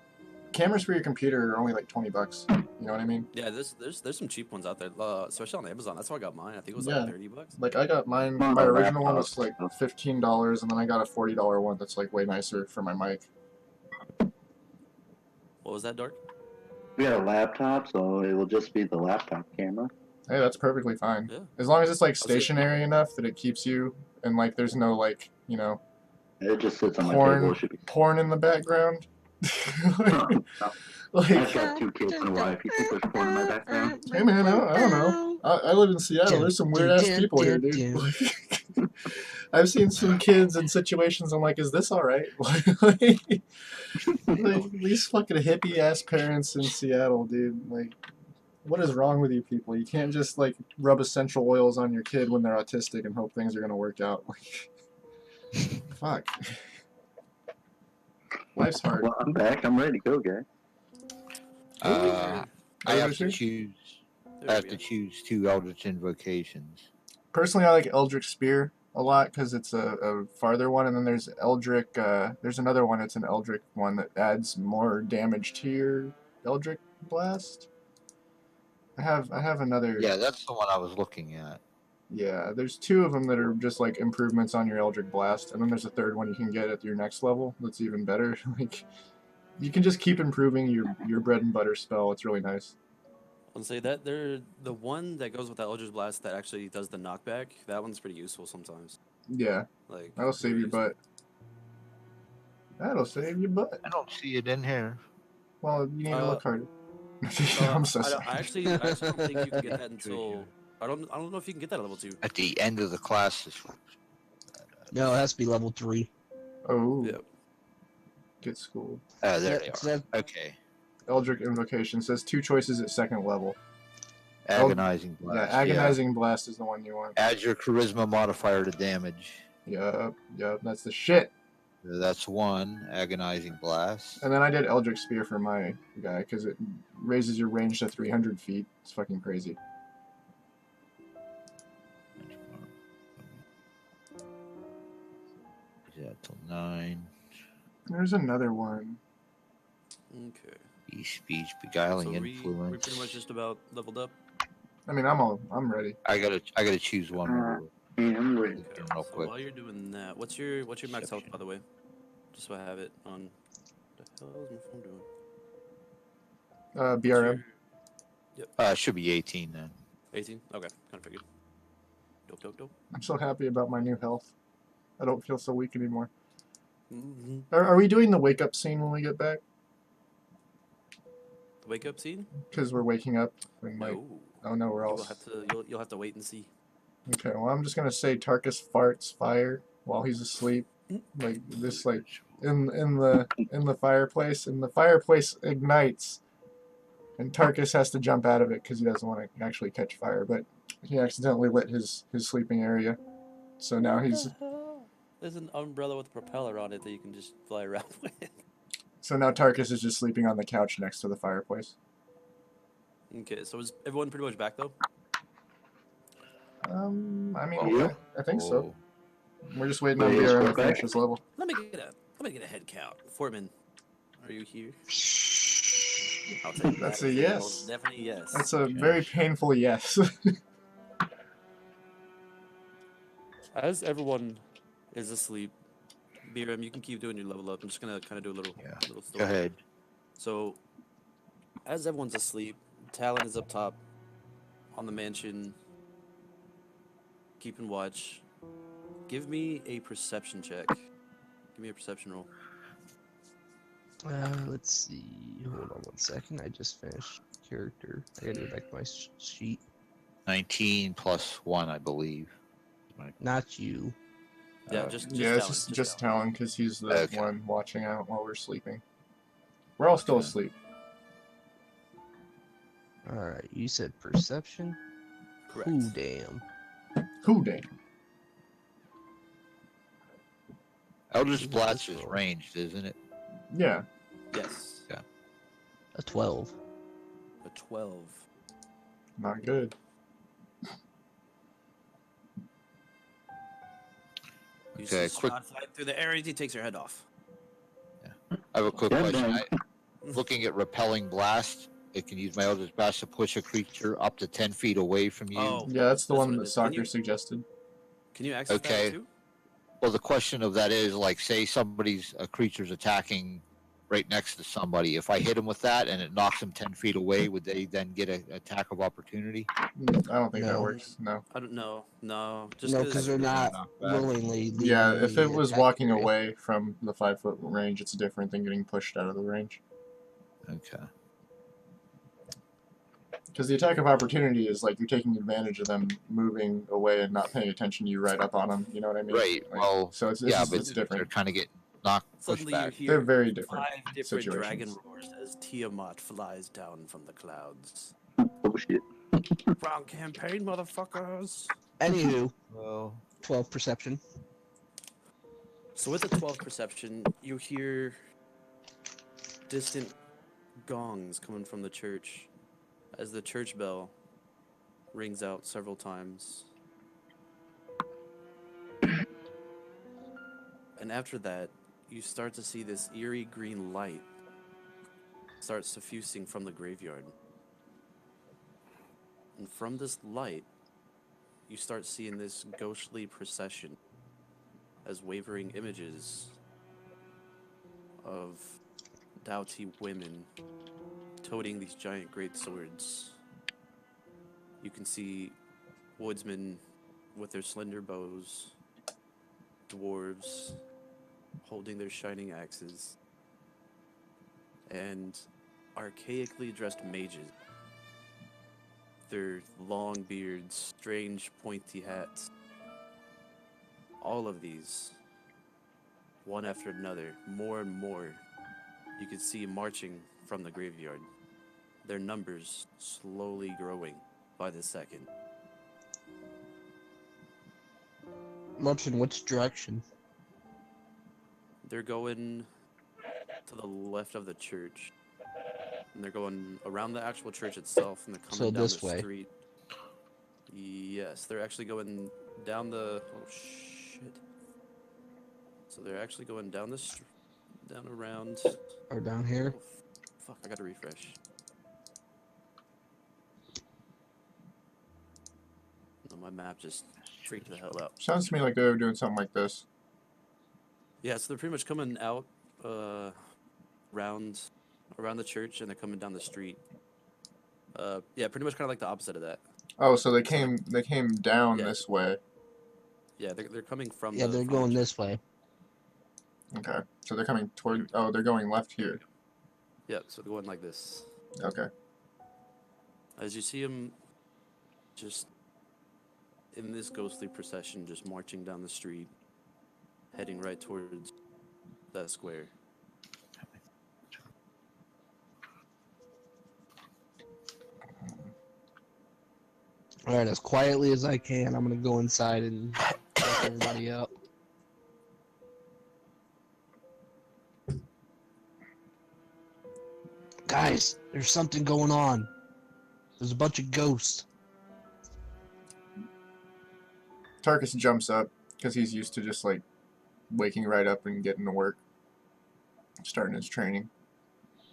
cameras for your computer are only like $20. You know what I mean? Yeah, there's some cheap ones out there, especially on Amazon. That's how I got mine. I think it was Yeah. like $30. Like I got mine. On My a original one laptop. was like $15, and then I got a $40 one that's like way nicer for my mic. What was that, Dark? We got a laptop, so it will just be the laptop camera. Hey, that's perfectly fine. Yeah. As long as it's like just- stationary enough that it keeps you, and like there's no like It just sits on my Porn. table. It should be. porn in the background. I've Like, got 2 kids and a wife. You think there's porn in my background? hey man, I don't know. I live in Seattle. There's some weird ass people here, dude. Like, I've seen some kids in situations. I'm like, is this all right? Like, these fucking hippie ass parents in Seattle, dude. Like, what is wrong with you people? You can't just like rub essential oils on your kid when they're autistic and hope things are gonna work out. Like, fuck. Life's hard. Well, I'm back. I'm ready to go, guys. I have to There choose. There I have we to go. choose 2 Eldritch Invocations. Personally, I like Eldritch Spear a lot because it's a farther one, and then there's Eldritch. There's another one. It's an Eldritch one that adds more damage to your Eldritch Blast. I have another. Yeah, that's the one I was looking at. Yeah, there's 2 of them that are just like improvements on your Eldritch Blast, and then there's a third one you can get at your next level that's even better. Like, you can just keep improving your bread and butter spell. It's really nice. I'll say that they're the one that goes with that Eldritch Blast that actually does the knockback. That one's pretty useful sometimes. Yeah, Like that'll save very your useful. butt. That'll save your butt. I don't see it in here. Well, you need to look harder. Uh, I'm so I, sorry. I actually don't think you can get that until I don't know if you can get that at level 2. At the end of the classes. No, it has to be level 3. Oh, Yep. get schooled. Oh, there That- they are. that- Okay. Eldritch Invocation says 2 choices at 2nd level. Agonizing blast. Yeah, Agonizing Blast is the one you want. Add your charisma modifier to damage. Yup, that's the shit. That's 1. Agonizing blast. And then I did Eldritch Spear for my guy because it raises your range to 300 feet. It's fucking crazy. Yeah, till 9. There's another one. Okay. Speech, beguiling So we influence. pretty much just about leveled up. I mean, I'm ready. I gotta choose one more. Yeah, I'm ready. Okay. Real So quick. while you're doing that, what's your max health, Perception. by the way? Just so I have it on. What the hell is my phone doing? What's BRM. Should be 18 then. 18. Okay, kind of figured. Dope. I'm so happy about my new health. I don't feel so weak anymore. Mm-hmm. Are we doing the wake up scene when we get back? The wake up scene? Because we're waking up and like, No. oh no, we're all. You'll have to wait and see. Okay, well, I'm just gonna say Tarkus farts fire while he's asleep, like this, like in the fireplace, and the fireplace ignites, and Tarkus has to jump out of it because he doesn't want to actually catch fire, but he accidentally lit his sleeping area, so now he's What the hell? There's an umbrella with a propeller on it that you can just fly around with. so now Tarkus is just sleeping on the couch next to the fireplace. Okay, so is everyone pretty much back though? I mean, Oh, yeah, I think so. Oh. We're just waiting on Wait, BRM to we're finish back? his level. Let me get a head count. Fortman, are you here? I'll take That's that. a yes. Definitely yes. That's a very painful yes. As everyone is asleep, BRM, you can keep doing your level up. I'm just gonna kind of do a little Go story. ahead. So, as everyone's asleep, Talon is up top on the mansion, keeping watch. Give me a perception check. Give me a perception roll. Let's see. Hold on 1 second. I just finished character. I gotta go back to my sheet. 19 plus 1, I believe. Not you. Yeah, just Yeah, Talon. it's just Talon. Talon because he's the Okay. one watching out while we're sleeping. We're all still Okay. asleep. Alright, you said perception? Correct. Ooh, damn. Who damn? Eldritch Who's Blast this is roll? ranged, isn't it? Yeah. Yes. A 12. A 12. Not good. You Okay, see quick- Strahd flying through the air. He takes your head off. I have a quick Yeah, question. man. Looking at Repelling Blast, it can use my Eldritch Blast to push a creature up to 10 feet away from you. Oh, Yeah, that's the That's one what it that is. Can Soccer you- suggested. can you access Okay. that too? Well, the question of that is, like, say a creature's attacking right next to somebody. If I hit him with that and it knocks them 10 feet away, would they then get an attack of opportunity? I don't think that No. works. No. I don't know. No, just No, because they're not Knockback. willingly leaving Yeah, if the it was attack walking area. away from the 5-foot range, it's different than getting pushed out of the range. Okay. Because the attack of opportunity is like you're taking advantage of them moving away and not paying attention to you right up on them. You know what I mean? Right. Like, Well, so it's yeah, but it's they're different. kind of getting pushed suddenly you back. hear They're very different 5 different dragon situations. roars as Tiamat flies down from the clouds. Oh shit. Wrong campaign, motherfuckers. Anywho, Well, 12 perception. So with the 12 perception, you hear distant gongs coming from the church as the church bell rings out several times. And after that, you start to see this eerie green light start suffusing from the graveyard. And from this light, you start seeing this ghostly procession as wavering images of doughty women toting these giant great swords You can see woodsmen with their slender bows, dwarves holding their shining axes, and archaically dressed mages. Their long beards, strange pointy hats. All of these, one after another, more and more, you can see marching from the graveyard. Their numbers slowly growing by the second. March in which direction? They're going to the left of the church. And they're going around the actual church itself, and they're coming So down this the way. street. Yes, they're actually going down the. Oh shit! So they're actually going down the down around. Or down here? Oh, fuck! I gotta refresh. No, my map just freaked the hell out. Sounds to me like they were doing something like this. Yeah, so they're pretty much coming out, around the church, and they're coming down the street. Yeah, pretty much kind of like the opposite of that. Oh, so they came down Yeah. this way. Yeah, they're coming from. Yeah, they're from going the this way. Okay, so they're coming toward. Oh, they're going left here. Yeah, so they're going like this. Okay. As you see them, just in this ghostly procession, just marching down the street, heading right towards that square. Alright, as quietly as I can, I'm gonna go inside and wake everybody up. Guys, there's something going on. There's a bunch of ghosts. Tarkus jumps up because he's used to just like waking right up and getting to work, starting his training.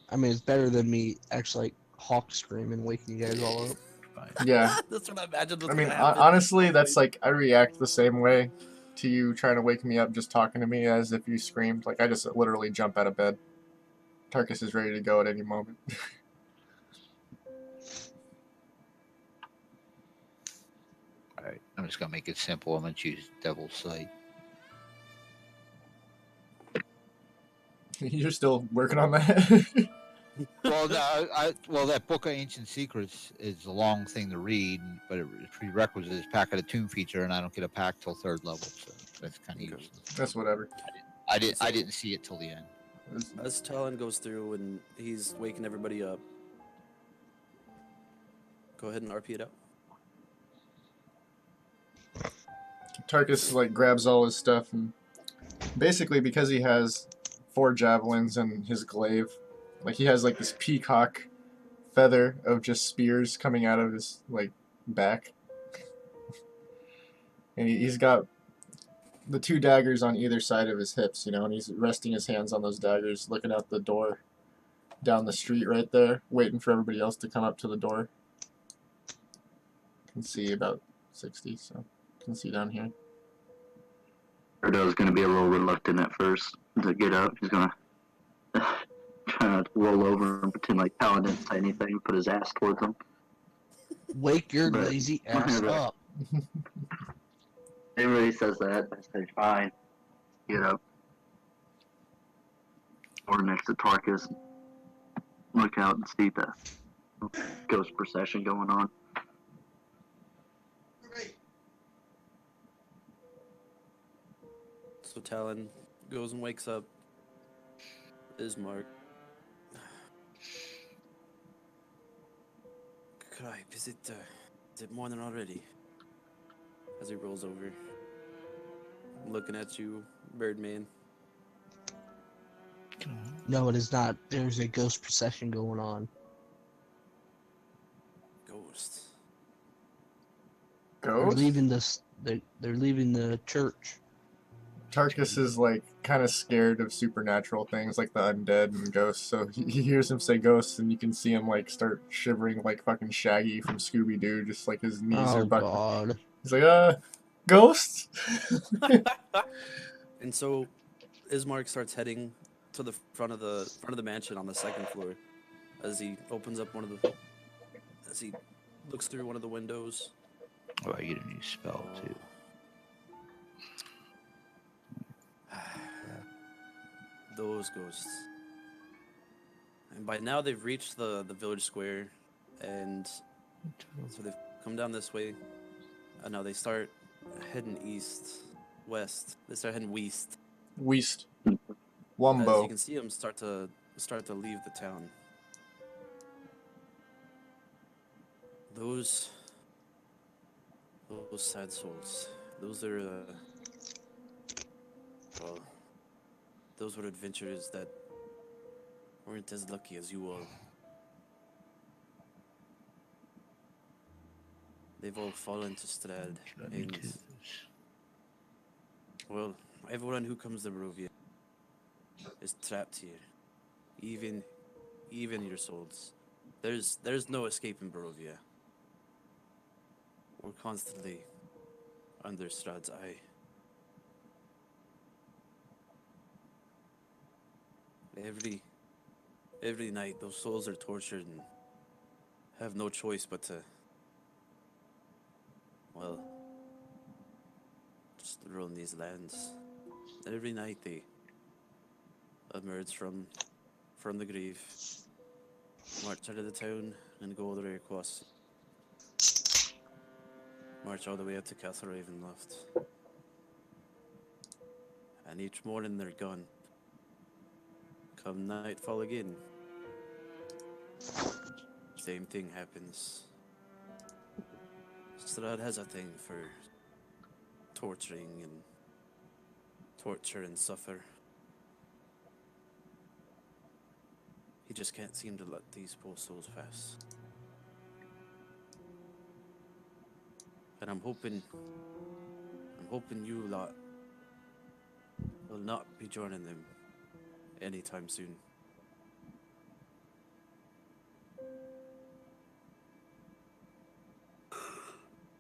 I mean, it's better than me actually like hawk screaming, waking you guys all up. Yeah. That's what I imagined was I mean, gonna happen. honestly, that's like I react the same way to you trying to wake me up just talking to me as if you screamed. Like I just literally jump out of bed. Tarkus is ready to go at any moment. Alright, I'm just gonna make it simple. I'm gonna choose Devil's Sight. You're still working on that? Well, no, that Book of Ancient Secrets is a long thing to read, but it prerequisite is pack of the Tomb feature, and I don't get a pack till 3rd level, so that's kind of useless. That's whatever. I didn't see it till the end. As Talon goes through and he's waking everybody up, go ahead and RP it out. Tarkus like grabs all his stuff and basically because he has 4 javelins and his glaive, like he has like this peacock feather of just spears coming out of his like back, and he's got the 2 daggers on either side of his hips, you know, and he's resting his hands on those daggers, looking out the door down the street right there, waiting for everybody else to come up to the door. Can see about 60, so can see down here. Erdo's going to be a little reluctant at first to get up. He's going to try not to roll over and pretend like Talon didn't say anything, put his ass towards him. Wake your But- lazy ass Right. up. Everybody says that. I say, fine. Get up. Or next to Tarkus. Look out and see the ghost procession going on. So Talon goes and wakes up Ismark. Cripe, is it morning already? As he rolls over, looking at you, Birdman. No, it is not. There's a ghost procession going on. Ghost. They're Ghost? leaving this. They're leaving the church. Tarkus is like kind of scared of supernatural things like the undead and ghosts, so he hears him say ghosts, and you can see him like start shivering like fucking Shaggy from Scooby Doo, just like his knees are Oh buckling. God! He's like, ghosts? And so Ismark starts heading to the front of the mansion on the 2nd floor as he opens up as he looks through one of the windows. Oh, I get a new spell too. Those ghosts. And by now they've reached the village square, and so they've come down this way, and now they start heading west. They start heading west. West. As Wumbo. you can see them start to leave the town. Those sad souls. Those are well, those were adventurers that weren't as lucky as you all. They've all fallen to Strahd, and well, everyone who comes to Barovia is trapped here. Even your souls. There's no escape in Barovia. We're constantly under Strahd's eye. Every night those souls are tortured and have no choice but to, well, just roam these lands. And every night they emerge from the grave, march out of the town, and go all the way across. March all the way up to Castle Ravenloft. And each morning they're gone. Come nightfall again, same thing happens. Strahd has a thing for torture and suffer. He just can't seem to let these poor souls pass. And I'm hoping you lot will not be joining them anytime soon.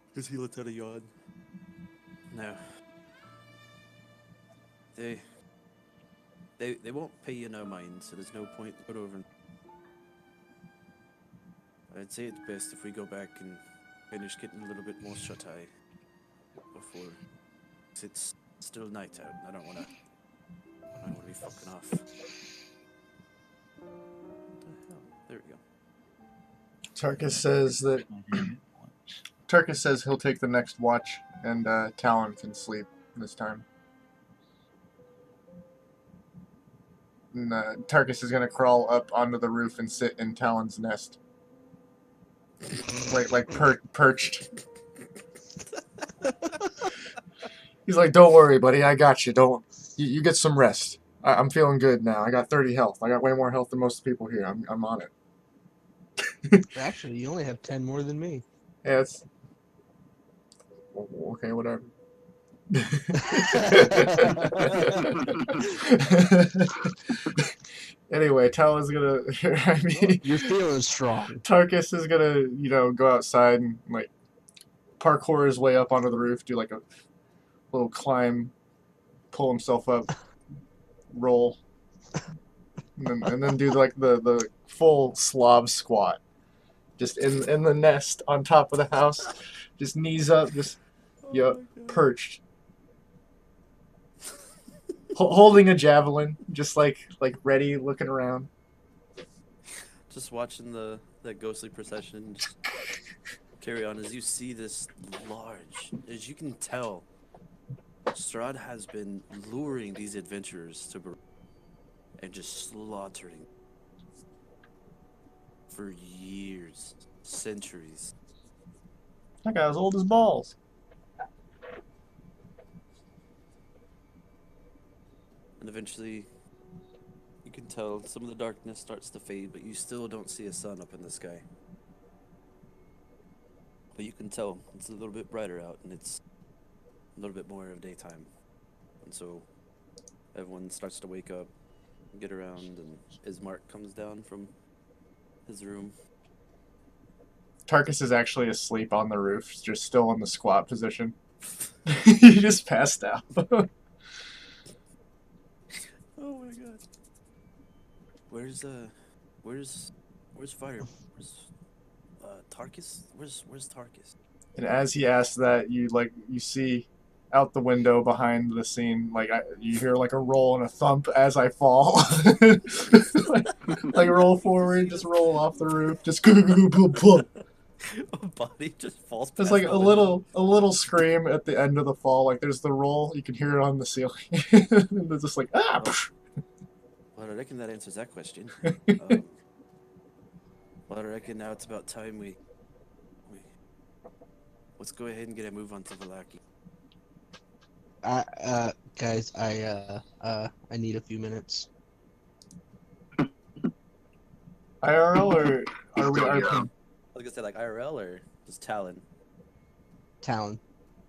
Because he let out a yawn. No. They won't pay you no mind, so there's no point to put over. I'd say it's best if we go back and finish getting a little bit more shut-eye before. 'Cause it's still night out, and I don't wanna be fucking off. What the hell? There we go. Tarkus says he'll take the next watch, and Talon can sleep this time. And Tarkus is gonna crawl up onto the roof and sit in Talon's nest, perched. He's like, "Don't worry, buddy. I got you. You get some rest. I'm feeling good now. I got 30 health. I got way more health than most people here. I'm on it." Actually, you only have 10 more than me. Yeah, it's okay. Whatever. Anyway, Talon's gonna. I mean, You're feeling strong. Tarkus is gonna, go outside and like parkour his way up onto the roof, do like a little climb, pull himself up, roll, and then do like the full Slav squat, just in the nest on top of the house, just knees up, just perched. Holding a javelin, just like ready, looking around. Just watching the ghostly procession just carry on as you see this large, as you can tell, Strahd has been luring these adventurers to and just slaughtering for years, centuries. That guy's old as balls. And eventually, you can tell some of the darkness starts to fade, but you still don't see a sun up in the sky. But you can tell it's a little bit brighter out, and it's a little bit more of daytime. And so, everyone starts to wake up, get around, and Ismark comes down from his room. Tarkus is actually asleep on the roof, just still in the squat position. He just passed out. Oh my god. Where's Fire? Tarkus? Where's Tarkus? And as he asks that, you see out the window behind the scene, you hear like a roll and a thump as I fall, like roll forward, just roll off the roof, just A body just falls there's past like the a window. little scream at the end of the fall, like there's the roll, you can hear it on the ceiling, and it's just like ah. Well, I reckon that answers that question. Well, I reckon now it's about time we let's go ahead and get a move on to Valaki. Guys, I need a few minutes. IRL or He's are we still RP? young. I was gonna say like IRL or just Talon. Talon.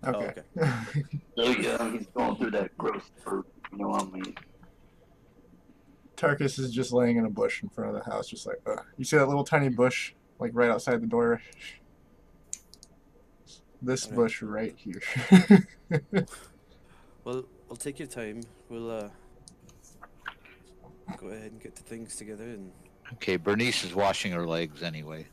Okay. Oh, Still young. He's going through that growth spurt. You know what I mean? Tarkus is just laying in a bush in front of the house, just like, ugh. You see that little tiny bush, like right outside the door? This Alright. bush right here. Well, take your time. We'll go ahead and get the things together and Okay, Bernice is washing her legs anyway.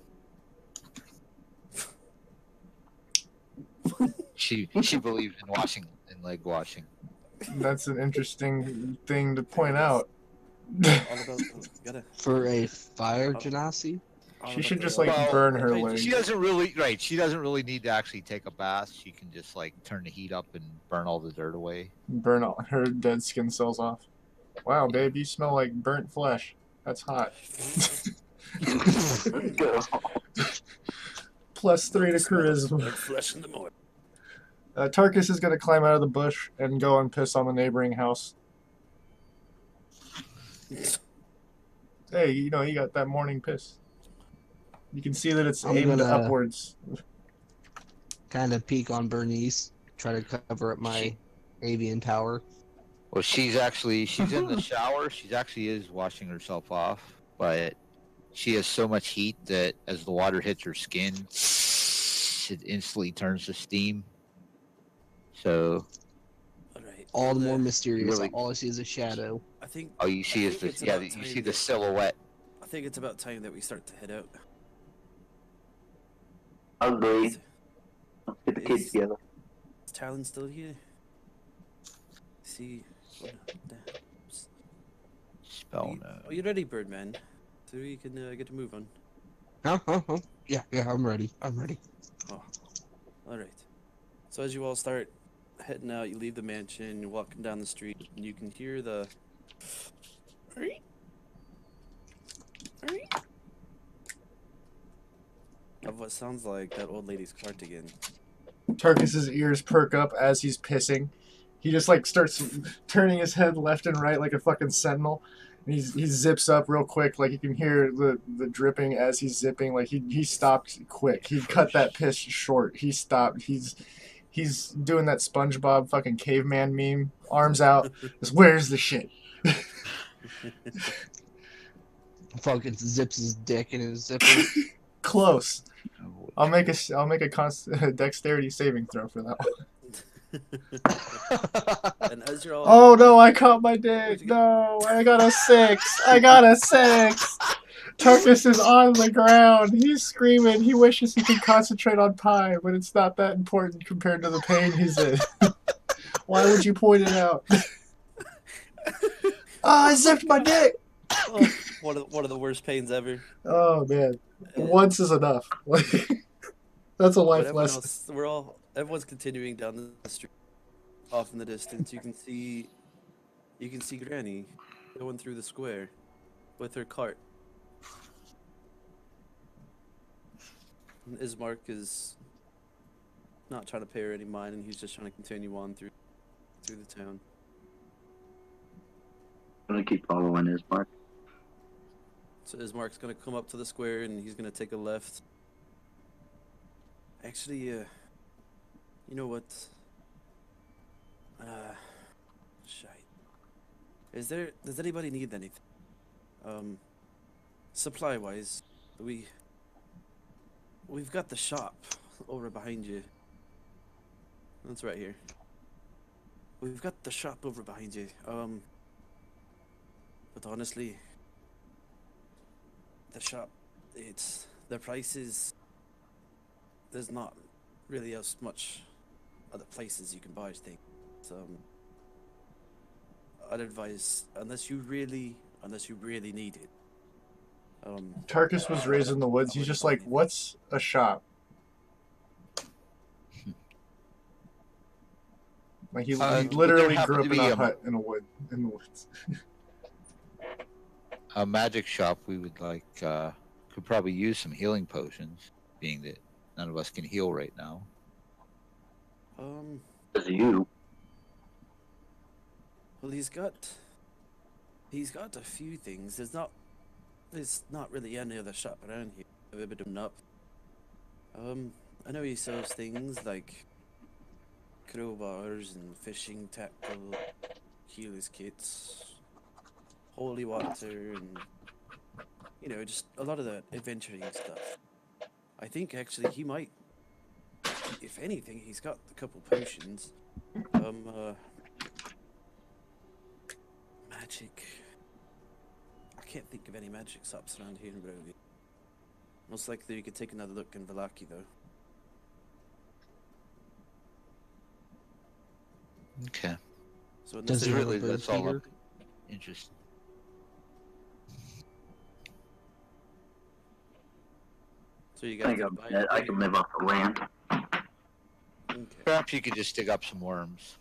She believes in washing and leg washing. That's an interesting thing to There point it is. out. all about gotta For a fire genasi? all She about should the- just, like, burn her right, legs. She doesn't really She doesn't really need to actually take a bath. She can just like turn the heat up and burn all the dirt away. Burn all her dead skin cells off. Wow, babe, you smell like burnt flesh. That's hot. Go. +3 to Smell of charisma. burnt flesh in the morning. Tarkus is gonna climb out of the bush and go and piss on the neighboring house. Hey, you know, you got that morning piss. You can see that it's I'm aimed gonna- upwards. Kind of peek on Bernice, try to cover up my avian tower. Well, she's in the shower. She actually is washing herself off, but she has so much heat that as the water hits her skin, it instantly turns to steam. So All right. All the well, more mysterious. really- all I see is a shadow. I think all you see I is think it's the about you time see the that- silhouette. I think it's about time that we start to head out. Ugly. Is, Let's get the kids Is- together. is Talon still here? See. Spell no. Are you ready, Birdman? So we can get to move on. Huh? Yeah, I'm ready. I'm ready. All right. So as you all start heading out, you leave the mansion, you're walking down the street, and you can hear the of what sounds like that old lady's cart again. Tarkus's ears perk up as he's pissing. He just like starts turning his head left and right like a fucking sentinel. And he zips up real quick, like you can hear the dripping as he's zipping. Like he stopped quick. He cut that piss short. He stopped. He's doing that SpongeBob fucking caveman meme, arms out. Just, where's the shit? Fucking zips his dick in his zipper. Close. I'll make a dexterity saving throw for that one. And as you're all Oh no, I caught my dick. No, I got a 6. I got a 6. Tarkus is on the ground. He's screaming. He wishes he could concentrate on pie, but it's not that important compared to the pain he's in. Why would you point it out? I zipped my dick. oh, one of the worst pains ever. Oh man, once is enough. That's a But life everyone lesson. else, everyone's continuing down the street. Off in the distance, you can see Granny going through the square with her cart. And Ismark is not trying to pay her any mind, and he's just trying to continue on through the town. I'm gonna keep following his mark. So Ismark's gonna come up to the square, and he's gonna take a left. Actually, you know what? Shite. Does anybody need anything? Supply-wise, we've got the shop over behind you. That's right here. We've got the shop over behind you. But honestly, the shop, the price is there's not really as much other places you can buy things. I'd advise, unless you really need it. Tarkus was raised in the woods. I He's wouldn't just buy like, anything. what's a shop? Like he Would there literally happen grew to up in be a a- hut in the woods. A magic shop, we would like could probably use some healing potions, being that none of us can heal right now. As you. Well, he's got a few things. There's not really any other shop around here. I've opened him up. I know he sells things like crowbars and fishing tackle, healer's kits, holy water, and just a lot of the adventuring stuff. I think actually he might, if anything, he's got a couple potions. Magic. I can't think of any magic shops around here in Barovia. Most likely you could take another look in Vallaki, though. Okay. So Does he have a Really, booth that's all here? interesting. So you I guys think gonna buy I it? can live off the land. Okay. Perhaps you could just dig up some worms.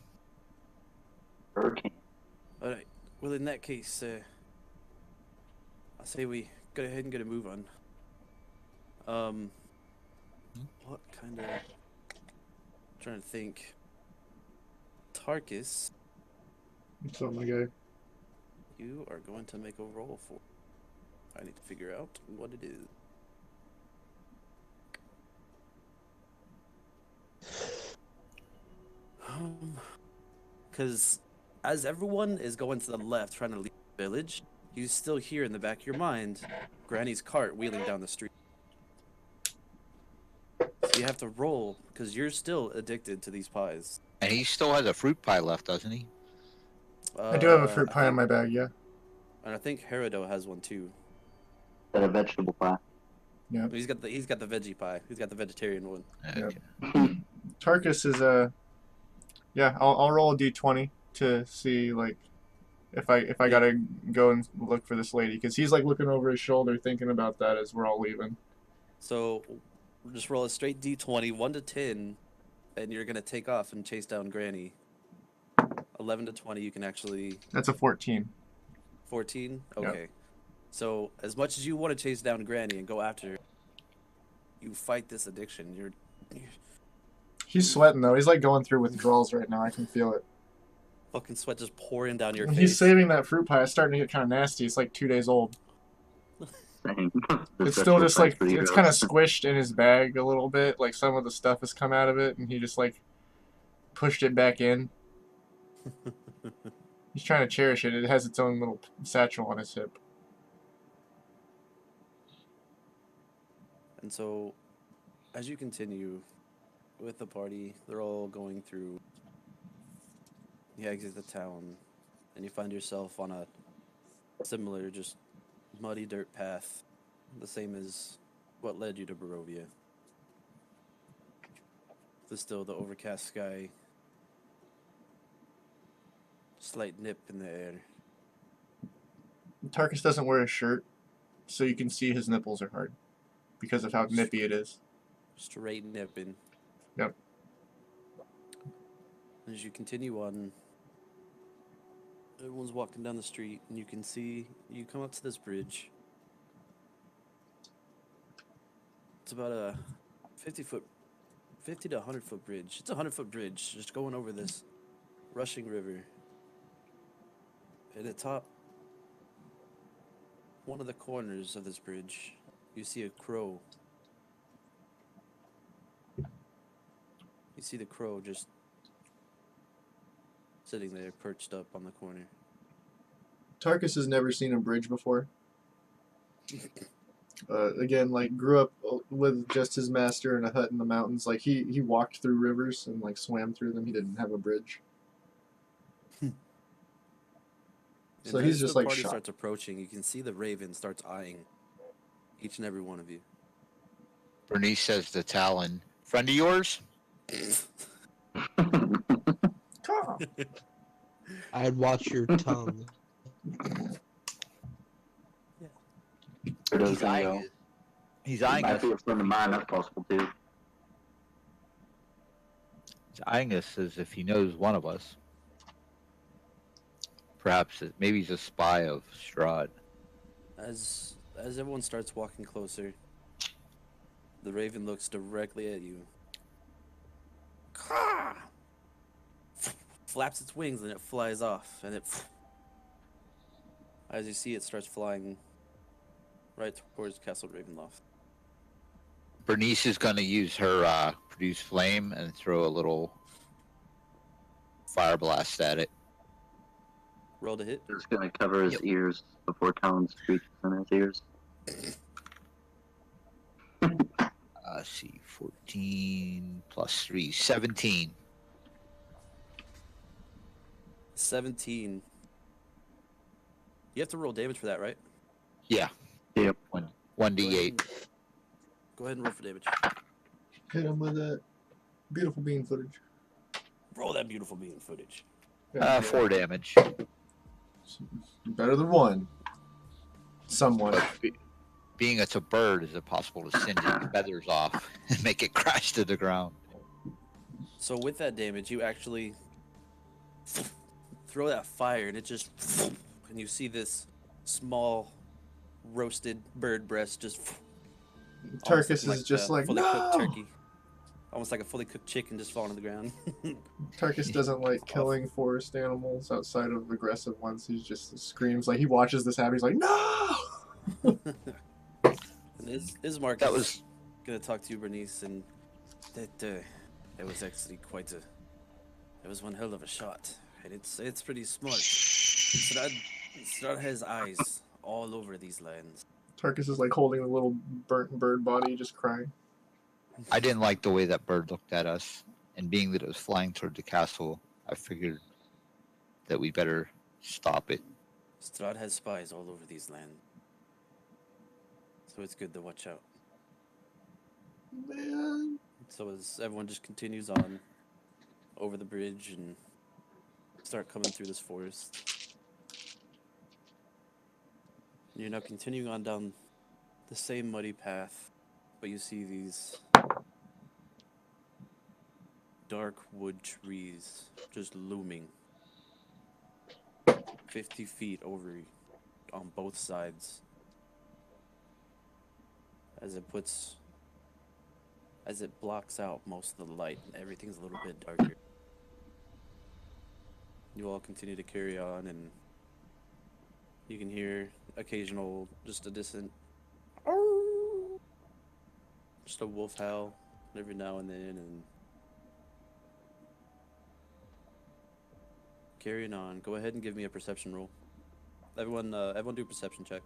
Hurricane. All right. Well, in that case, I say we go ahead and get a move on. What kind of? Trying to think. Tarkus, What's up, my guy? you are going to make a roll for. I need to figure out what it is. Because as everyone is going to the left trying to leave the village, you still hear in the back of your mind Granny's cart wheeling down the street. So you have to roll because you're still addicted to these pies. And he still has a fruit pie left, doesn't he? I do have a fruit I pie in think- my bag, yeah. And I think Herido has one too. That a vegetable pie. He's got the veggie pie. He's got the vegetarian one. Okay. Tarkus is yeah. I'll roll a d20 to see like if I gotta go and look for this lady because he's like looking over his shoulder thinking about that as we're all leaving. So just roll a straight d20, 1 to 10, and you're gonna take off and chase down Granny. 11 to 20, you can actually. That's a 14. 14. Yep. Okay. So as much as you want to chase down Granny and go after her, you fight this addiction. You're He's sweating though. He's like going through withdrawals right now. I can feel it. fucking sweat just pouring down your He's face. saving that fruit pie. It's starting to get kind of nasty. It's like 2 days old. Same. It's still just like it's kind of squished in his bag a little bit. Like some of the stuff has come out of it, and he just like pushed it back in. He's trying to cherish it. It has its own little satchel on his hip. And so, as you continue with the party, they're all going through. You exit the town, and you find yourself on a similar, just muddy dirt path, the same as what led you to Barovia. There's still the overcast sky, slight nip in the air. Tarkus doesn't wear a shirt, so you can see his nipples are hard because of how nippy it is. Straight nipping. Yep. As you continue on, everyone's walking down the street, and you can see you come up to this bridge. It's about a 50 to 100-foot bridge. It's a 100-foot bridge, just going over this rushing river. At the top, one of the corners of this bridge, you see a crow. You see the crow just sitting there, perched up on the corner. Tarkus has never seen a bridge before. Again, like grew up with just his master in a hut in the mountains. Like he walked through rivers and like swam through them. He didn't have a bridge. So And he's as just the like party shocked. starts approaching, you can see the raven starts eyeing each and every one of you. Bernice says to Talon, Friend of yours? Caw. I'd watch your tongue. Herdo's He's gonna eyeing go. us. He's It eyeing might us. be a friend of mine. That's possible too. He's eyeing us as if he knows one of us. Perhaps maybe he's a spy of Strahd. As everyone starts walking closer, the raven looks directly at you. Caw! Flaps its wings and it flies off, and it. As you see, it starts flying right towards Castle Ravenloft. Bernice is going to use her produce flame and throw a little fire blast at it. Roll to hit. It's gonna cover his Yep. ears before Talon screeches in his ears. Let's see, 14 plus 3, 17. 17. You have to roll damage for that, right? Yeah. Yep. 1d8. Go ahead and roll for damage. Hit him with that beautiful bean footage. Roll that beautiful bean footage. 4 damage. Better than one. Somewhat. But being it's a bird, is it possible to singe its feathers off and make it crash to the ground? So with that damage, you actually throw that fire, and it just, and you see this small roasted bird breast just. almost Turkus looking is just like, fully cooked no! turkey, almost like a fully cooked chicken just falling to the ground. Turkus doesn't like killing forest animals outside of aggressive ones. He just screams. Like, he watches this happen. He's like, no! And Ismark That is was gonna talk to you, Bernice, and that was actually quite a. It was one hell of a shot, and it's pretty smart. Strahd has eyes all over these lands. Turkus is like holding a little burnt bird body, just crying. I didn't like the way that bird looked at us, and being that it was flying toward the castle, I figured that we better stop it. Strahd has spies all over these lands, so it's good to watch out. Man. So as everyone just continues on over the bridge and start coming through this forest, you're now continuing on down the same muddy path, but you see these dark wood trees just looming 50 feet over on both sides as it blocks out most of the light and everything's a little bit darker. You all continue to carry on, and you can hear occasional, just a distant, just a wolf howl every now and then, and carrying on. Go ahead and give me a perception roll. Everyone do a perception check.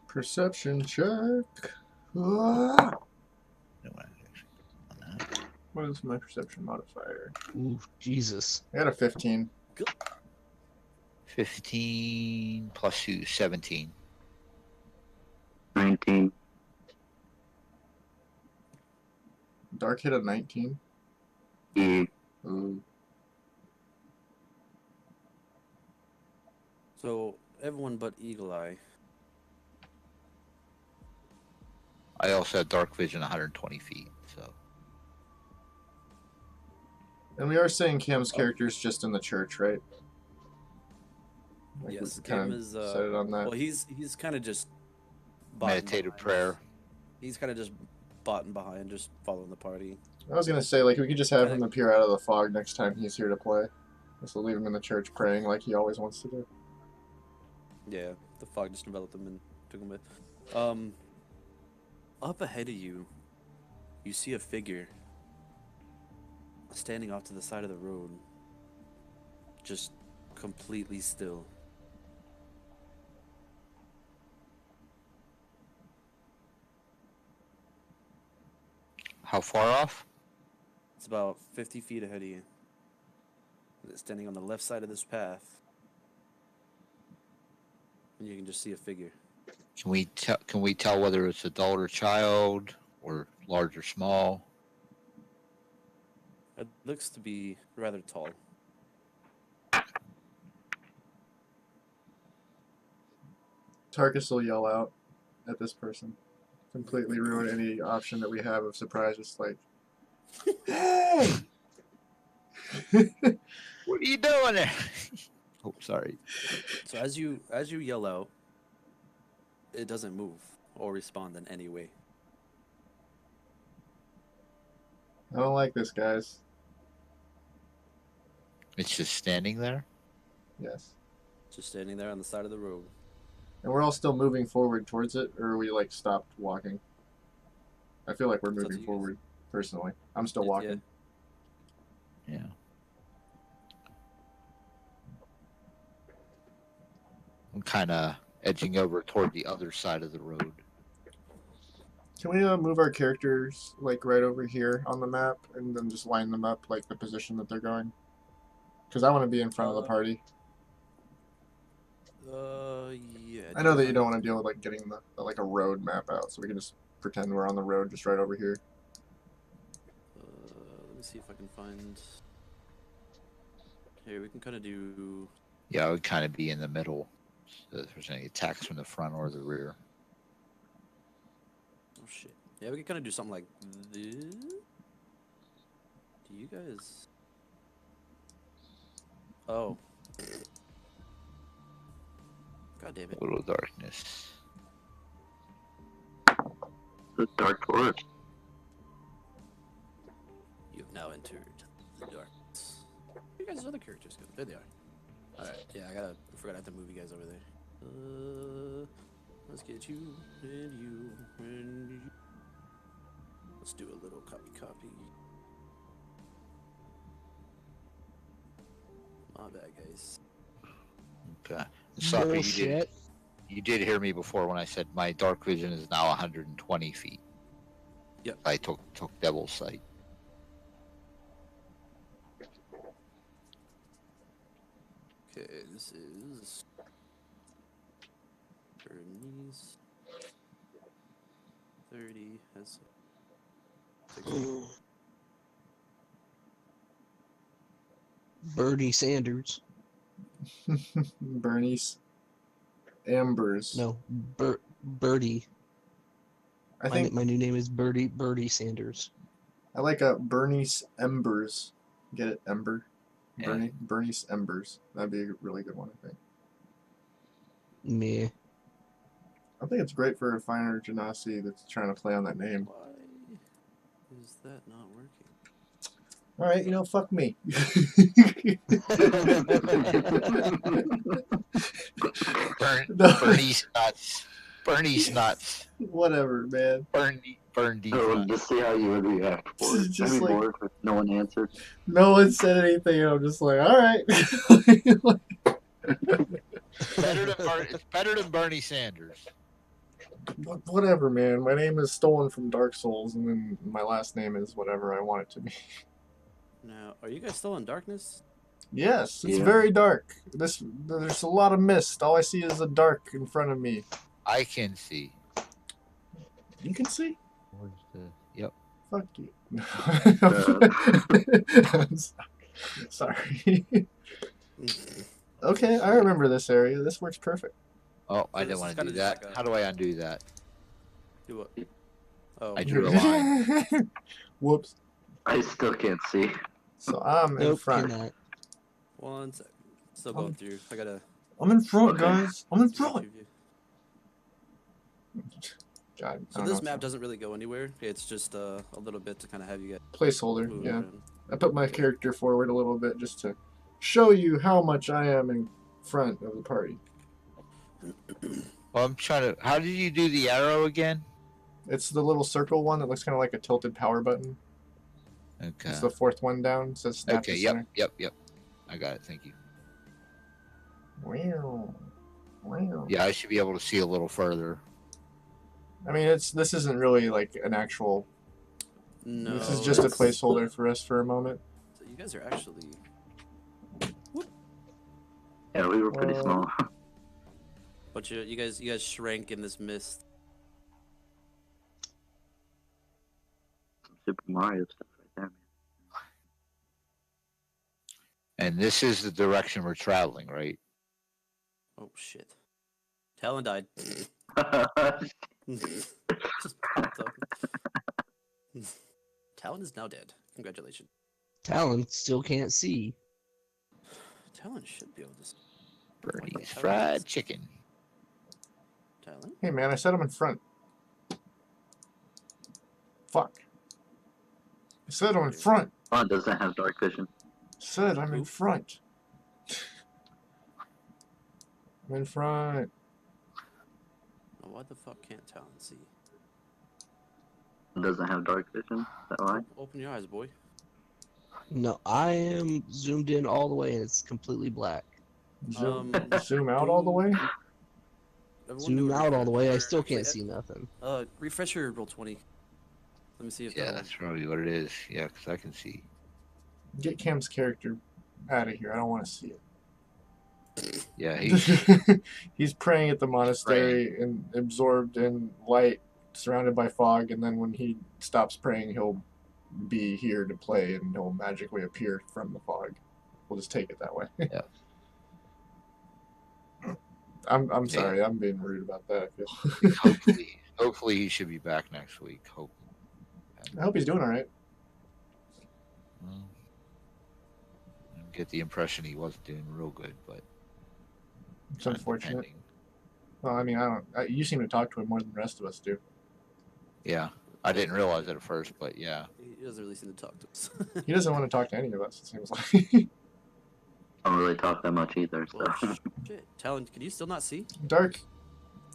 Perception check. Ah! No, I actually on that. What is my perception modifier? Ooh, Jesus. I got a 15. 15 plus 2, 17. 19. Dark hit a 19. Yeah. Ooh. So everyone but Eagle Eye. I also had dark vision 120 feet, so. And we are saying Cam's character's just in the church, right? Like, Yes, we kind Cam of is. set it on that. Well, he's kind of just botting Meditative behind. prayer. He's kind of just botting behind, just following the party. I was gonna say, like, we could just have him appear out of the fog next time he's here to play. Just leave him in the church praying like he always wants to do. Yeah, the fog just enveloped him and took him with. Up ahead of you, you see a figure standing off to the side of the road, just completely still. How far off? It's about 50 feet ahead of you. It's standing on the left side of this path. And you can just see a figure. Can we tell whether it's adult or child, or large or small? It looks to be rather tall. Tarkus will yell out at this person. Completely ruin any option that we have of surprise. Just like, hey! What are you doing there? Oh, sorry. So as you yell out, it doesn't move or respond in any way. I don't like this, guys. It's just standing there. Yes. Just standing there on the side of the road. And we're all still moving forward towards it, or are we like stopped walking? I feel like we're It's up to moving you forward, personally. I'm still Yeah. walking. Yeah. I'm kind of edging over toward the other side of the road. Can we move our characters like right over here on the map and then just line them up like the position that they're going? Because I want to be in front of the party. Yeah. I know that you don't want to deal with like getting the like a road map out, so we can just pretend we're on the road just right over here. Let me see if I can find. Here, we can kind of do. Yeah, I would kind of be in the middle. So if there's any attacks from the front or the rear. Oh shit. Yeah, we can kind of do something like this. Do you guys? Oh. God damn it. A little darkness. The dark forest. You have now entered the darkness. You guys' other characters go. There they are. Alright, yeah, I forgot I have to move you guys over there. Let's get you and you and you. Let's do a little copy. My bad, guys. Okay. Sucker, Bullshit. you did hear me before when I said my dark vision is now 120 feet. Yep. I took Devil's Sight. Okay, this is Bernice. 30 has 60. Bernie Sanders. Bernice Ambers. No, Birdie. I think My new name is Birdie Sanders. I like a Bernice Embers. Get it, Ember. Yeah. Bernice Embers. That'd be a really good one, I think. Meh. I think it's great for a finer genasi that's trying to play on that name. Why is that not working? All right, fuck me. Bernie's nuts. Bernie's nuts. Whatever, man. Bernie's So nuts. just see how you would react for it. Just I'd be like- bored if no one answered. No one said anything, and I'm just like, all right. It's better than Bernie Sanders. Whatever, man. My name is stolen from Dark Souls, and then my last name is whatever I want it to be. Now, are you guys still in darkness? Yes, it's Yeah. very dark. There's a lot of mist. All I see is the dark in front of me. I can see. You can see? Where's the? Yep. Fuck you. Uh. I'm sorry. Okay, I remember this area. This works perfect. Oh, I So didn't this want is to do kinda just that. like a- How do I undo that? Do what? Oh, I drew a line. Whoops. I still can't see. So I'm in Nope, front. cannot. 1 second. Still going through. I gotta. I'm in front, Okay. guys. I'm in go front. through view. God, I So don't this know. map doesn't really go anywhere. It's just a little bit to kind of have you guys Placeholder, move yeah. around. I put my character forward a little bit just to show you how much I am in front of the party. Well, I'm trying to. How did you do the arrow again? It's the little circle one that looks kind of like a tilted power button. Okay. It's the fourth one down. It says snap Okay. to Yep. center. Yep. I got it. Thank you. Wow. Wow. Yeah, I should be able to see a little further. I mean, this isn't really like an actual. No. This is just a it's- placeholder for us for a moment. So you guys are actually. Yeah, we were pretty Well, small. But you guys shrank in this mist. Some Super Mario stuff right there, man. And this is the direction we're traveling, right? Oh shit. Talon died. Just popped up. Talon is now dead. Congratulations. Talon still can't see. Talon should be able to. Bernie's fried chicken. Talon? Hey man, I said I'm in front. Fuck. I said I'm in front. Ron doesn't have dark vision. Said I'm in Who? front. I'm in front. Oh, why the fuck can't Talon see? Doesn't have dark vision. Is that why? Open your eyes, boy. No, I am zoomed in all the way and it's completely black. Zoom out all the way? Everyone do Zoom a out all the way, I still Actually, can't see nothing. Refresh your roll 20. Let me see if Yeah, that'll- that's probably what it is. Yeah, because I can see. Get Cam's character out of here. I don't want to see it. Yeah, he's He's praying at the monastery and absorbed in light, surrounded by fog, and then when he stops praying, he'll be here to play and he'll magically appear from the fog. We'll just take it that way. Yeah. I'm sorry, I'm being rude about that, I feel. hopefully he should be back next week. Hope. I hope he's doing alright. Well, I get the impression he wasn't doing real good, but It's unfortunate. depending. Well, I mean, you seem to talk to him more than the rest of us do. Yeah, I didn't realize it at first, but yeah. He doesn't really seem to talk to us. He doesn't want to talk to any of us, it seems like. Don't really talk that much either. So. Well, shit. Talon, can you still not see? Dark,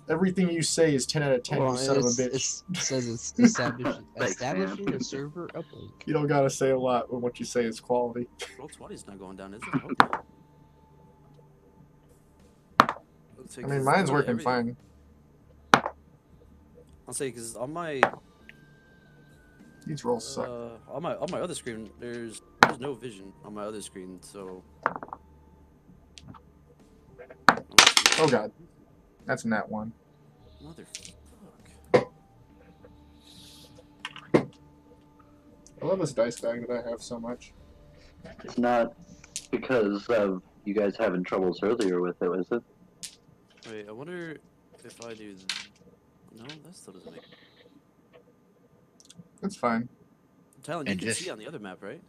everything you say is 10 out of 10, Hold you on, son of a bitch. it says it's establishing, Thanks, man. establishing a server uplink. You don't gotta say a lot when what you say is quality. Roll 20 is not going down, is it? I hope not. Let's see, I mean, 'cause mine's on working everything- fine. I'll say because on my These rolls suck. on my other screen there's no vision on my other screen, so. Oh god. That's nat 1. Motherfuck. I love this dice bag that I have so much. It's not because of you guys having troubles earlier with it, is it? Wait, I wonder if I do. No, that still doesn't make. That's fine. Talon, you And can just- see on the other map, right?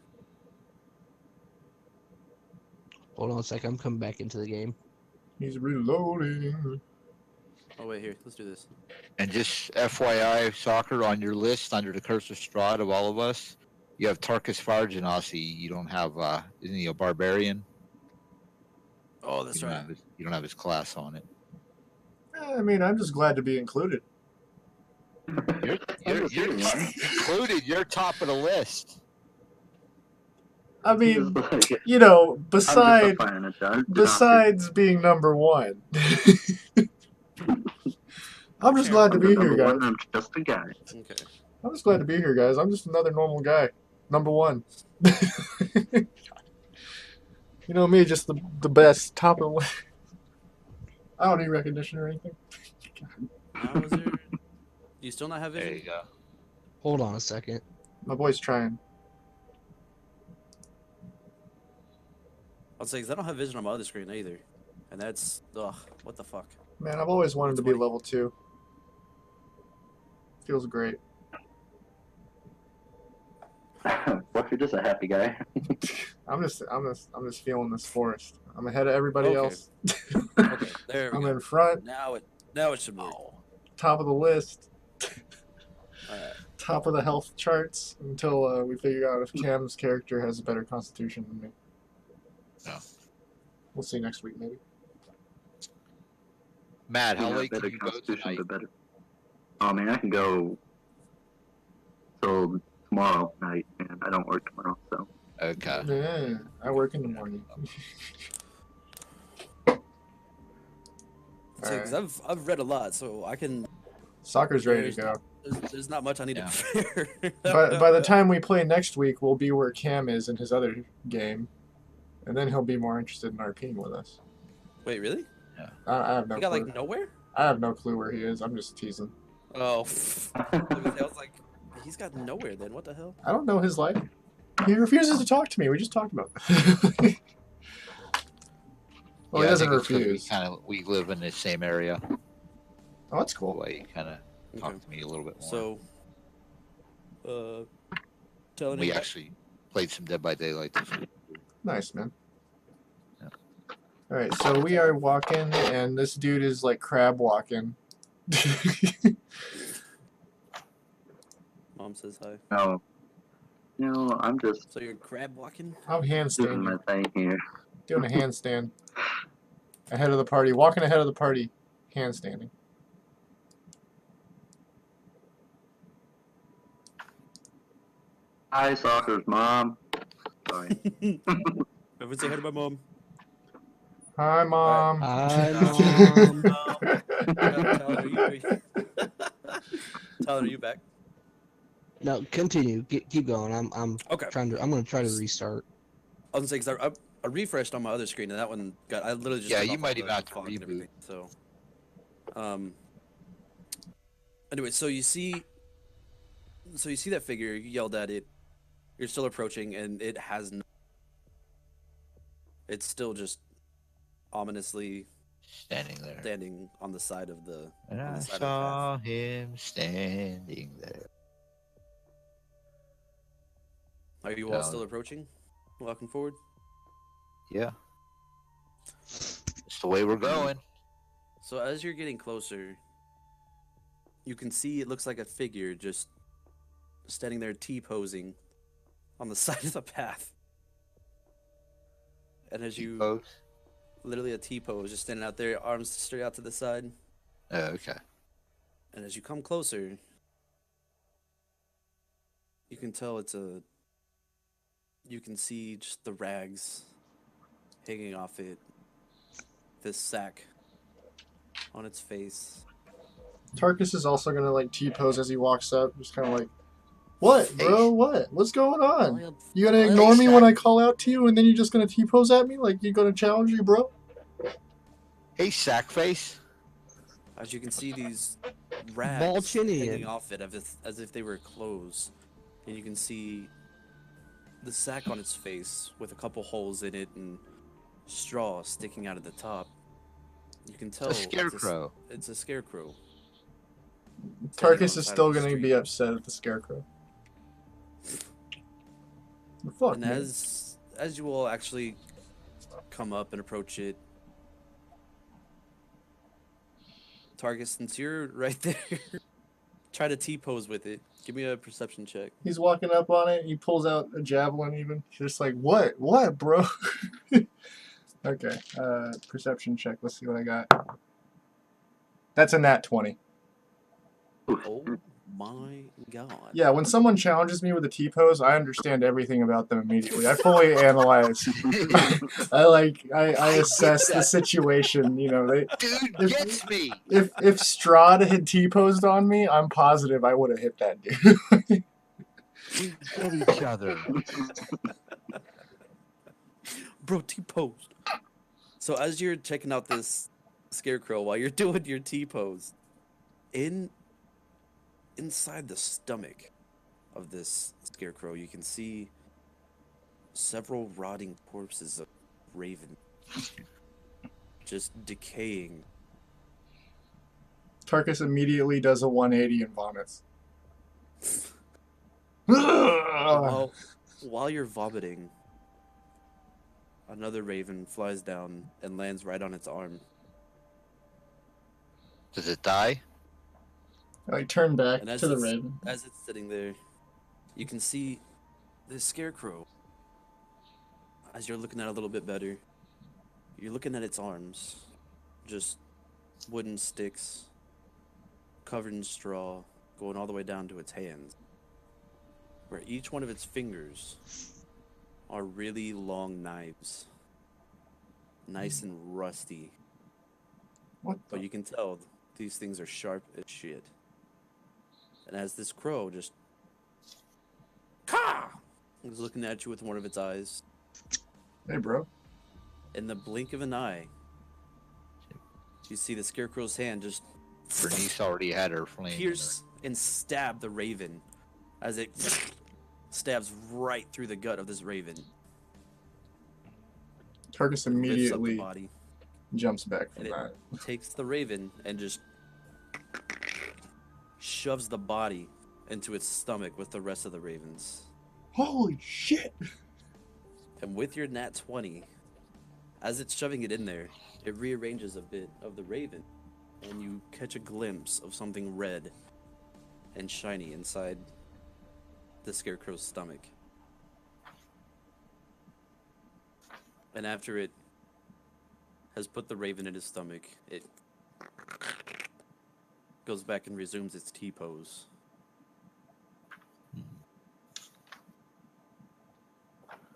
Hold on a sec, I'm coming back into the game. He's reloading. Oh wait, here, let's do this. And just FYI, soccer on your list under the Curse of Strahd of all of us, you have Tarkus Fargenasi. You don't have, isn't he a barbarian? Oh, that's you don't right. Have you don't have his class on it. I mean, I'm just glad to be included. You're included. You're top of the list. I mean, Just like, you know, I'm just a fan, John. besides being number 1. I'm just glad to I'm be the here, number guys. one, I'm just a guy. Okay. I'm just glad to be here, guys. I'm just another normal guy. Number 1. You know me, just the best, top of the list. I don't need recognition or anything. Now is there? Do you still not have There vision? you go. Hold on a second. My boy's trying. I'll say because I don't have vision on my other screen either, and that's what the fuck. Man, I've always wanted to be 20. level 2. Feels great. What if you're just a happy guy? I'm just feeling this forest. I'm ahead of everybody Okay. else. Okay, there we I'm go. in front, Now it should work. top of the list, Alright. top of the health charts until we figure out if Cam's character has a better constitution than me. No. We'll see next week, maybe. Matt, how Yeah, late better can you go constitution, tonight? but better. Oh man, I can go till tomorrow night, and I don't work tomorrow, so. Okay. Yeah, I work in the morning. See, because I've read a lot, so I can. Soccer's ready to go. There's not much I need Yeah. to prepare. By the time we play next week, we'll be where Cam is in his other game, and then he'll be more interested in RPing with us. Wait, really? I have no He got clue. like nowhere. I have no clue where he is. I'm just teasing. Oh, I was like, he's got nowhere. Then what the hell? I don't know his life. He refuses to talk to me. We just talked about that. Well, he I doesn't think it's 'cause refuse. we live in the same area. Oh, that's The cool. way he kind of Okay. talked to me a little bit more. So, telling we him back. actually played some Dead by Daylight this week. Nice, man. Yeah. All right, so we are walking, and this dude is like crab walking. Mom says hi. No. No, I'm just So you're crab walking? I'm doing handstanding, my thing here. doing a handstand ahead of the party, walking ahead of the party, handstanding. Hi, Soccer's mom. Sorry. Everyone say hi to my mom. Hi, mom. Hi, Mom. Mom. Tyler, Tyler, are you back? No, continue. Keep going. I'm Okay. I'm gonna try to restart. I was gonna say, because I refreshed on my other screen, and that one got. I literally just Yeah, turned you off might all even the have to fog and reboot. everything. So, anyway, so you see that figure. You yelled at it. You're still approaching, and it has no. It's still just ominously Standing there. standing on the side of the. And on the I side of the path. saw him standing there. Are you all No. still approaching? Walking forward? Yeah. It's the way we're going. So as you're getting closer, you can see it looks like a figure just standing there T-posing on the side of the path. And as you Folks. literally a T-pose, just standing out there, arms straight out to the side. Oh, okay. And as you come closer, you can tell you can see just the rags hanging off it. This sack on its face. Tarkus is also gonna like T-pose as he walks up, just kind of like, "What, bro? What? What's going on? You gonna ignore me when I call out to you, and then you're just gonna T-pose at me like you're gonna challenge you, bro?" Hey, Sackface. As you can see these rags Balchinian. hanging off it as if they were clothes. And you can see the sack on its face with a couple holes in it and straw sticking out of the top. You can tell It's a scarecrow. It's a scarecrow. standing on Tarkus the is side still of the gonna street. be upset at the scarecrow. The fuck, And man? as you all actually come up and approach it, Targus, since you're right there, try to T-pose with it. Give me a perception check. He's walking up on it. He pulls out a javelin. Even he's just like, "What? What, bro?" Okay. Perception check. Let's see what I got. That's a nat 20. Oh my god. Yeah, when someone challenges me with a T-pose, I understand everything about them immediately. I fully analyze. I assess the situation. You know, Dude If- gets me. if Strahd had T-posed on me, I'm positive I would have hit that dude. We get each other. Bro, T-posed. So as you're checking out this scarecrow while you're doing your T-pose, inside the stomach of this scarecrow, you can see several rotting corpses of raven just decaying. Tarkus immediately does a 180 and vomits. While you're vomiting, another raven flies down and lands right on its arm. Does it die? I turn back And as to the it's- raven. As it's sitting there, you can see this scarecrow. As you're looking at it a little bit better, you're looking at its arms, just wooden sticks, covered in straw, going all the way down to its hands, where each one of its fingers are really long knives, nice and rusty. What the? But you can tell these things are sharp as shit. And as this crow just is looking at you with one of its eyes, Hey, bro. in the blink of an eye, You see the Scarecrow's hand just Bernice already had her flame. pierce and stab the raven as it stabs right through the gut of this raven. Tarkus Lifts up the immediately body jumps back from and it that. takes the raven and just shoves the body into its stomach with the rest of the ravens. Holy shit! And with your nat 20, as it's shoving it in there, it rearranges a bit of the raven, and you catch a glimpse of something red and shiny inside the Scarecrow's stomach. And after it has put the raven in his stomach, it goes back and resumes its T-pose.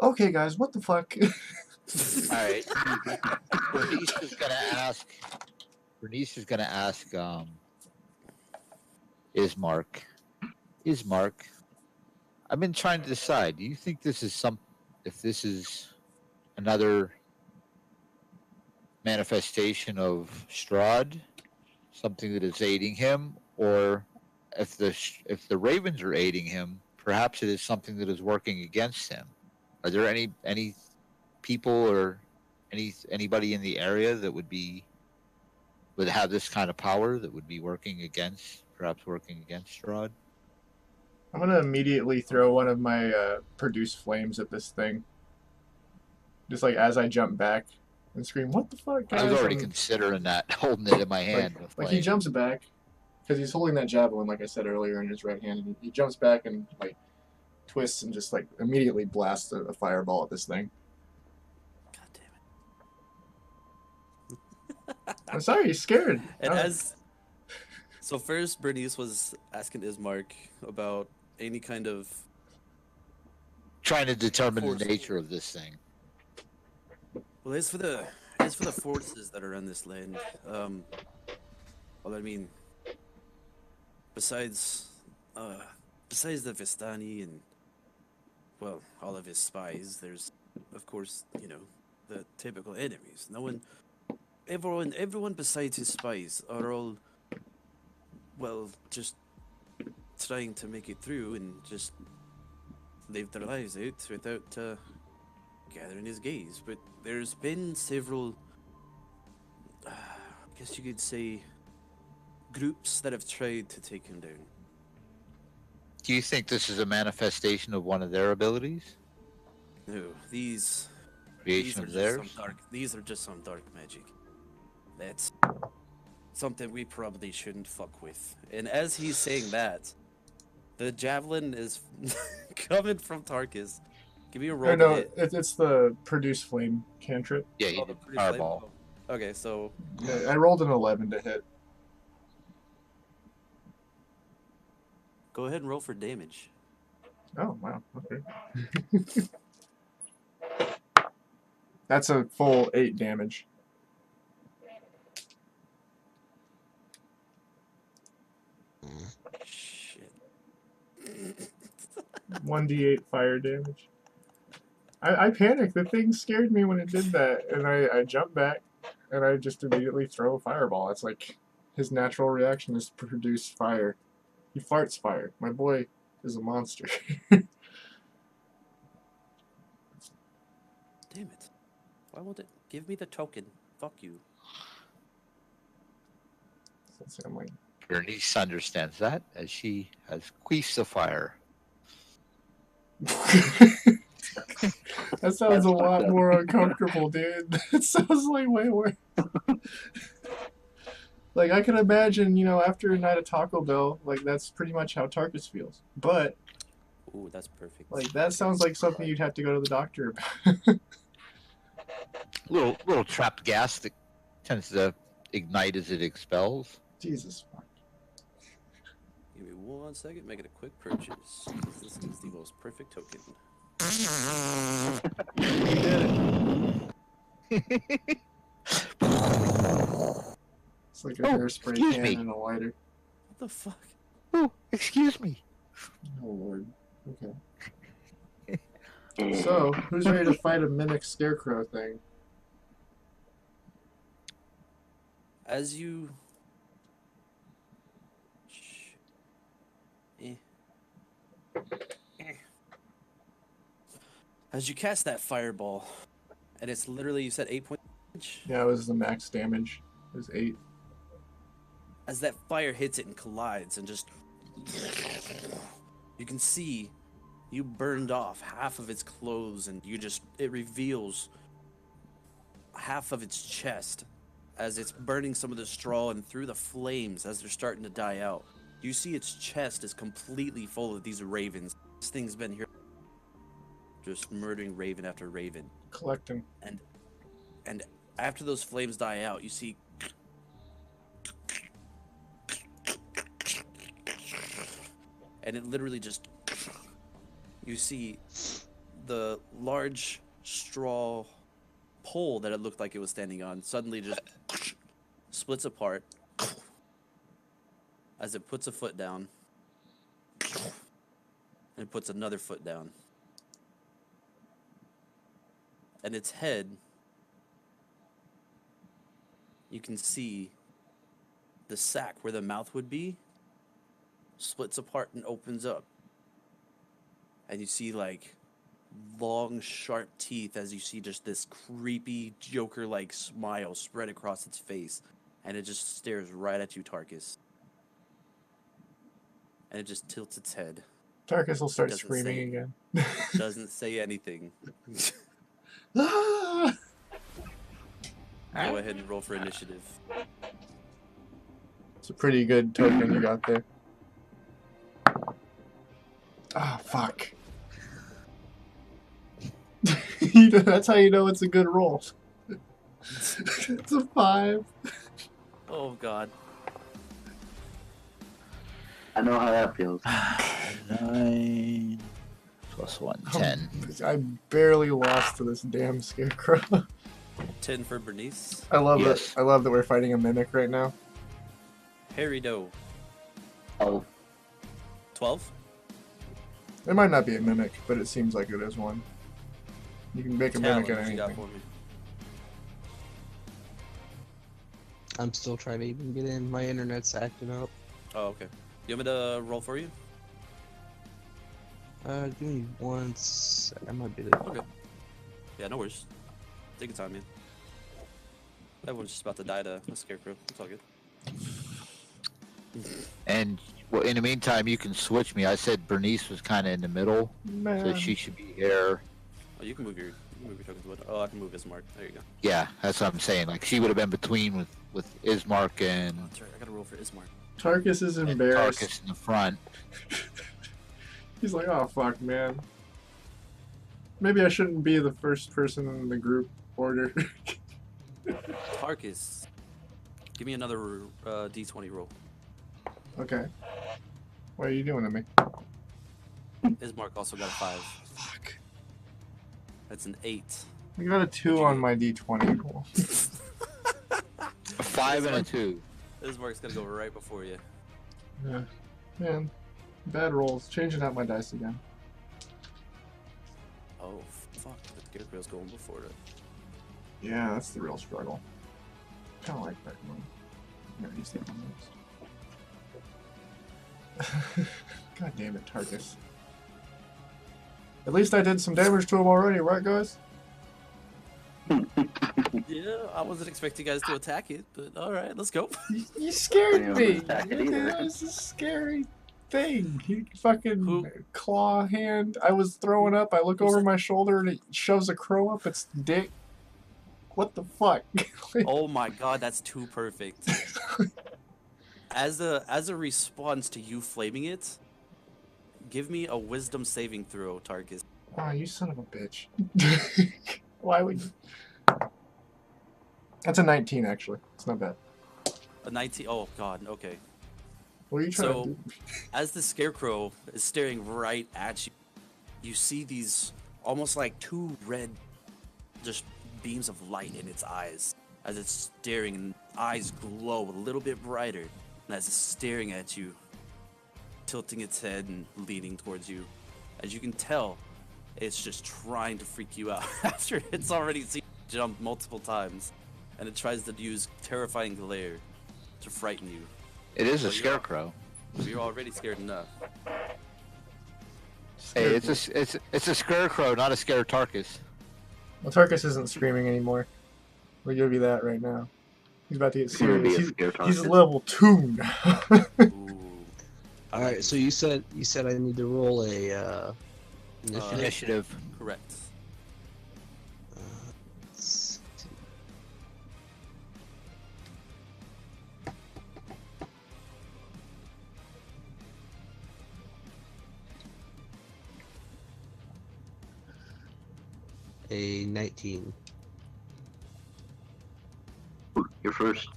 Okay, guys, what the fuck? All right. Bernice is gonna ask. Ismark. I've been trying to decide. Do you think this is if this is another manifestation of Strahd, something that is aiding him, or if the ravens are aiding him, perhaps it is something that is working against him? Are there any people or anybody in the area that would have this kind of power that would be working against Strahd? I'm gonna immediately throw one of my produce flames at this thing. Just like as I jump back and scream, "What the fuck, guys?" I was already considering that, holding it in my hand. Like he jumps back because he's holding that javelin, like I said earlier, in his right hand. And he jumps back and like twists and just like immediately blasts a fireball at this thing. God damn it. I'm sorry, he's scared. And so first, Bernice was asking Ismark about any kind of trying to determine force. the nature of this thing. Well, as for the forces that are on this land, well, I mean, besides the Vistani and well, all of his spies, there's of course, the typical enemies. Everyone besides his spies are all, well, just trying to make it through and just live their lives out without gathering his gaze. But there's been several, I guess you could say, groups that have tried to take him down. Do you think this is a manifestation of one of their abilities? No, these Creation of theirs? These are just some dark magic. That's something we probably shouldn't fuck with. And as he's saying that, the javelin is coming from Tarkus. Give me a roll. No, it's the produce flame cantrip. Yeah, you did fireball. Okay, so Yeah, I rolled an 11 to hit. go ahead and roll for damage. Oh wow, okay. That's a full 8 damage. Shit. 1d8 fire damage. I panicked. The thing scared me when it did that, and I jumped back, and I just immediately throw a fireball. It's like his natural reaction is to produce fire. He farts fire. My boy is a monster. Damn it. Why won't it give me the token? Fuck you. So I'm like, Bernice understands that as she has queefed the fire. that sounds a lot more uncomfortable, dude. That sounds like way worse. Like, I can imagine, after a night of Taco Bell, like, that's pretty much how Tarkus feels. But, Ooh, that's perfect. like, that sounds like something you'd have to go to the doctor about. Little trapped gas that tends to ignite as it expels. Jesus fuck. Give me 1 second, make it a quick purchase. 'Cause this is the most perfect token. You did it. It's like a hairspray excuse can me. and a lighter. What the fuck? Oh, excuse me. Oh lord. Okay. So, who's ready to fight a mimic scarecrow thing? As you... As you cast that fireball, and it's literally, you said 8 points damage? Yeah, it was the max damage. It was 8. As that fire hits it and collides and just... You can see you burned off half of its clothes, and it reveals half of its chest as it's burning some of the straw, and through the flames as they're starting to die out. You see its chest is completely full of these ravens. This thing's been here just murdering raven after raven. Collecting. And after those flames die out, you see and it literally just, you see the large straw pole that it looked like it was standing on suddenly just splits apart as it puts a foot down and puts another foot down. And its head, you can see the sack where the mouth would be splits apart and opens up. And you see like long, sharp teeth as you see just this creepy Joker-like smile spread across its face. And it just stares right at you, Tarkus. And it just tilts its head. Tarkus will start Doesn't screaming say- again. Doesn't say anything. Ah! Go ahead and roll for initiative. It's a pretty good token you got there. Ah, fuck. That's how you know it's a good roll. It's a 5. Oh, God. I know how that feels. 9 plus 1, 10. I barely lost to this damn scarecrow. 10 for Bernice. I love Yes. it. I love that we're fighting a mimic right now. Harry Doe. Oh, 12? It might not be a mimic, but it seems like it is one. You can make a mimic Talon, at what you got anything. for me? I'm still trying to even get in. My internet's acting up. Oh, okay. You want me to roll for you? Give me one sec. I might be Okay. Yeah, no worries. Take your time, man. Everyone's just about to die to a scarecrow. It's all good. And well, in the meantime, you can switch me. I said Bernice was kind of in the middle, so Man. she should be here. Oh, you can move your tokens. Oh, I can move Ismark. There you go. Yeah, that's what I'm saying. Like she would have been between with Ismark and, Oh, that's right. I gotta roll for Ismark. Tarkus is and embarrassed. Tarkus in the front. He's like, oh fuck, man. Maybe I shouldn't be the first person in the group order. Tarkus, give me another D20 roll. Okay. What are you doing to me? Ismark also got a 5. Fuck. That's an 8. I got a 2 on my D20 roll. A 5 and a 2. Ismark's gonna go right before you. Yeah. Man. Bad rolls. Changing out my dice again. Oh, fuck. The scarecrow's going before it. Yeah, that's the real struggle. Kinda like that one. I'm gonna use that one next. God damn it, Tarkus. At least I did some damage to him already, right guys? Yeah, I wasn't expecting you guys to attack it, but alright, let's go. You scared I me! didn't attack it either. That was a scary thing. He fucking Who- claw hand. I was throwing up, I look Who's over that? my shoulder and it shoves a crow up its dick. What the fuck? Oh my god, that's too perfect. As a response to you flaming it, give me a wisdom saving throw, Tarkus. Oh, you son of a bitch. Why would you? That's a 19, actually. It's not bad. A 19. Oh god, okay. What are you trying So- to do? As the scarecrow is staring right at you, you see these almost like 2 red just beams of light in its eyes as it's staring, and eyes glow a little bit brighter, and as it's staring at you, tilting its head and leaning towards you. As you can tell, it's just trying to freak you out after it's already seen you jump multiple times. and it tries to use terrifying glare to frighten you. It is a Well, you're- scarecrow. You're already scared enough. Hey, it's a scarecrow, not a scare Tarkus. Well, Tarkus isn't screaming anymore. We'll give you that right now. He's about to get It's gonna be serious. a scare He's target. level 2 now. Ooh. I All like right, so you said I need to roll a initiative. Initiative. correct. Let's see. A 19. You're first.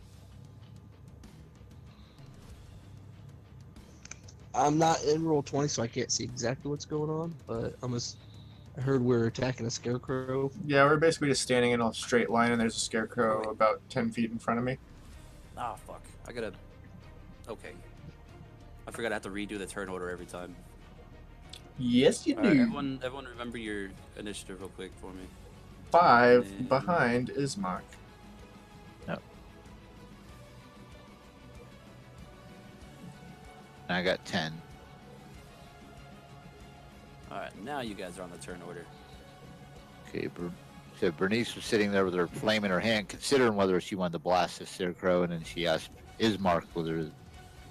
I'm not in roll 20, so I can't see exactly what's going on. But I heard we're attacking a scarecrow. Yeah, we're basically just standing in a straight line, and there's a scarecrow Wait. about 10 feet in front of me. Ah, fuck. I gotta. Okay. I forgot I have to redo the turn order every time. Yes, you All do. right, everyone, remember your initiative real quick for me. 5 And- behind Ismark. And I got 10. All right, now you guys are on the turn order. Okay, so Bernice was sitting there with her flame in her hand, considering whether she wanted to blast the scarecrow, and then she asked Ismark whether he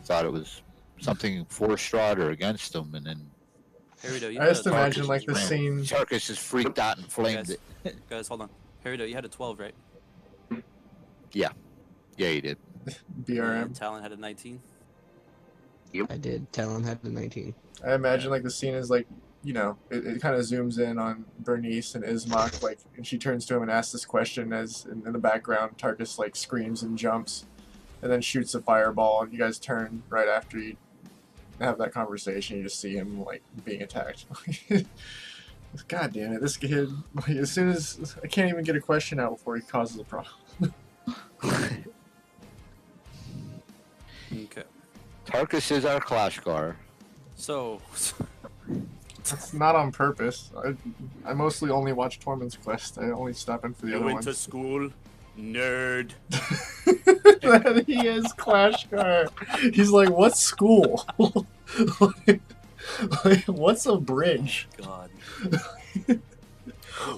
thought it was something for Strahd or against him, and then Peridot, you I had just a imagine Tarkus like the as well. scene. Tarkus just freaked out and flamed Guys, it. guys, hold on. Peridot, you had a 12, right? Yeah, he did. BRM. And Talon had a 19. I did. Talon had the 19. I imagine like the scene is like, you know, it kind of zooms in on Bernice and Ismark, like, and she turns to him and asks this question as in the background Tarkus like screams and jumps, and then shoots a fireball, and you guys turn right after you have that conversation. You just see him like being attacked. God damn it, this kid! Like, as soon as I can't even get a question out before he causes a problem. Okay. Tarkus is our Klashkar. So, It's not on purpose. I mostly only watch Tormund's Quest. I only stop in for the you other went to ones. school, nerd. That he is Clashcar. He's like, what's school? like, what's a bridge? God.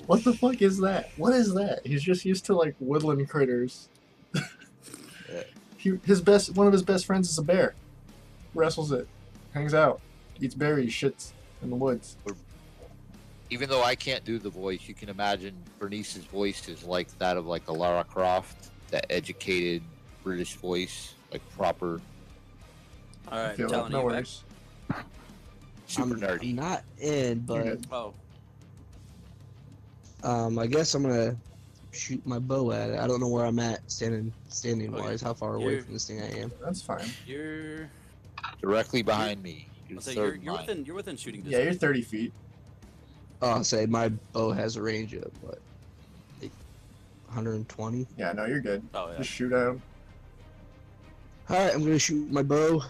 What the fuck is that? What is that? He's just used to like woodland critters. One of his best friends is a bear. Wrestles it, hangs out, eats berries, shits in the woods. Even though I can't do the voice, you can imagine Bernice's voice is like that of like a Lara Croft, that educated British voice, like proper, All I right, feel Talon, no you back? worries. super I'm nerdy. not in, but good. Oh, I guess I'm gonna shoot my bow at it. I don't know where I'm at standing Okay. wise, how far away You're- from this thing I am. That's fine. you're. Directly behind me. You're I'll say third you're line. within. You're within shooting Yeah, distance. you're 30 feet. Oh, I'll say my bow has a range of what, like 120. Yeah, no, you're good. Oh yeah. Just shoot at him. All right, I'm gonna shoot my bow.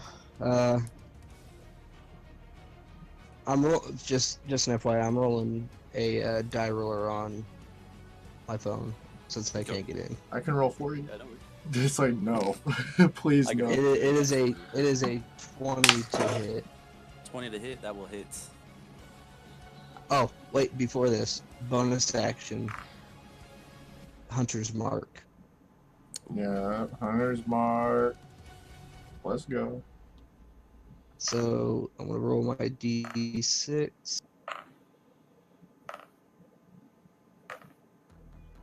Just an FYI, I'm rolling a die roller on my phone since I can't get in. I can roll for you. Yeah, don't worry. It's like, no. Please, I can no. roll. It is a 20 to hit. 20 to hit. That will hit. Oh, wait, before this, bonus action, Hunter's Mark. Yeah, Hunter's Mark. Let's go. So I'm gonna roll my d6.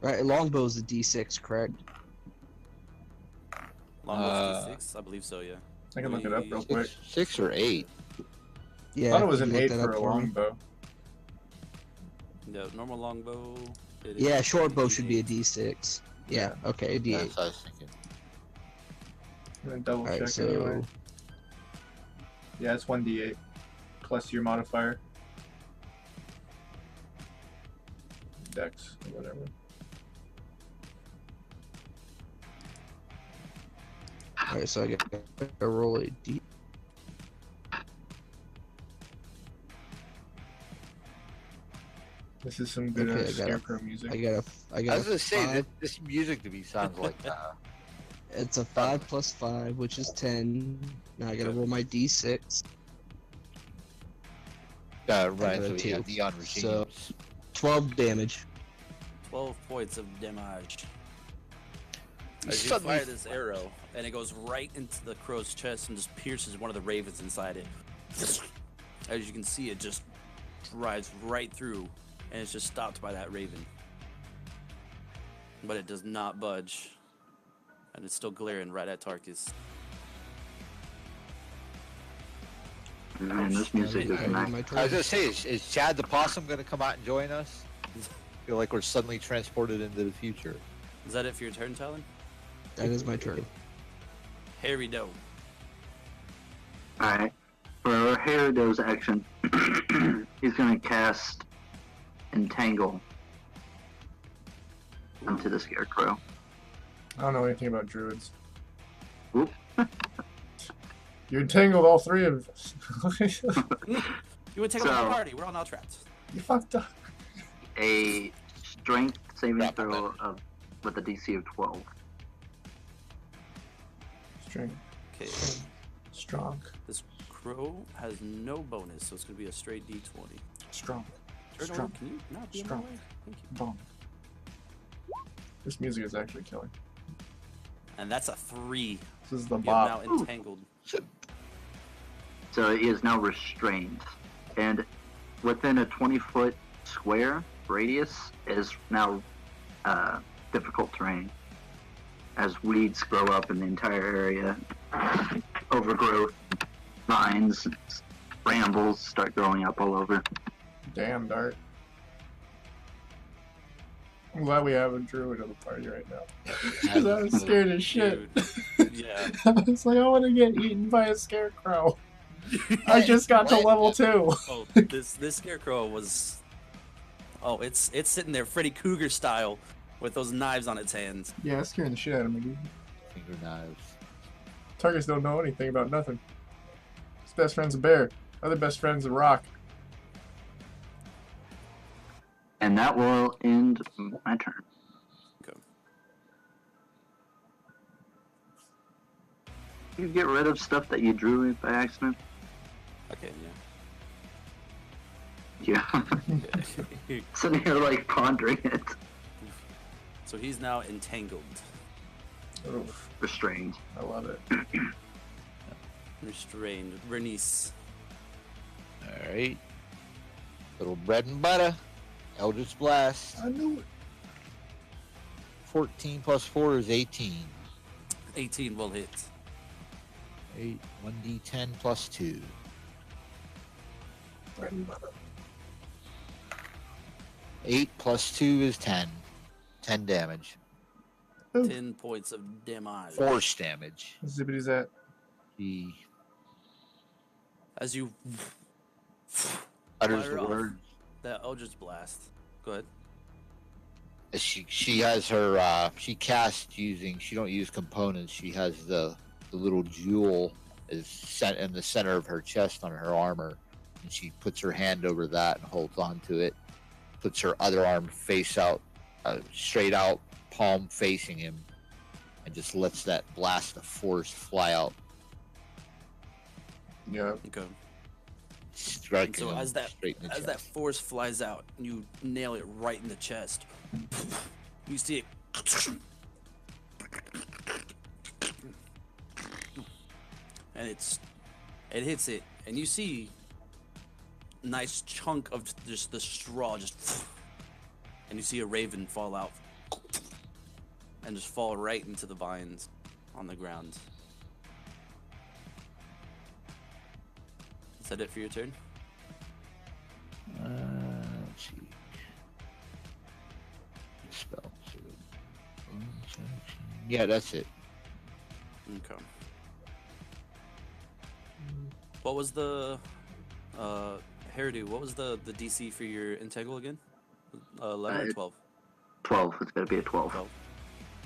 Right, longbow's a d6, correct? Longbow 6, I believe so. Yeah. I can look it up real quick. 6 or 8. Yeah. I thought it was you an looked 8 that for up a for me? longbow. The normal longbow. it Yeah, is short bow should be a D8. d6. Yeah, okay, a d8. That's what I was thinking. I'm gonna double Alright, check so anyway. Yeah, it's 1d8 plus your modifier. Dex or whatever. alright, so I got to roll a d. This is some good Okay, I got scarecrow music. I I got was a gonna say five. that this music to me sounds like It's a 5 plus 5, which is 10. Now I gotta Okay. roll my d6. right. got a So yeah, two. neon So- regimes. 12 damage. 12 points of damage. You As you suddenly fire this arrow, and it goes right into the crow's chest and just pierces one of the ravens inside it. As you can see, it just drives right through, and it's just stopped by that raven. But it does not budge, and it's still glaring right at Tarkus. Man, this music is Alright, nice. my I was turn. gonna say, is Chad the possum gonna come out and join us? I feel like we're suddenly transported into the future. Is that it for your turn, Talon? That is my turn. Harry Doe. Alright. For our Herido's action, he's gonna cast Entangle onto the Scarecrow. I don't know anything about druids. Whoop. You entangled all three of us. You would take over the So- party. We're all now trapped. You fucked up. A strength saving Grapple throw of with a DC of 12. Strength. Okay. Strong. This crow has no bonus, so it's going to be a straight D20. Strong. Turn over, Strong. can you not be in Strong. my way? Thank you. Bomb. This music is actually killing. And that's a 3. This is the You have bop. now entangled. So he is now restrained. And within a 20-foot square radius is now difficult terrain. As weeds grow up in the entire area, overgrowth, vines, brambles start growing up all over. Damn, Dart. I'm glad we have a druid at the party right now. Because I was scared as shit. Dude. Yeah. I was like, I want to get eaten by a scarecrow. I just got to What? level 2. Oh, this scarecrow was. Oh, it's sitting there Freddy Krueger style with those knives on its hands. Yeah, that's scaring the shit out of me, dude. Finger knives. Targets don't know anything about nothing. His best friend's a bear. Other best friend's a rock. And that will end my turn. Okay. You get rid of stuff that you drew by accident? Okay, Yeah. yeah. Sitting here like pondering it. So he's now entangled. Oof, Restrained. I love it. Restrained. Bernice. Alright. Little bread and butter. Eldritch Blast. I knew it. 14 plus 4 is 18. 18 will hit. 8, 1d10 plus 2. Bread and butter. 8 plus 2 is 10. 10 damage. 10 points of damage. Force damage. Zibbity's at. He As you utters Fire the off. word. that Eldritch Blast. Go ahead. She has her she casts using, she don't use components, she has the little jewel is set in the center of her chest on her armor, and she puts her hand over that and holds on to it, puts her other arm face out, straight out, palm facing him, and just lets that blast of force fly out, Yeah. Okay. striking So him as that straight in the as that chest. force flies out, you nail it right in the chest. You see it, and it hits it, and you see a nice chunk of just the straw, and you see a raven fall out and just fall right into the vines on the ground. Is that it for your turn? Let's see. Spell. Yeah, that's it. Okay. What was the hairdo? What was the DC for your entangle again? 11 or 12? 12. It's going to be a 12. 12.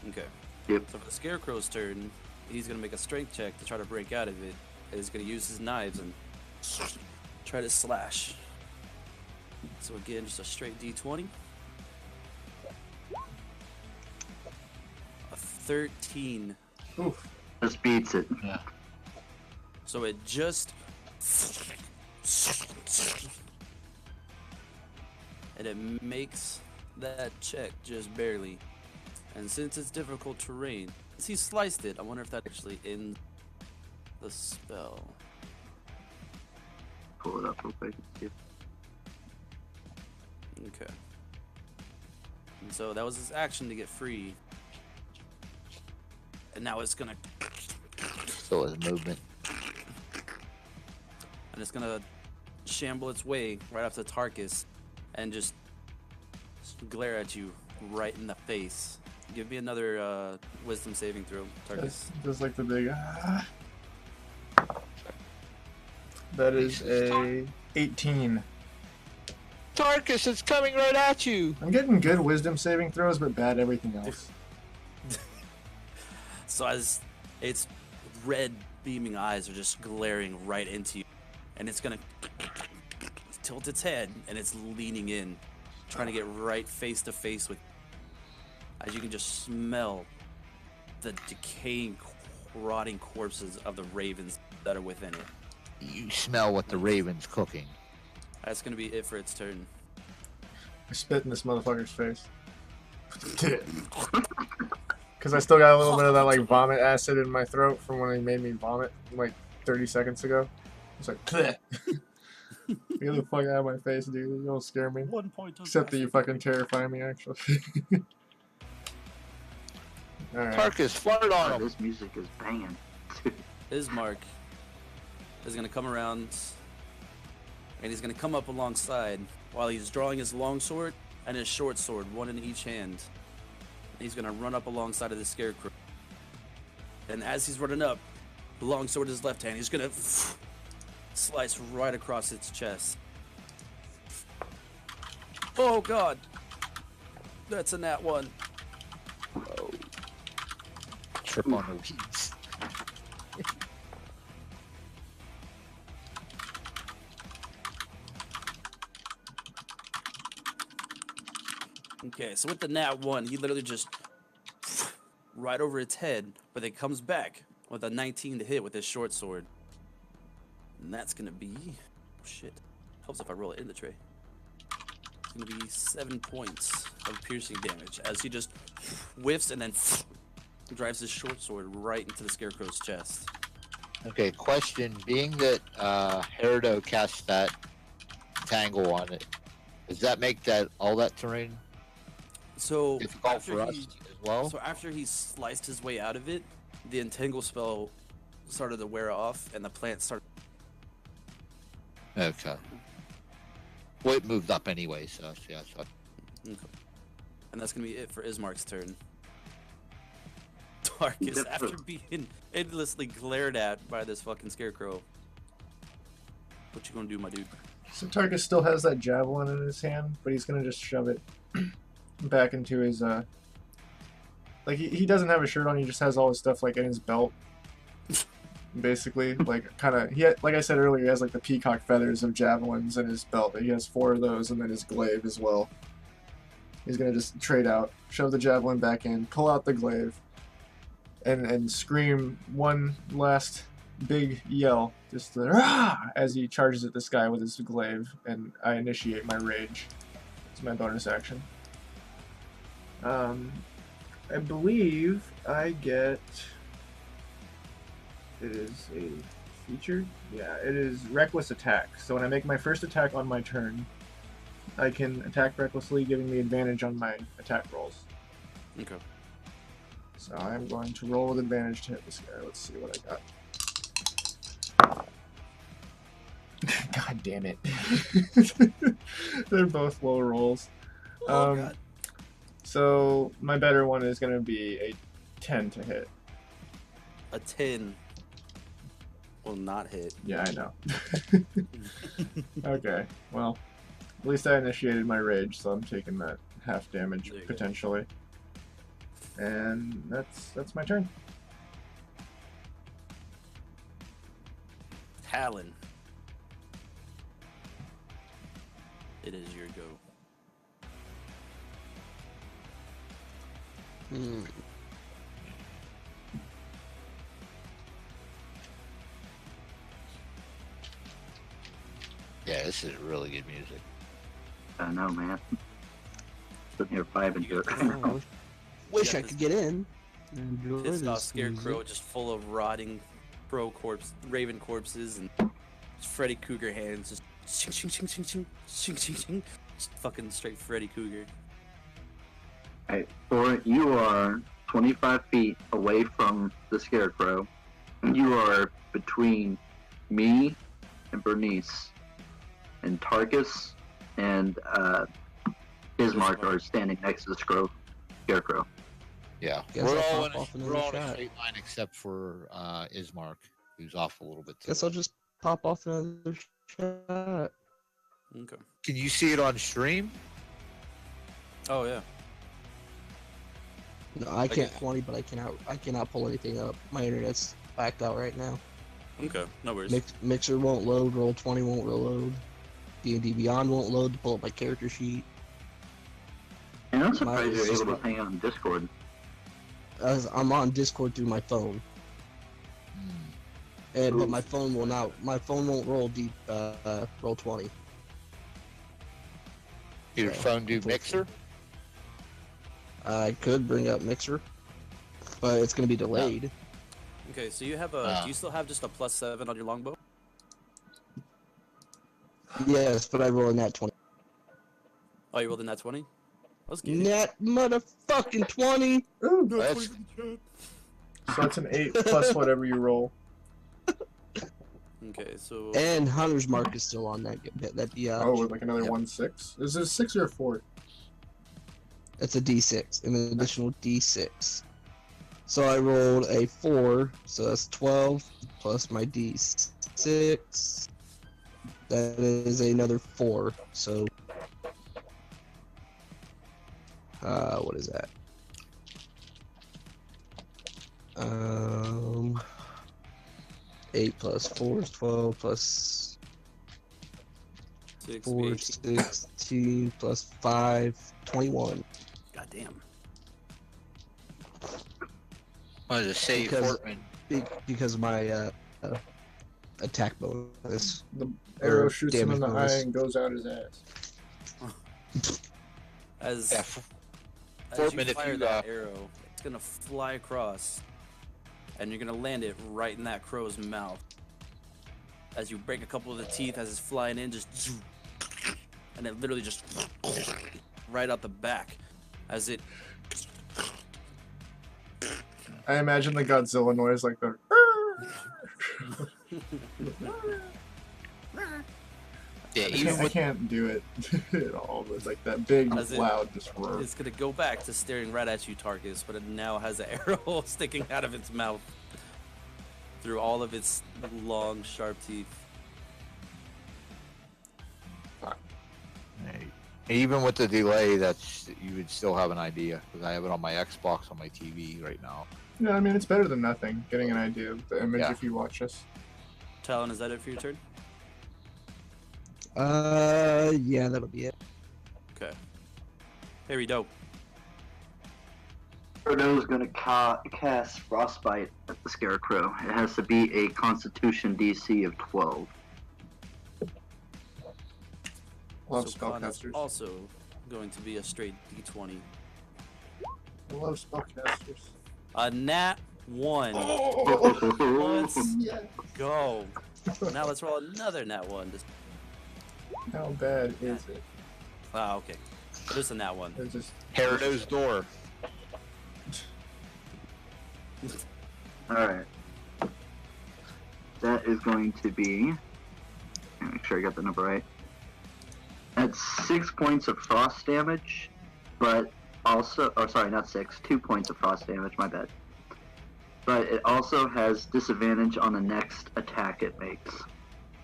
Okay. Yep. So for the Scarecrow's turn, he's gonna make a strength check to try to break out of it. And he's gonna use his knives and try to slash. So again, just a straight D20. A 13. Oof. This beats it. Yeah. So it just... And it makes that check just barely. And since it's difficult terrain, since he sliced it, I wonder if that actually ends the spell. Pull it up real quick. Okay. And so that was his action to get free. And now it's gonna... Still has movement. And it's gonna shamble its way right up to Tarkus and just glare at you right in the face. Give me another wisdom saving throw, Tarkus. Just like the big. That is a 18. Tarkus, it's coming right at you. I'm getting good wisdom saving throws, but bad everything else. So as its red beaming eyes are just glaring right into you, and it's gonna tilt its head, and it's leaning in, trying to get right face to face with. As you can just smell the decaying, rotting corpses of the ravens that are within it. You smell what the raven's cooking. That's gonna be it for its turn. I spit in this motherfucker's face. Because I still got a little bit of that like vomit acid in my throat from when he made me vomit like 30 seconds ago. It's like, bleh. Get the fuck out of my face, dude. You don't scare me. 1 point. Except that you fucking terrify me, actually. Alright. Tarkus, fart on Oh, him. this music is banging. Ismark is gonna come around, and he's gonna come up alongside while he's drawing his long sword and his short sword, one in each hand. He's gonna run up alongside of the scarecrow. And as he's running up, the long sword in his left hand, he's gonna slice right across its chest. Oh god! That's a nat 1. Trip on the weeds. Okay, so with the nat 1, he literally just right over its head, but it comes back with a 19 to hit with his short sword. And that's gonna be... Oh shit. Helps if I roll it in the tray. It's gonna be 7 points of piercing damage as he just whiffs and then drives his short sword right into the scarecrow's chest. Okay, question. Being that Herdo cast that tangle on it, does that make that all that terrain So difficult after for us he, as well? so after he sliced his way out of it, the entangle spell started to wear off and the plant started... Okay. Well, it moved up anyway, so yeah. So Okay. And that's gonna be it for Ismark's turn. Tarkus, after being endlessly glared at by this fucking scarecrow, what you gonna do, my dude? So Tarkus still has that javelin in his hand, but he's gonna just shove it back into his like he doesn't have a shirt on, he just has all his stuff like in his belt. Basically, like kinda like I said earlier, he has like the peacock feathers of javelins in his belt, but he has 4 of those and then his glaive as well. He's gonna just trade out, shove the javelin back in, pull out the glaive, and scream one last big yell, just as he charges at this guy with his glaive, and I initiate my rage. It's my bonus action. I believe I get... It is a feature? Yeah, it is Reckless Attack. So when I make my first attack on my turn, I can attack recklessly, giving me advantage on my attack rolls. Okay. So I'm going to roll with advantage to hit this guy. Let's see what I got. God damn it. They're both low rolls. Oh god. So my better one is going to be a 10 to hit. A 10 will not hit. Yeah, I know. Okay, well, at least I initiated my rage, so I'm taking that half damage There you go. potentially. And that's my turn. Talon. It is your go. Hmm. Yeah, this is really good music. I know, man. Sitting here vibing to it right Oh, now. wish got I this could get in. Enjoy Pissed off this scarecrow music. just full of rotting raven corpses and Freddy Krueger hands just shing shing shing shing shing shing shing shing. Just fucking straight Freddy Krueger. Alright, or you are 25 feet away from the scarecrow. You are between me and Bernice, and Tarkus and Bismarck are standing next to the scarecrow. Yeah, Guess we're I'll all pop off we're another all in a shot. straight line except for Ismark, who's off a little bit. Guess I'll just pop off another shot. Okay. Can you see it on stream? Oh yeah. No, I can't Okay. 20, but I cannot pull anything up. My internet's backed out right now. Okay. No worries. Mixer won't load. Roll 20 won't reload. D&D Beyond won't load to pull up my character sheet. And I'm Mine surprised is you're just able to not- hang out on Discord. As I'm on Discord through my phone, but Ooh. my phone will not. My phone won't roll roll 20. Your So, phone do unfortunately. Mixer? I could bring up Mixer, but it's gonna be delayed. Okay, so you have a. Do you still have just a +7 on your longbow? Yes, but I roll a nat 20. Oh, you rolled in that 20. Let's get it. Nat motherfucking 20. Ooh, That's- so it's an 8 plus whatever you roll. Okay, so And Hunter's Mark is still on that. Oh, with like another Yep. 1/6. Is it 6 or 4? It's a D6, an additional D6. So I rolled a 4, so that's 12 plus my D6. That is another 4. So, what is that? 8 plus 4 is 12 plus 6, 4, 18. 16 plus 5, 21. God damn. What does it say, Because- Fortman? Because of my attack bonus. The arrow Or shoots him in the damage eye bonus. and goes out his ass. As Yeah, as Fortman, you if fire you, that arrow, it's gonna fly across, and you're gonna land it right in that crow's mouth. As you break a couple of the teeth as it's flying in, just zoom, and it literally just right out the back, as it. I imagine the Godzilla noise like the. yeah, I even can't, I with can't do it at all, but like that big, As it- loud, just roar. It's gonna go back to staring right at you, Tarkus, but it now has an arrow sticking out of its mouth through all of its long, sharp teeth. even with the delay, that's you would still have an idea because I have it on my Xbox on my TV right now. Yeah, I mean, it's better than nothing. Getting an idea of the image Yeah. if you watch us. Talon, is that it for your turn? Yeah, that'll be it. Okay. Harry, dope. Frodo's gonna cast Frostbite at the Scarecrow. It has to be a Constitution DC of 12. Love So Con is spellcasters. also going to be a straight D20. I love spellcasters. A nat 1. Let's Yeah. go. Now let's roll another nat 1. Just, How bad is it? okay. Just a nat 1. It's just Herido's door. Alright. That is going to be. Make sure I got the number right. That's 6 points of frost damage, but also. Oh, sorry, not 6. 2 points of frost damage, my bad. But it also has disadvantage on the next attack it makes.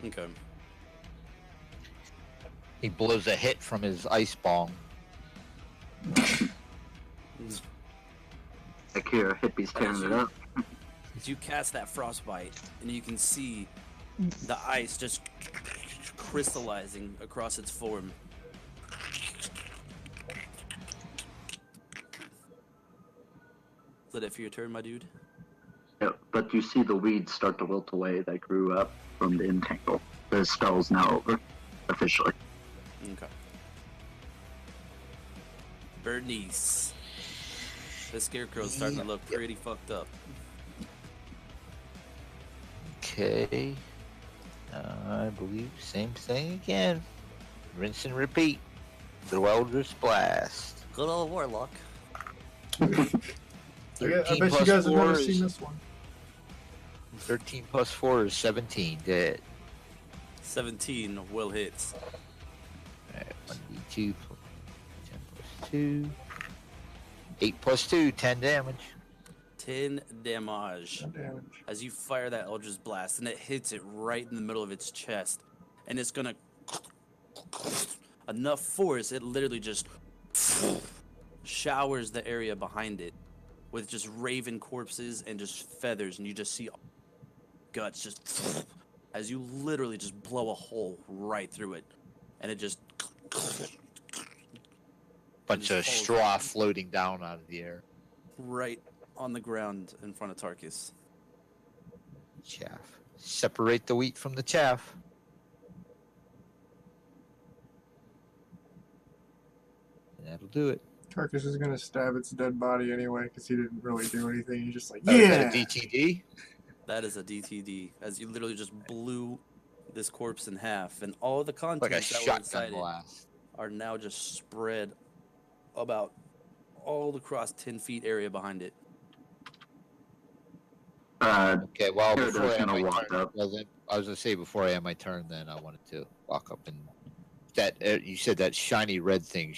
Okay. He blows a hit from his ice bomb. Like here, hippies tearing it up. As you cast that frostbite, and you can see the ice just crystallizing across its form, Is that it for your turn, my dude? Yeah, but you see the weeds start to wilt away that grew up from the entangle. The spell's now over, officially. Okay. Bernice. This scarecrow's starting to look pretty fucked up. Okay. I believe same thing again. Rinse and repeat. The Eldritch Blast. Good old warlock. I bet you 13 guys plus have 4 never is- seen this one. 13 plus 4 is 17. Dead. 17 will hit. Alright, 1d2. 10 plus 2. 8 plus 2, 10 damage. 10 damage. No damage. As you fire that Eldritch Blast, and it hits it right in the middle of its chest. And it's gonna... Enough force, it literally just... showers the area behind it. With just raven corpses and just feathers. And you just see... guts just... as you literally just blow a hole right through it. And it just... Bunch of falls straw floating down out of the air. right on the ground in front of Tarkus. Chaff. Separate the wheat from the chaff. And that'll do it. Tarkus is gonna stab its dead body anyway because he didn't really do anything. He's just like, Oh, is yeah. that a DTD? That is a DTD, as you literally just blew this corpse in half, and all the Like a contents that were shotgun inside it blast. are now just spread about all across 10 feet area behind it. Okay, well, Here, before I that's end gonna my walk turn, up. well, then, I was gonna say before I end my turn, then I wanted to walk up and that you said that shiny red thing.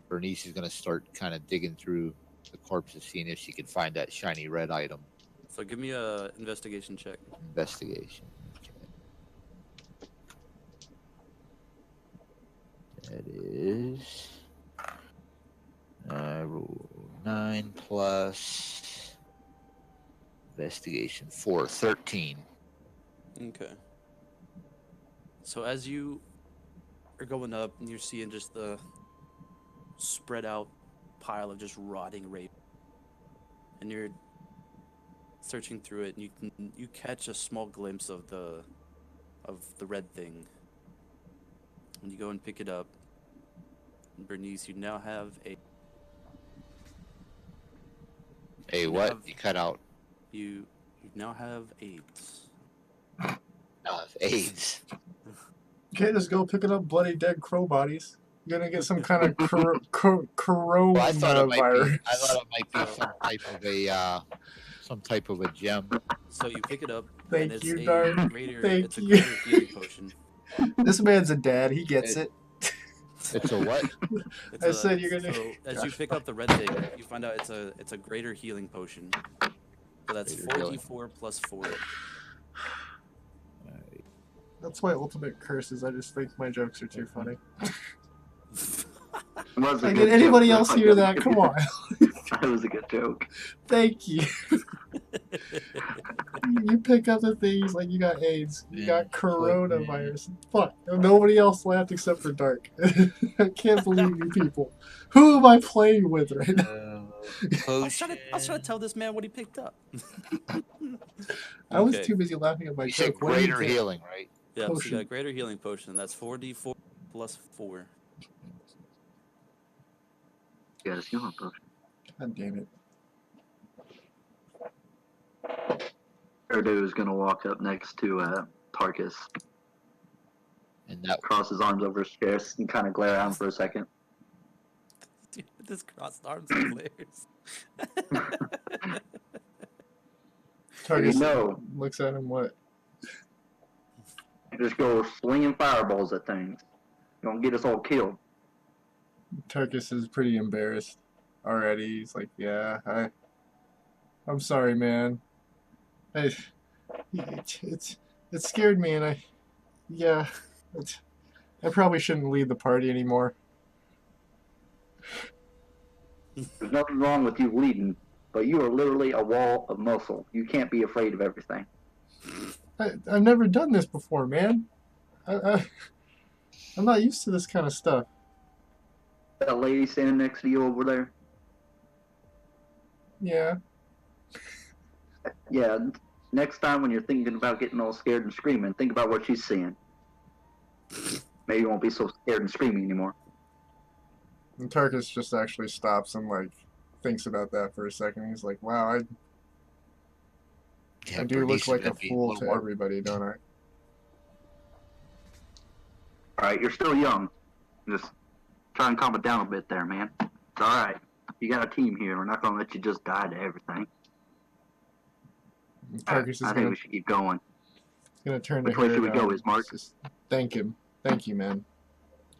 Bernice is gonna start kind of digging through the corpses, seeing if she can find that shiny red item. So give me a investigation check. Investigation. Okay. That is. I roll 9 plus investigation 4, 13. Okay. So as you are going up and you're seeing just the spread out pile of just rotting rape, and you're searching through it, and you catch a small glimpse of the red thing. When you go and pick it up, Bernice, you now have a Hey, You what? have- You cut out. you now have AIDS. AIDS. You can't just go picking up bloody dead crow bodies. You're gonna get some kind of Well, I thought it might be. coronavirus. I thought it might be some type of a gem. So you pick it up, Thank and it's you, a Dark. greater Thank it's a you. greater healing potion. This man's a dad. He gets it. It's a what? It's I said you're gonna- So as you pick up the red thing, you find out it's a greater healing potion. So that's Greater healing. 4d4 plus 4. That's my ultimate curse. Is I just think my jokes are too funny. Was a Like, good did anybody joke. else hear that? Come on. That was a good joke. Thank you. You pick up the things like you got AIDS, you got coronavirus. Fuck. Nobody else laughed except for Dark. I can't believe you people. Who am I playing with right now? I was trying to tell this man what he picked up. I was Okay. too busy laughing at my You said joke. What did you greater get? healing, right? Yeah, so you Potion. got a greater healing potion. That's 4d4 plus 4. Yes, you want those. God damn it. Erdo is gonna walk up next to Tarkus, And that cross his arms over his chest, and kind of glare at him for a second. Dude, this crossed arms and glares. Targus You know. looks at him. What? Just go slinging fireballs at things. Gonna get us all killed. Tarkus is pretty embarrassed already. He's like, "Yeah, I'm sorry, man. It scared me, and I probably shouldn't lead the party anymore." There's nothing wrong with you bleeding, but you are literally a wall of muscle. You can't be afraid of everything. I've never done this before, man. I'm not used to this kind of stuff. That lady standing next to you over there, Yeah. Yeah, next time when you're thinking about getting all scared and screaming, think about what she's seeing. Maybe you won't be so scared and screaming anymore. And Tarkus just actually stops and like thinks about that for a second. He's like, "Wow, Yeah, I do Bernice look is like a gonna be a fool little to more. everybody, don't I?" All right, you're still young. Just try and calm it down a bit there, man. It's all right. You got a team here. We're not gonna let you just die to everything. And All right, Tarkus I is think we should keep going. gonna turn to Which way should we go, Herido. Ismark? Just thank him. Thank you, man.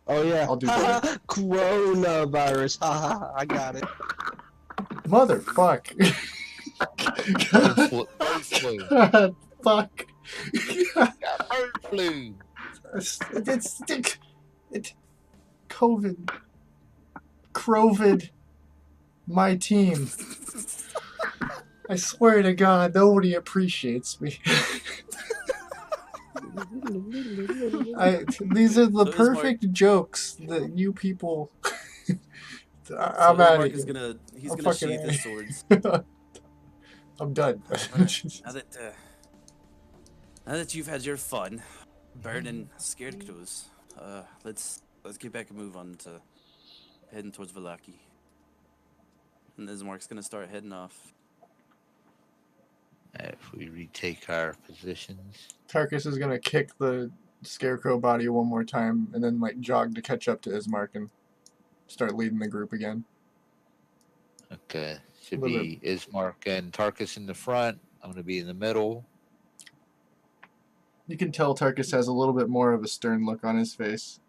Oh yeah. I'll do better. Coronavirus. Ha ha ha. I got it. Motherfuck. Bird flu. God, fuck. Got bird flu. It's COVID. Crovid. My team. I swear to God, nobody appreciates me. These are the So Ismark- perfect jokes that you people. So I'm out of Ismark is here. he's I'm gonna fucking sheath outta his swords. I'm done. Alright, now that you've had your fun, burning scared crews, let's get back and move on to heading towards Vallaki. And Ismark's gonna start heading off. If we retake our positions. Tarkus is gonna kick the scarecrow body one more time and then like jog to catch up to Ismark and start leading the group again. Okay. Should Was be Ismark and Tarkus in the front. I'm going to be in the middle. You can tell Tarkus has a little bit more of a stern look on his face.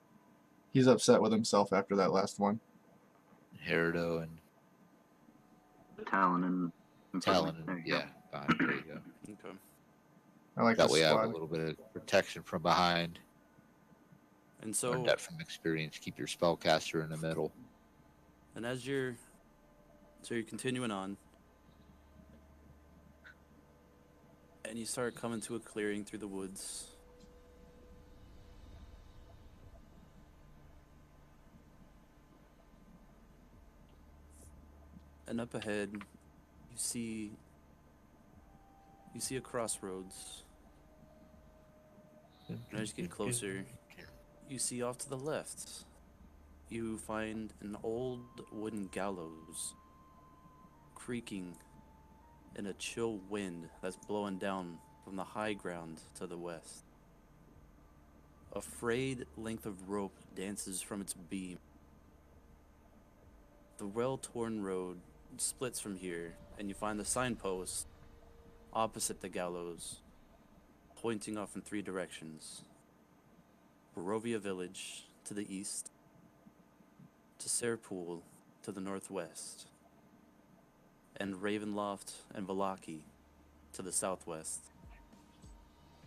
He's upset with himself after that last one. Herido and Talon and Talon. There you Yeah, fine. There you go. Okay. I like That this way I have a squad. little bit of protection from behind. And Learned so, that from experience. Keep your spellcaster in the middle. and as you're continuing on, and you start coming to a clearing through the woods. And up ahead, you see a crossroads. And as you get closer, you see off to the left, you find an old wooden gallows creaking in a chill wind that's blowing down from the high ground to the west. A frayed length of rope dances from its beam. The well-torn road splits from here, and you find the signpost opposite the gallows, pointing off in 3 directions. Barovia Village to the east, to Serpool to the northwest, and Ravenloft and Vallaki to the southwest.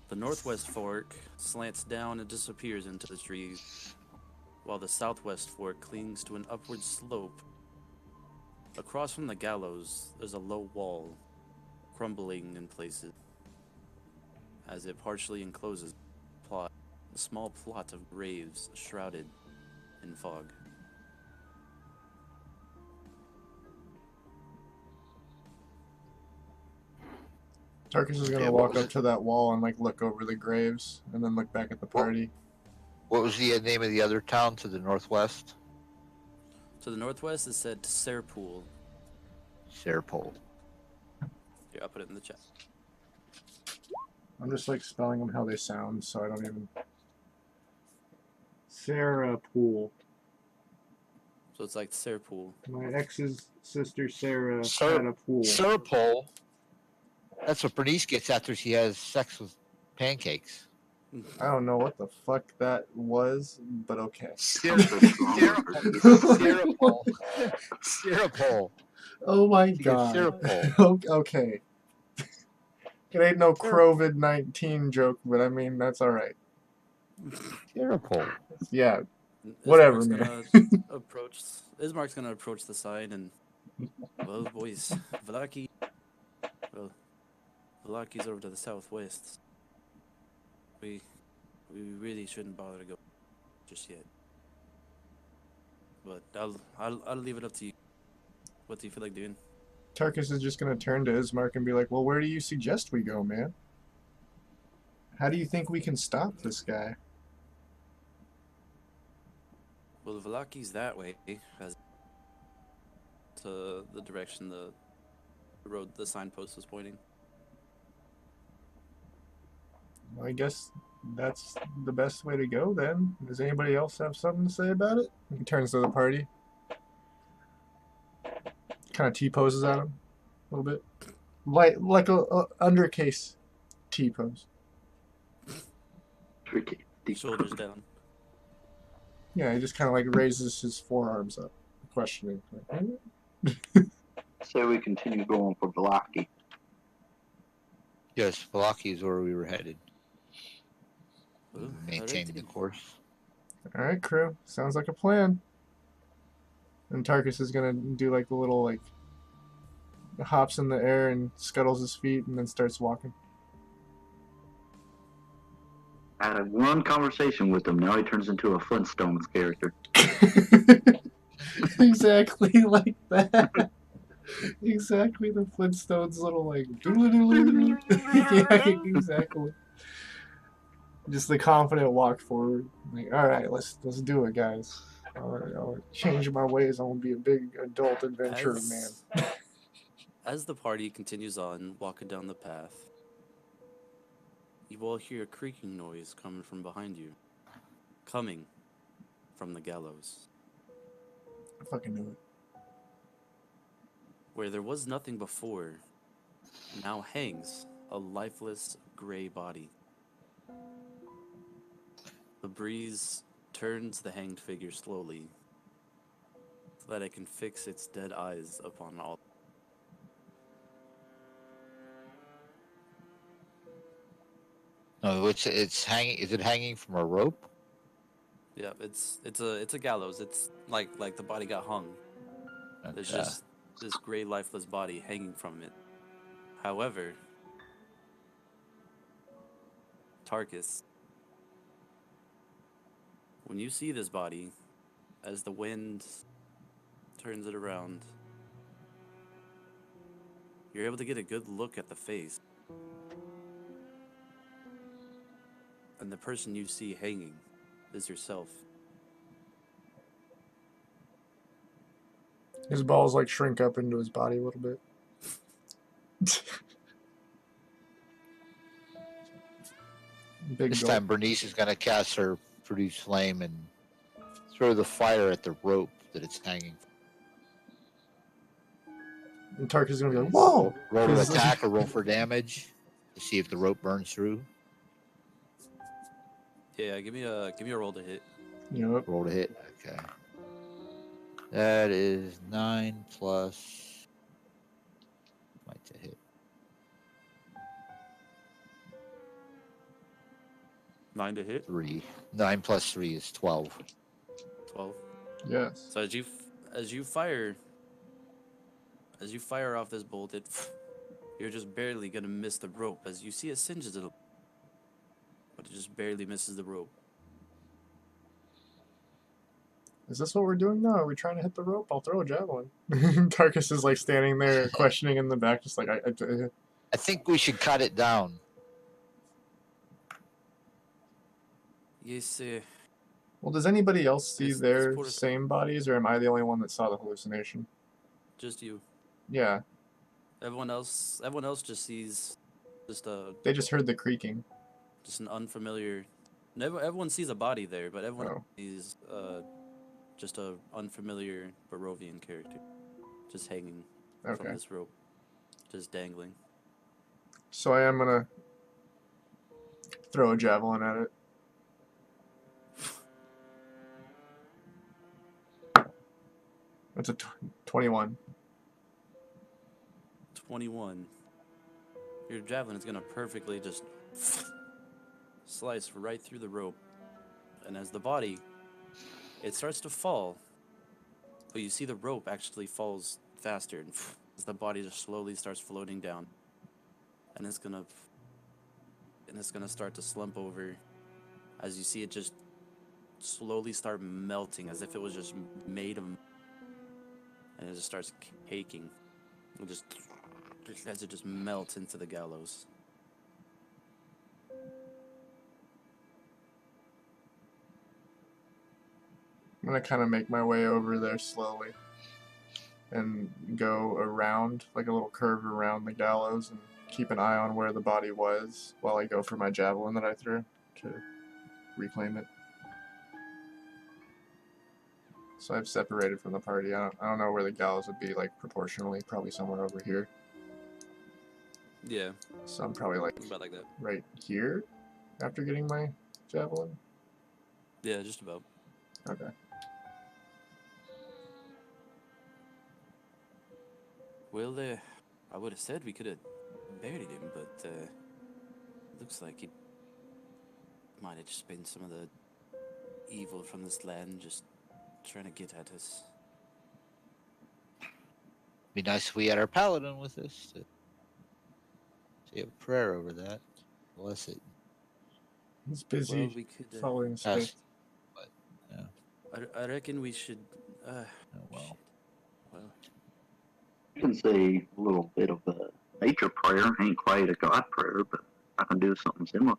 The northwest fork slants down and disappears into the trees, while the southwest fork clings to an upward slope. Across from the gallows, there's a low wall, crumbling in places, as it partially encloses a small plot of graves shrouded in fog. Tarkus is gonna Yeah, what walk was up it? to that wall and like look over the graves and then look back at the party. What was the name of the other town to the northwest? To the northwest, it said Serpool. Serpol. Here, I'll put it in the chat. I'm just like spelling them how they sound, so I don't even. Sarah Pool. So it's like Serpool. My ex's sister Sarah Sir- had a pool. Serpol. That's what Bernice gets after she has sex with pancakes. I don't know what the fuck that was, but okay. Serpol. Serpol. Oh my She gets god. Serpol. Okay. It ain't no COVID-19 joke, but I mean, that's alright. Serpol. Yeah, whatever, Ismark's gonna approach the sign and, well, boys, Vallaki's over to the southwest. We really shouldn't bother to go just yet. But I'll leave it up to you. What do you feel like doing? Tarkus is just gonna turn to Ismark and be like, "Well, where do you suggest we go, man? How do you think we can stop this guy?" Well, the Valaki's that way, as to the direction the road, the signpost was pointing. Well, I guess that's the best way to go then. Does anybody else have something to say about it? He turns to the party. Kind of T-poses at him a little bit. Like a undercase T-pose. Tricky. Shoulders down. Yeah, he just kind of like raises his forearms up, questioning. Like, So we continue going for Velaki. Yes, Valaki is where we were headed. Ooh, Maintaining the alrighty. course. All right, crew. Sounds like a plan. And Tarkus is gonna do like a little like hops in the air and scuttles his feet and then starts walking. I had one conversation with him. Now he turns into a Flintstones character. Exactly like that. Exactly the Flintstones little like yeah, exactly. Just the confident walk forward. Like, all right, let's do it, guys. I'll change my ways. I want to be a big adult adventurer, man. As the party continues on, walking down the path, you all hear a creaking noise coming from behind you. Coming from the gallows. I fucking knew it. Where there was nothing before, now hangs a lifeless gray body. The breeze turns the hanged figure slowly, so that it can fix its dead eyes upon all. No, it's hanging. Is it hanging from a rope? Yeah, it's a gallows. It's like the body got hung. There's Okay. just this gray lifeless body hanging from it. However, Tarkus, when you see this body, as the wind turns it around, you're able to get a good look at the face. And the person you see hanging is yourself. His balls like shrink up into his body a little bit. Big This gulp. time, Bernice is going to cast her produce flame and throw the fire at the rope that it's hanging. And Tarkus is gonna be like, "Whoa!" Roll to 'Cause- attack or roll for damage to see if the rope burns through. Yeah, give me a roll to hit. Yep. Roll to hit. Okay. That is 9 plus. Might to hit. 9 to hit. 3. 9 plus 3 is 12. 12. Yes. So as you fire off this bolt, you're just barely gonna miss the rope. As you see, it singes it, but it just barely misses the rope. Is this what we're doing now? Are we trying to hit the rope? I'll throw a javelin. Tarkus is like standing there questioning in the back, just like I think we should cut it down. Yes, Well, does anybody else see This their portal- same bodies, or am I the only one that saw the hallucination? just you. Yeah, Everyone else just sees just they just heard the creaking. an unfamiliar. Everyone sees a body there, but everyone Oh. sees just a unfamiliar Barovian character, just hanging from Okay. this rope, just dangling. So I am gonna throw a javelin at it. That's a 21. 21. Your javelin is gonna perfectly just slice right through the rope, and as the body, it starts to fall, but you see the rope actually falls faster, and as the body just slowly starts floating down, and it's gonna start to slump over, as you see it just slowly start melting, as if it was just made of, and it just starts caking It just as it just melts into the gallows. I'm gonna kind of make my way over there slowly and go around, like a little curve around the gallows, and keep an eye on where the body was while I go for my javelin that I threw to reclaim it. So I've separated from the party. I don't know where the gallows would be, like, proportionally. Probably somewhere over here. Yeah, So I'm probably, like, about like that. right here after getting my javelin. Yeah, just about. Okay. Well, I would have said we could have buried him, but looks like it might have just been some of the evil from this land just trying to get at us. Be nice if we had our paladin with us to say a prayer over that. Bless it. He's busy Well, we could. following Yes. space. But yeah. I reckon we should. Oh, well. Shit. Well, I can say a little bit of a nature prayer. Ain't quite a God prayer, but I can do something similar.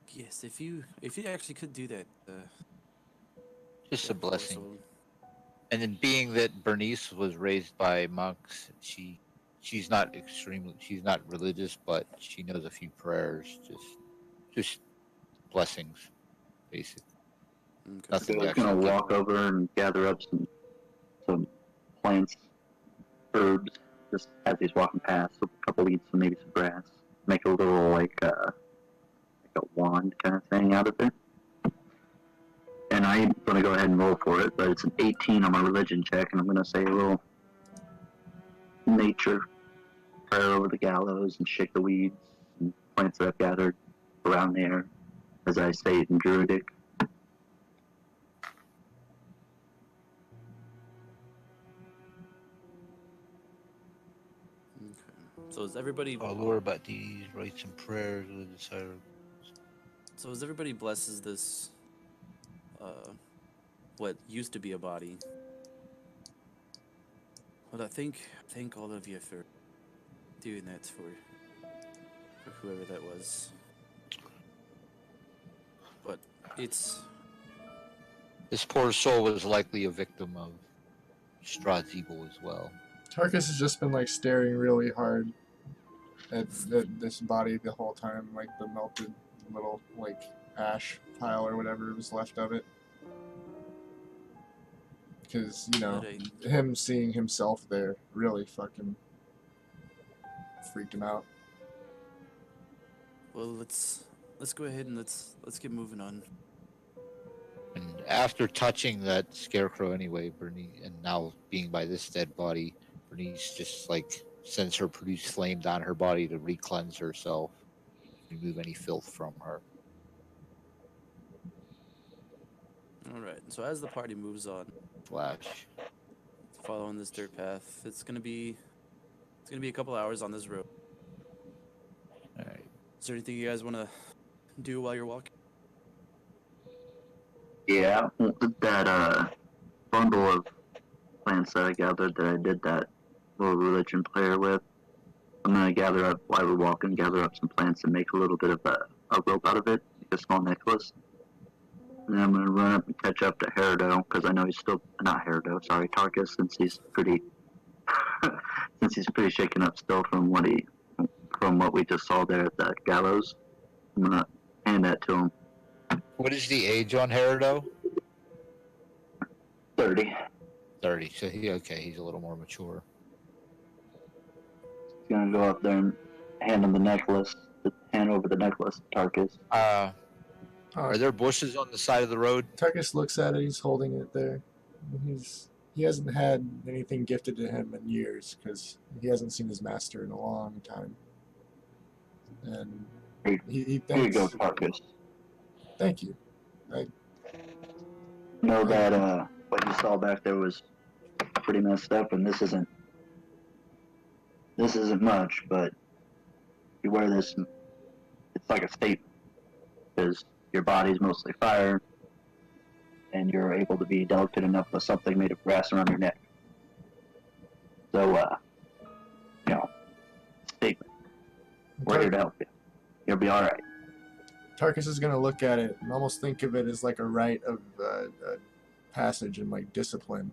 yes. If you actually could do that. Just yeah, a blessing. so- And then being that Bernice was raised by monks, she's not religious, but she knows a few prayers, just blessings, basically. Okay. Nothing Joe's gonna actually walk over and gather up some plants, herbs, just as he's walking past, a couple weeds and maybe some grass. Make a little like a wand kind of thing out of it. And I'm gonna go ahead and roll for it, but it's an 18 on my religion check, and I'm gonna say a little nature prayer over the gallows and shake the weeds and plants that I've gathered around there, as I say it in Druidic. Okay. So is everybody? Oh Lord, about these, write some prayers with the desire. So as everybody blesses this, what used to be a body. Well, I thank all of you for doing that for whoever that was. But it's This poor soul was likely a victim of Strahd's evil as well. Tarkus has just been, like, staring really hard at this body the whole time, like the melted little, like, ash pile or whatever was left of it. Because, you know, Alright. him seeing himself there really fucking freaked him out. well. Let's go ahead and let's get moving on. And after touching that scarecrow anyway, Bernice, and now being by this dead body, Bernice just like sends her produce flames on her body to re-cleanse herself, remove any filth from her. All right. So as the party moves on, Flash. following this dirt path, it's gonna be a couple hours on this road. All right. Is there anything you guys want to do while you're walking? Yeah, that bundle of plants that I gathered that I did that little religion prayer with, I'm gonna gather up while we're walking, gather up some plants and make a little bit of a rope out of it, make a small necklace. And then I'm gonna run up and catch up to Herido because I know he's still not Herido, sorry, Tarkus, since he's pretty shaken up still from what we just saw there at the gallows. I'm gonna hand that to him. What is the age on Herido? 30. 30. So he's a little more mature. He's gonna go up there and hand him the necklace. Hand over the necklace to Tarkus. Are there bushes on the side of the road? Tarkus looks at it, he's holding it there. He hasn't had anything gifted to him in years because he hasn't seen his master in a long time. And he Here you thanks. go, Tarkus. Thank you. Know that what you saw back there was pretty messed up, and this isn't much, but you wear this, it's like a statement, because your body's mostly fire, and you're able to be delicate enough with something made of grass around your neck. So, you know, stay. We're here to help you. You'll be all right. Tarkus is gonna look at it and almost think of it as like a rite of passage and like discipline,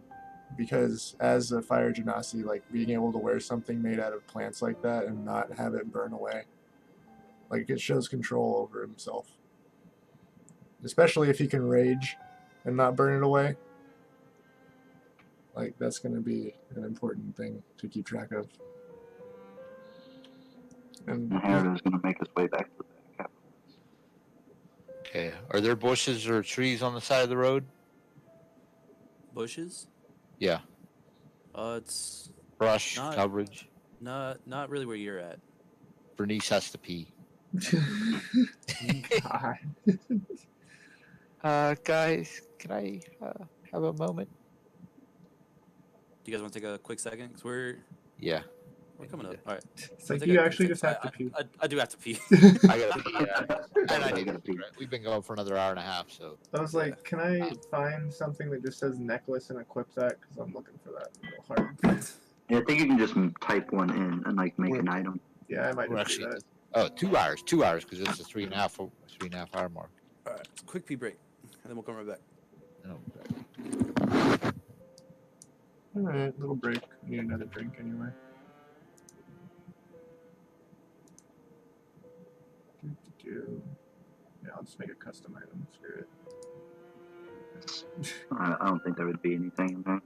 because as a fire genasi, like being able to wear something made out of plants like that and not have it burn away, like it shows control over himself. Especially if he can rage and not burn it away. Like that's gonna be an important thing to keep track of. And Herodo's going to make his way back to the capital. Okay. Are there bushes or trees on the side of the road? Bushes? Yeah. It's Brush Not- coverage. not really where you're at. Bernice has to pee. God. Guys, can I have a moment? Do you guys want to take a quick second? Because we're Yeah. coming up. All right. It's I'll like take you a quick actually second. just have to pee. I do have to pee. I gotta pee. And I You need gotta to pee. pee. We've been going for another hour and a half, so. I was like, can I find something that just says necklace and equip that? Because I'm looking for that real hard. Yeah, I think you can just type one in and like make an item. Yeah, I might We're just do actually. that. Oh, 2 hours. 2 hours, because it's a 3.5 hour mark. All right. Quick pee break, and then we'll come right back. Oh, Alright, little break. I need another drink anyway. Yeah, I'll just make a custom item. Screw it. I don't think there would be anything in there.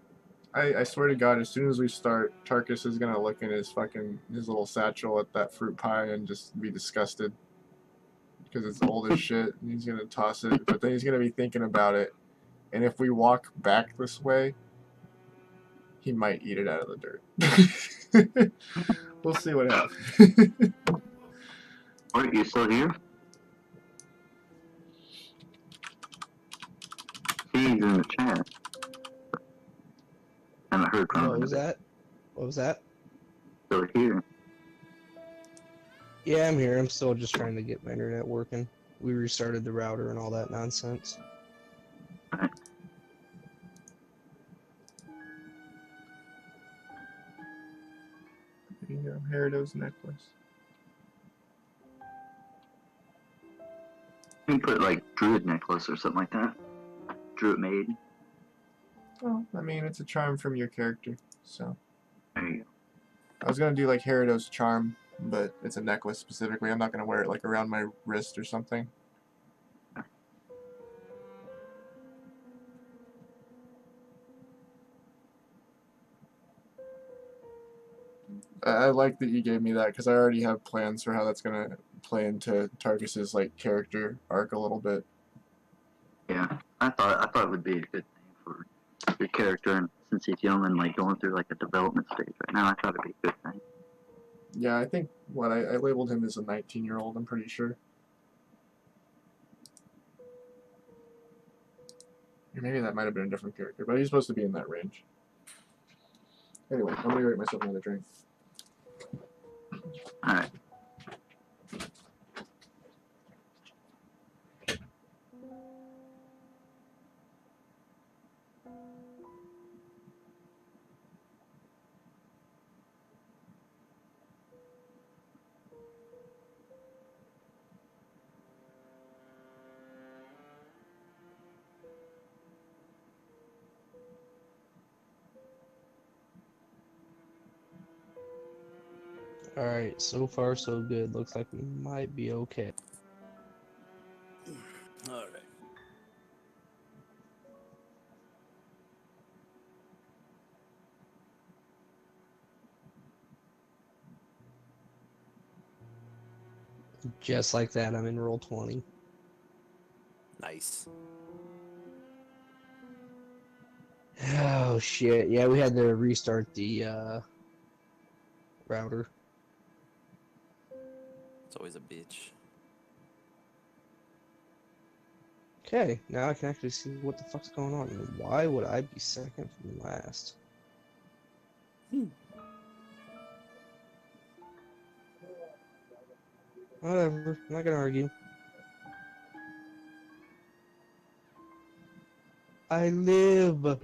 I swear to God, as soon as we start, Tarkus is gonna look in his little satchel at that fruit pie and just be disgusted because it's old as shit, and he's gonna toss it. But then he's gonna be thinking about it, and if we walk back this way, he might eat it out of the dirt. We'll see what happens. Are you still here? He's in the chat. Haven't heard from him. What was that? What was that? Still here. Yeah, I'm here. I'm still just trying to get my internet working. We restarted the router and all that nonsense. There you go, Herodo's necklace. You can put like druid necklace or something like that. Druid maid. Oh, I mean, it's a charm from your character, so. There you go. I was gonna do like Herodo's charm, but it's a necklace specifically. I'm not gonna wear it like around my wrist or something. I like that you gave me that because I already have plans for how that's gonna play into Tarkus's like character arc a little bit. Yeah, I thought it would be a good thing for your character, and since he's young and like going through like a development stage right now, I thought it'd be a good thing. Yeah, I think what I labeled him as a 19-year-old. I'm pretty sure. Or maybe that might have been a different character, but he's supposed to be in that range. Anyway, I'm gonna rate myself another drink. All right. Alright, so far so good. Looks like we might be okay. All right. Just like that, I'm in roll 20. Nice. Oh shit, yeah, we had to restart the router. It's always a bitch. Okay, now I can actually see what the fuck's going on. And why would I be second from last? Whatever, I'm not gonna argue. I live.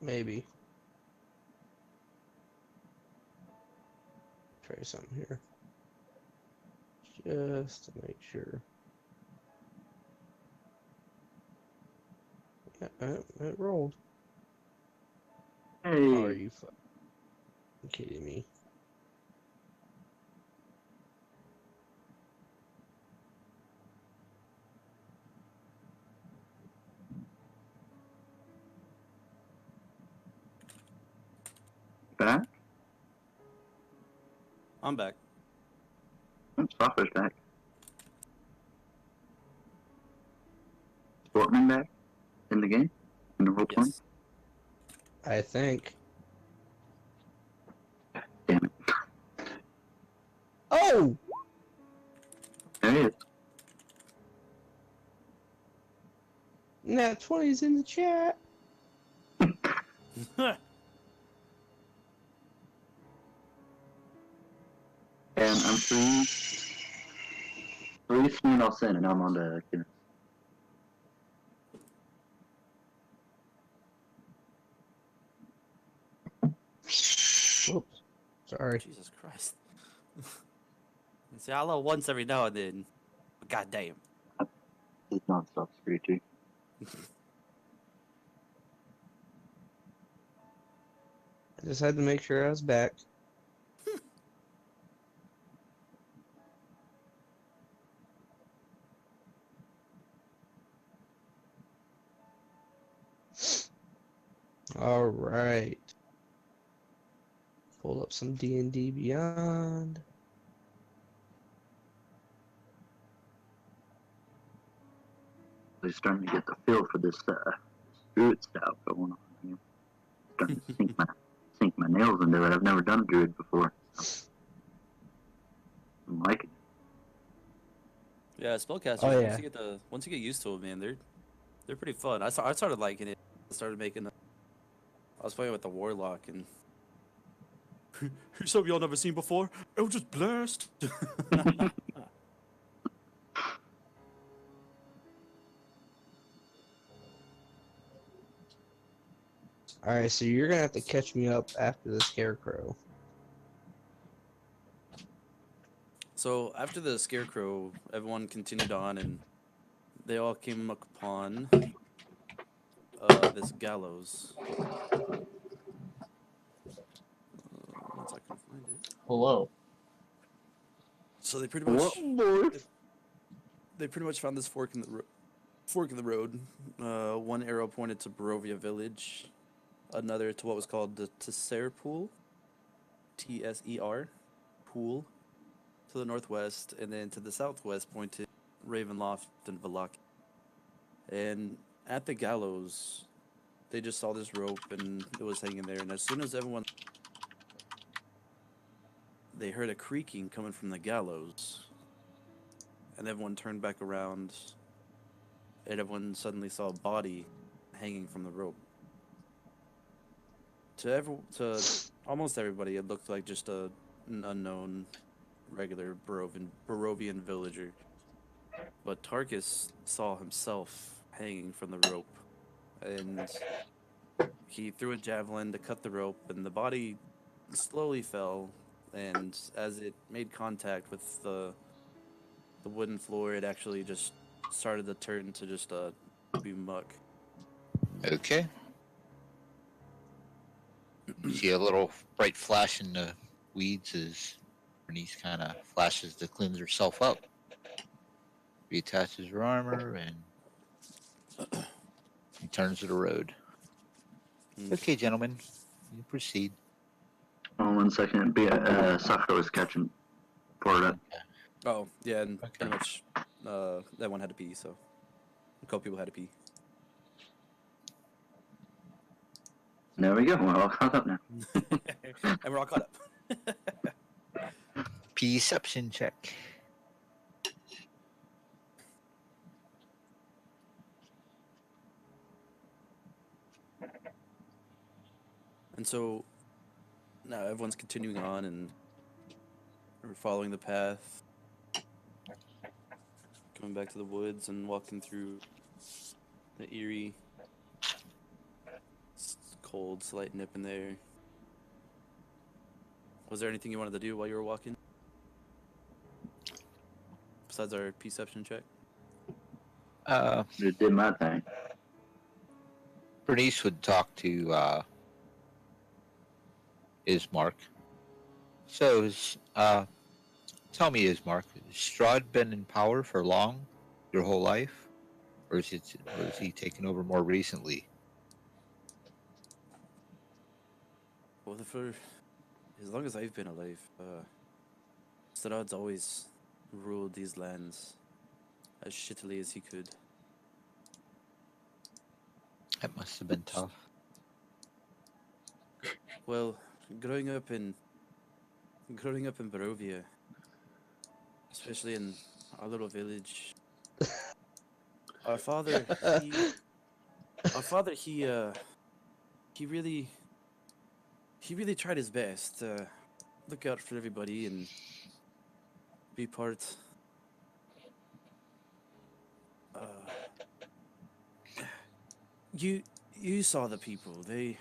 Maybe. Try something here. Just to make sure. Yeah, it rolled. Hey. Are you fucking kidding me? Back? I'm back. Software's back. Sportman back? In the game? In the role playing? Yes. I think. Damn it. Oh! There he is. Nat 20's in the chat. And I'm three Smirnoffs in, and I'm on to Guinness. Whoops. Sorry. Jesus Christ. See, I love once every now and then. But goddamn. This is non-stop free too. I just had to make sure I was back. All right. Pull up some D&D Beyond. I'm starting to get the feel for this druid stout going on here. Starting to sink my nails into it. I've never done a druid before. So I'm liking it. Yeah, spellcasters. Oh, yeah. Once you get used to them, man, they're pretty fun. I started liking it. I started making. I was playing with the warlock and. Something y'all never seen before. It was just blast. All right, so you're gonna have to catch me up after the scarecrow. So after the scarecrow, everyone continued on, and they all came upon this gallows. Once I can find it. Hello. So they pretty What, much boy? they pretty much found this fork in the road. One arrow pointed to Barovia village, another to what was called the Tser pool, Tser pool, to the northwest, and then to the southwest pointed Ravenloft and Valak. And at the gallows, they just saw this rope and it was hanging there. And as soon as they heard a creaking coming from the gallows, and everyone turned back around, and everyone suddenly saw a body hanging from the rope. To almost everybody, it looked like just an unknown, regular Barovian villager. But Tarkus saw himself hanging from the rope, and he threw a javelin to cut the rope, and the body slowly fell. And as it made contact with the wooden floor, it actually just started to turn to just be muck. Okay. You see a little bright flash in the weeds as Bernice kind of flashes to cleanse herself up. Reattaches her armor and returns to the road. Okay, gentlemen, you proceed. Oh, 1 second. Sakura was catching for it. Oh, yeah, and Okay. pretty much that one had to pee, so a couple people had to pee. There we go. We're all caught up now. And we're all caught up. Perception check. And so now everyone's continuing on and we're following the path, coming back to the woods and walking through the eerie, cold, slight nip in there. Was there anything you wanted to do while you were walking? Besides our perception check? Just did my thing. Bernice would talk to Ismark. So, tell me, Ismark, has Strahd been in power for long, your whole life, or is he taken over more recently? Well, for as long as I've been alive, Sarad's always ruled these lands as shittily as he could. That must have been tough. Well, growing up in Barovia, especially in our little village, our father, he really tried his best to look out for everybody and be part. You saw the people. The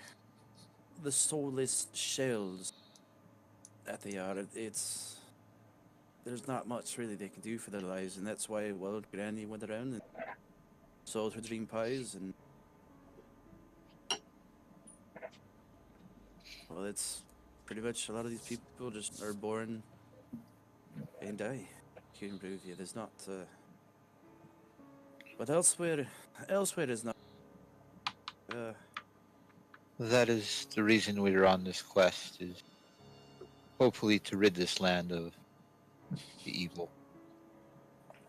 soulless shells that they are. There's not much really they can do for their lives, and that's why Granny went around and sold her dream pies, and well, it's pretty much a lot of these people just are born and die here in Barovia. There's not, but elsewhere is not. That is the reason we are on this quest, is hopefully to rid this land of the evil,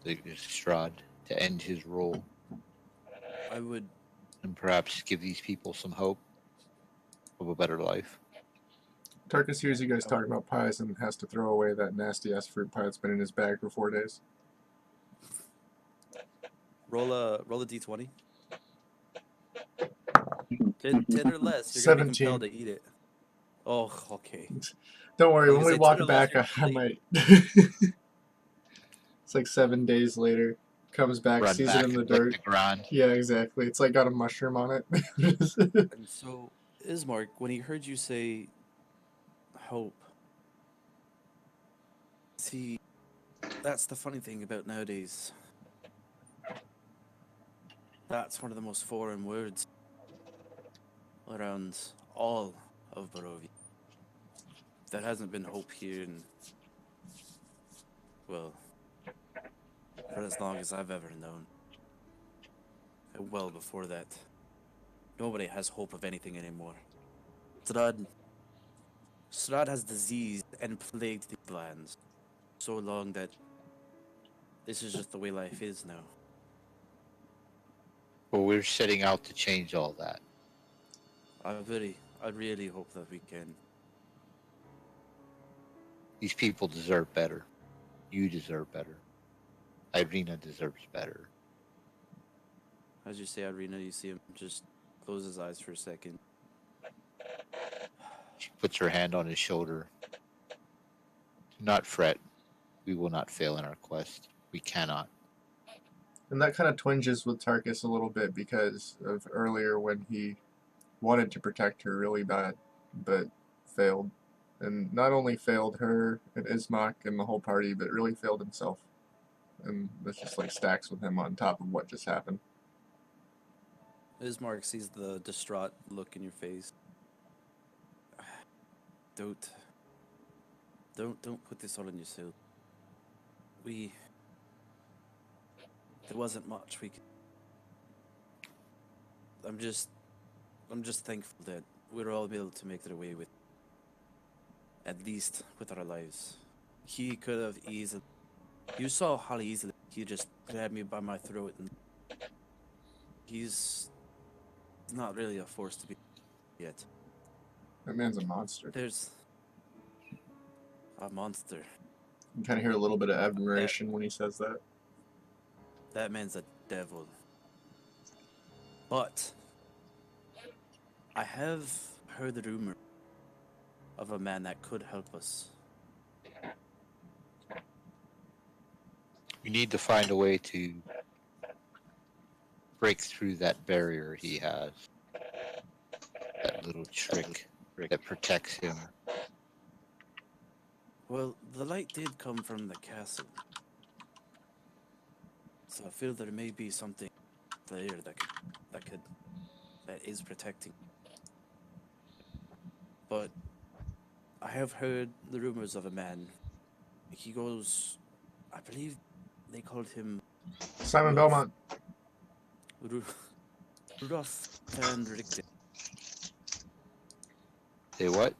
the Strahd, to end his rule, I would. and perhaps give these people some hope of a better life. Tarkus hears you guys talking about pies and has to throw away that nasty ass fruit pie that's been in his bag for 4 days. Roll a d20. 10 or less, you're gonna be 17. compelled to eat it. Oh, okay. Don't worry, I was when gonna we say, walk 10 or less, back, you're I complete. might. It's like 7 days later. Comes back, Run sees back it in the and lick dirt. the ground. Yeah, exactly. It's like got a mushroom on it. And so, Ismark, when he heard you say hope, see, that's the funny thing about nowadays. That's one of the most foreign words around all of Barovia. There hasn't been hope here in, well, for as long as I've ever known. And well before that. Nobody has hope of anything anymore. Strahd has diseased and plagued these lands so long that this is just the way life is now. Well, we're setting out to change all that. I really hope that we can. These people deserve better. You deserve better. Irina deserves better. As you say, Irina, you see him just close his eyes for a second. She puts her hand on his shoulder. Do not fret. We will not fail in our quest. We cannot. And that kind of twinges with Tarkus a little bit because of earlier when he wanted to protect her really bad, but failed. And not only failed her and Ismak and the whole party, but really failed himself. And this just like stacks with him on top of what just happened. Ismark sees the distraught look in your face. Don't put this all on yourself. There wasn't much we could. I'm just thankful that we're all able to make it away with, at least with our lives. He could have easily. You saw how easily he just grabbed me by my throat, and he's not really a force to be yet. That man's a monster. There's a monster. You kind of hear a little bit of admiration when he says that. That man's a devil. But I have heard the rumor of a man that could help us. We need to find a way to break through that barrier he has that little trick that protects him. Well, the light did come from the castle. So I feel there may be something there that is protecting. But I have heard the rumors of a man. He goes, I believe they called him Simon Rudolph. Belmont. Rudolph van Richten. Say what?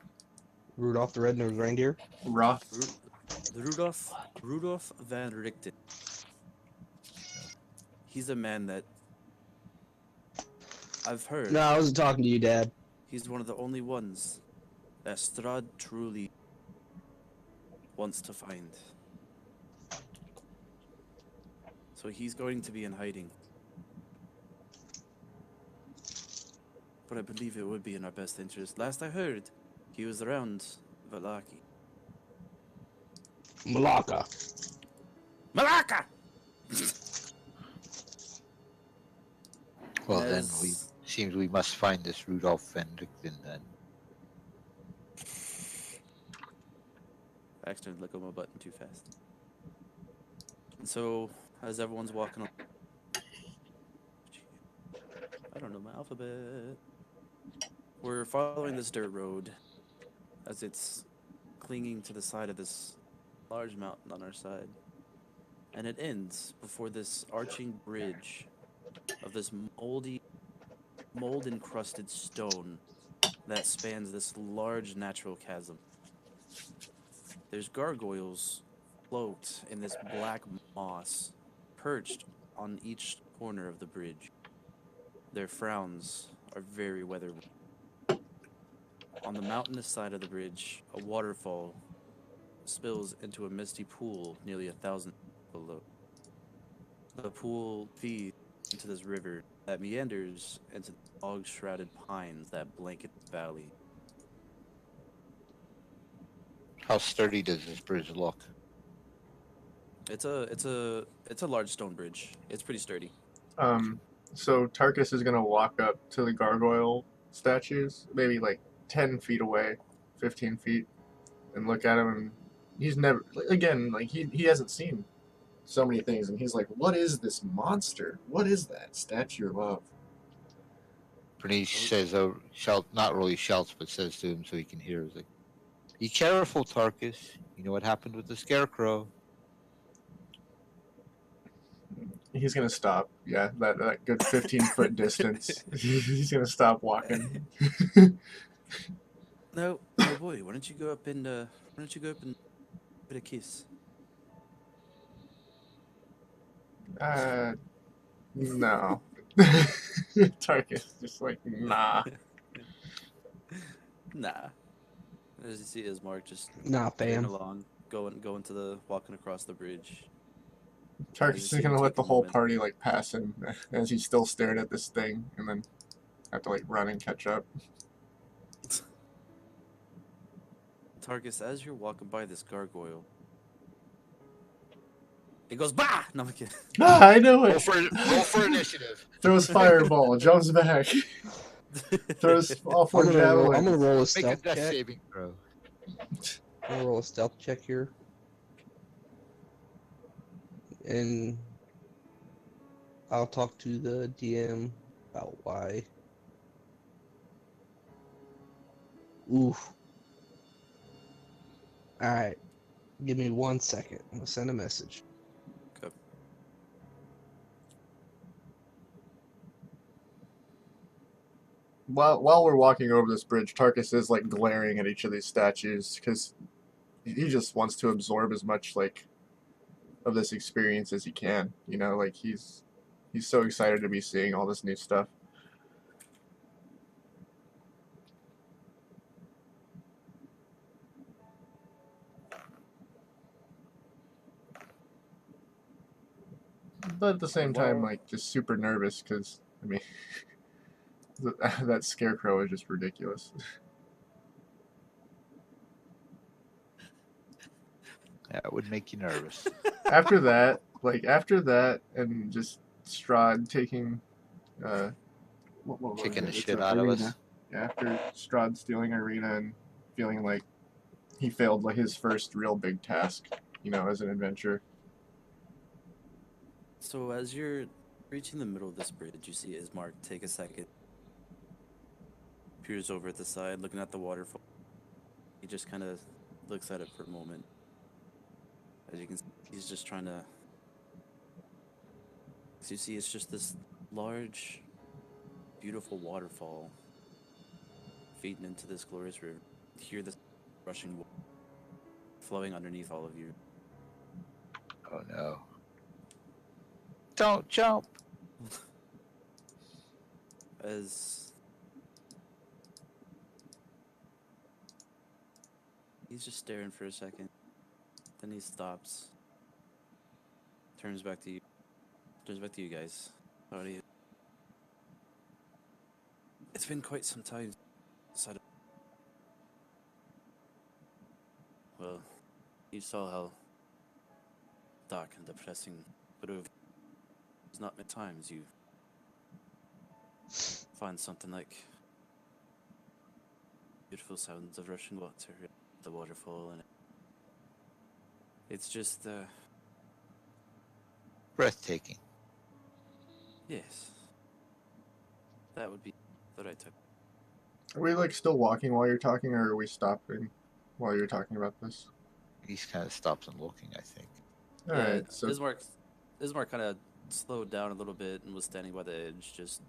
Rudolph the Red-Nosed Reindeer. Roth. Rudolph van Richten. He's a man that I've heard. No, I wasn't talking to you, Dad. He's one of the only ones that Strahd truly wants to find. So he's going to be in hiding. But I believe it would be in our best interest. Last I heard, he was around Valaki. Malacca. Malacca! Well, As- then seems we must find this Rudolph van Richten then. I accidentally let go of my button too fast. And so, as everyone's walking on... I don't know my alphabet. We're following this dirt road as it's clinging to the side of this large mountain on our side. And it ends before this arching bridge of this mold-encrusted stone that spans this large natural chasm. There's gargoyles float in this black moss, perched on each corner of the bridge. Their frowns are very weather-worn. On the mountainous side of the bridge, a waterfall spills into a misty pool nearly 1,000 feet below. The pool feeds into this river that meanders into the fog-shrouded pines that blanket the valley. How sturdy does this bridge look? It's a large stone bridge. It's pretty sturdy. So Tarkus is gonna walk up to the gargoyle statues, maybe like 10 feet away, 15 feet, and look at him. And he's never, again, like he hasn't seen so many things, and he's like, "What is this monster? What is that statue of?" Bernice says, not really shouts, but says to him so he can hear. He's like, "Be careful, Tarkus. You know what happened with the scarecrow." He's gonna stop. Yeah, that good 15-foot distance. He's gonna stop walking. No, boy, why don't you go up and give it a kiss? No. Tarkus just like, nah. Nah. As you see Ismark just Nah, heading fam. along, walking across the bridge. Tarkus is gonna let the whole party like pass him as he's still staring at this thing, and then have to like run and catch up. Tarkus, as you're walking by this gargoyle, it goes bah. No, I'm kidding. Ah, I know Roll it. for initiative. Throws fireball, jumps back, throws all four I'm gonna javelins. roll a Make a stealth death check. saving throw. I'm gonna roll a stealth check here. And I'll talk to the DM about why. Oof. Alright. Give me 1 second. I'm gonna send a message. Okay. While we're walking over this bridge, Tarkus is like glaring at each of these statues because he just wants to absorb as much like of this experience as he can. You know, like he's so excited to be seeing all this new stuff. But at the same time, like just super nervous because I mean, that scarecrow is just ridiculous. That would make you nervous. After that, and just Strahd taking, what was Kicking it? the It's shit a out of us. arena. After Strahd stealing Arena and feeling like he failed like his first real big task, as an adventurer. So as you're reaching the middle of this bridge, you see Ismark take a second, peers over at the side, looking at the waterfall. He just kind of looks at it for a moment. As you can see, he's just trying to. As you see, it's just this large, beautiful waterfall feeding into this glorious river. You hear this rushing water flowing underneath all of you. Oh no. Don't jump. As he's just staring for a second, then he stops, turns back to you guys. How do you? It's been quite some time since I. Well, you saw how dark and depressing, but it was not many times you find something like beautiful sounds of rushing water, the waterfall, and it's just Breathtaking. yes, that would be the right type. Are we like still walking while you're talking, or are we stopping while you're talking about this? He kind of stops and looking, I think. All right. So Ismark kind of slowed down a little bit and was standing by the edge, just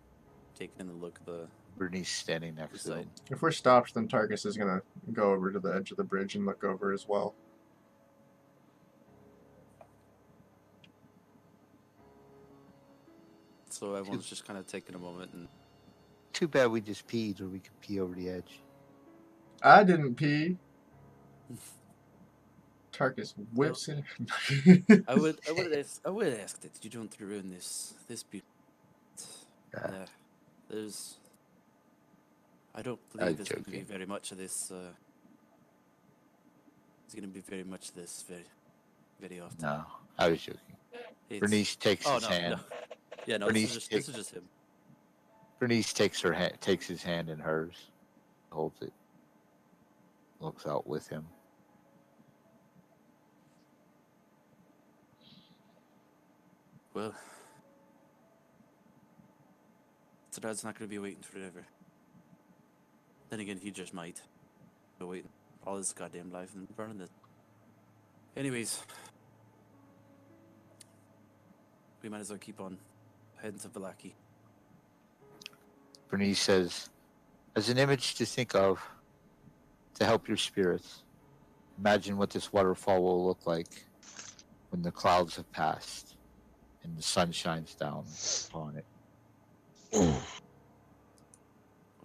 taking in the look of the Bernice standing next to side. him. if we're stopped, then Tarkus is gonna go over to the edge of the bridge and look over as well. So everyone's just kind of taking a moment and Too bad we just peed, or we could pee over the edge. I didn't pee. Tarkus whips it. I would ask that you don't ruin this beauty. There's I don't believe there's going to be joking. very much of this. It's going to be very much this very often. No, I was joking. It's- Bernice takes Oh his no, hand. no. Yeah, no. Bernice This is just him. Bernice takes his hand in hers, holds it, looks out with him. Well, so Dad's not going to be waiting forever. Then again, he just might. Be waiting all his goddamn life and burning it. Anyways, we might as well keep on heading to Vallaki. Bernice says, as an image to think of, to help your spirits, imagine what this waterfall will look like when the clouds have passed and the sun shines down upon it. Oh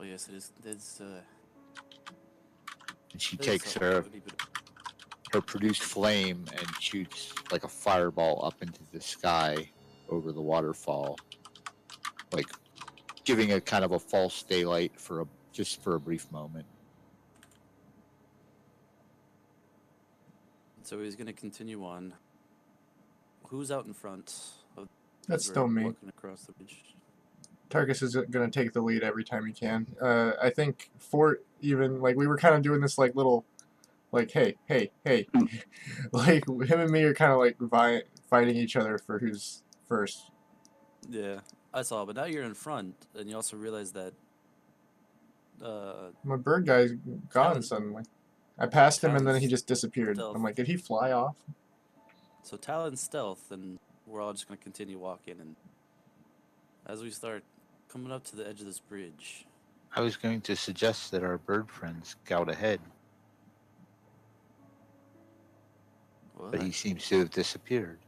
yes, it is. And she takes her produced flame and shoots like a fireball up into the sky over the waterfall, like giving it kind of a false daylight just for a brief moment. So he's going to continue on. Who's out in front? That's still me. Walking across the bridge. Tarkus is going to take the lead every time he can. I think Fort even, like, we were kind of doing this, like, little, like, hey. Like, him and me are kind of, like, fighting each other for who's first. Yeah, I saw, but now you're in front, and you also realize that My bird guy's gone Talon- suddenly. I passed him and then he Talon's just disappeared. stealth. I'm like, did he fly off? so Talon's stealth, and we're all just going to continue walking, and as we start coming up to the edge of this bridge, I was going to suggest that our bird friends scout ahead, well, but he seems to have disappeared.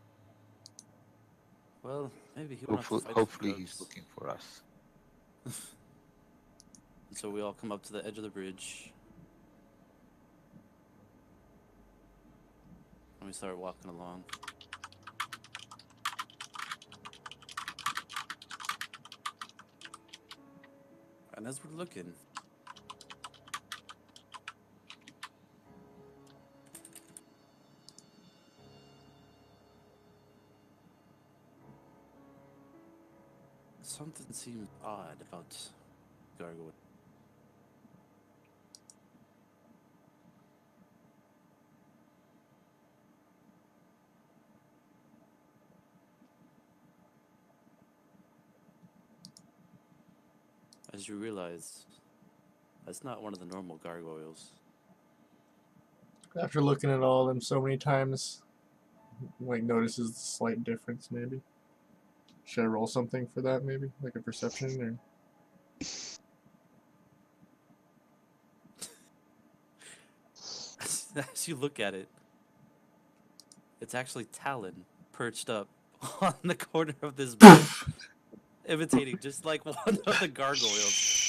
well, maybe he went off to fight Hopefully some he's drugs. looking for us. And so we all come up to the edge of the bridge, and we start walking along. And as we're looking, something seems odd about Gargoyle. as you realize that's not one of the normal gargoyles. After looking at all of them so many times, like notices the slight difference. Maybe should I roll something for that? Maybe like a perception or. As you look at it, it's actually Talon perched up on the corner of this bridge, imitating just like one of the gargoyles.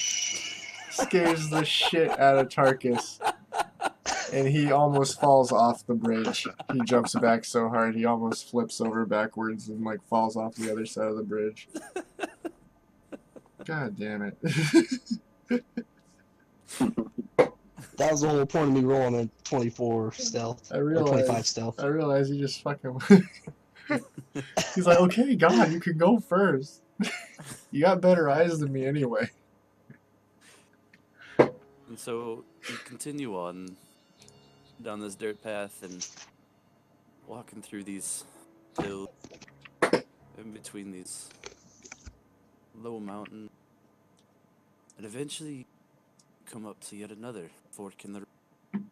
Scares the shit out of Tarkus. And he almost falls off the bridge. He jumps back so hard he almost flips over backwards and like falls off the other side of the bridge. God damn it. That was the whole point of me rolling a 24 stealth. I Or realize 25 stealth. I realize he just fucking He's like, okay, God, you can go first. You got better eyes than me anyway. And so you continue on down this dirt path and walking through these hills, in between these low mountains, and eventually come up to yet another fork in the road.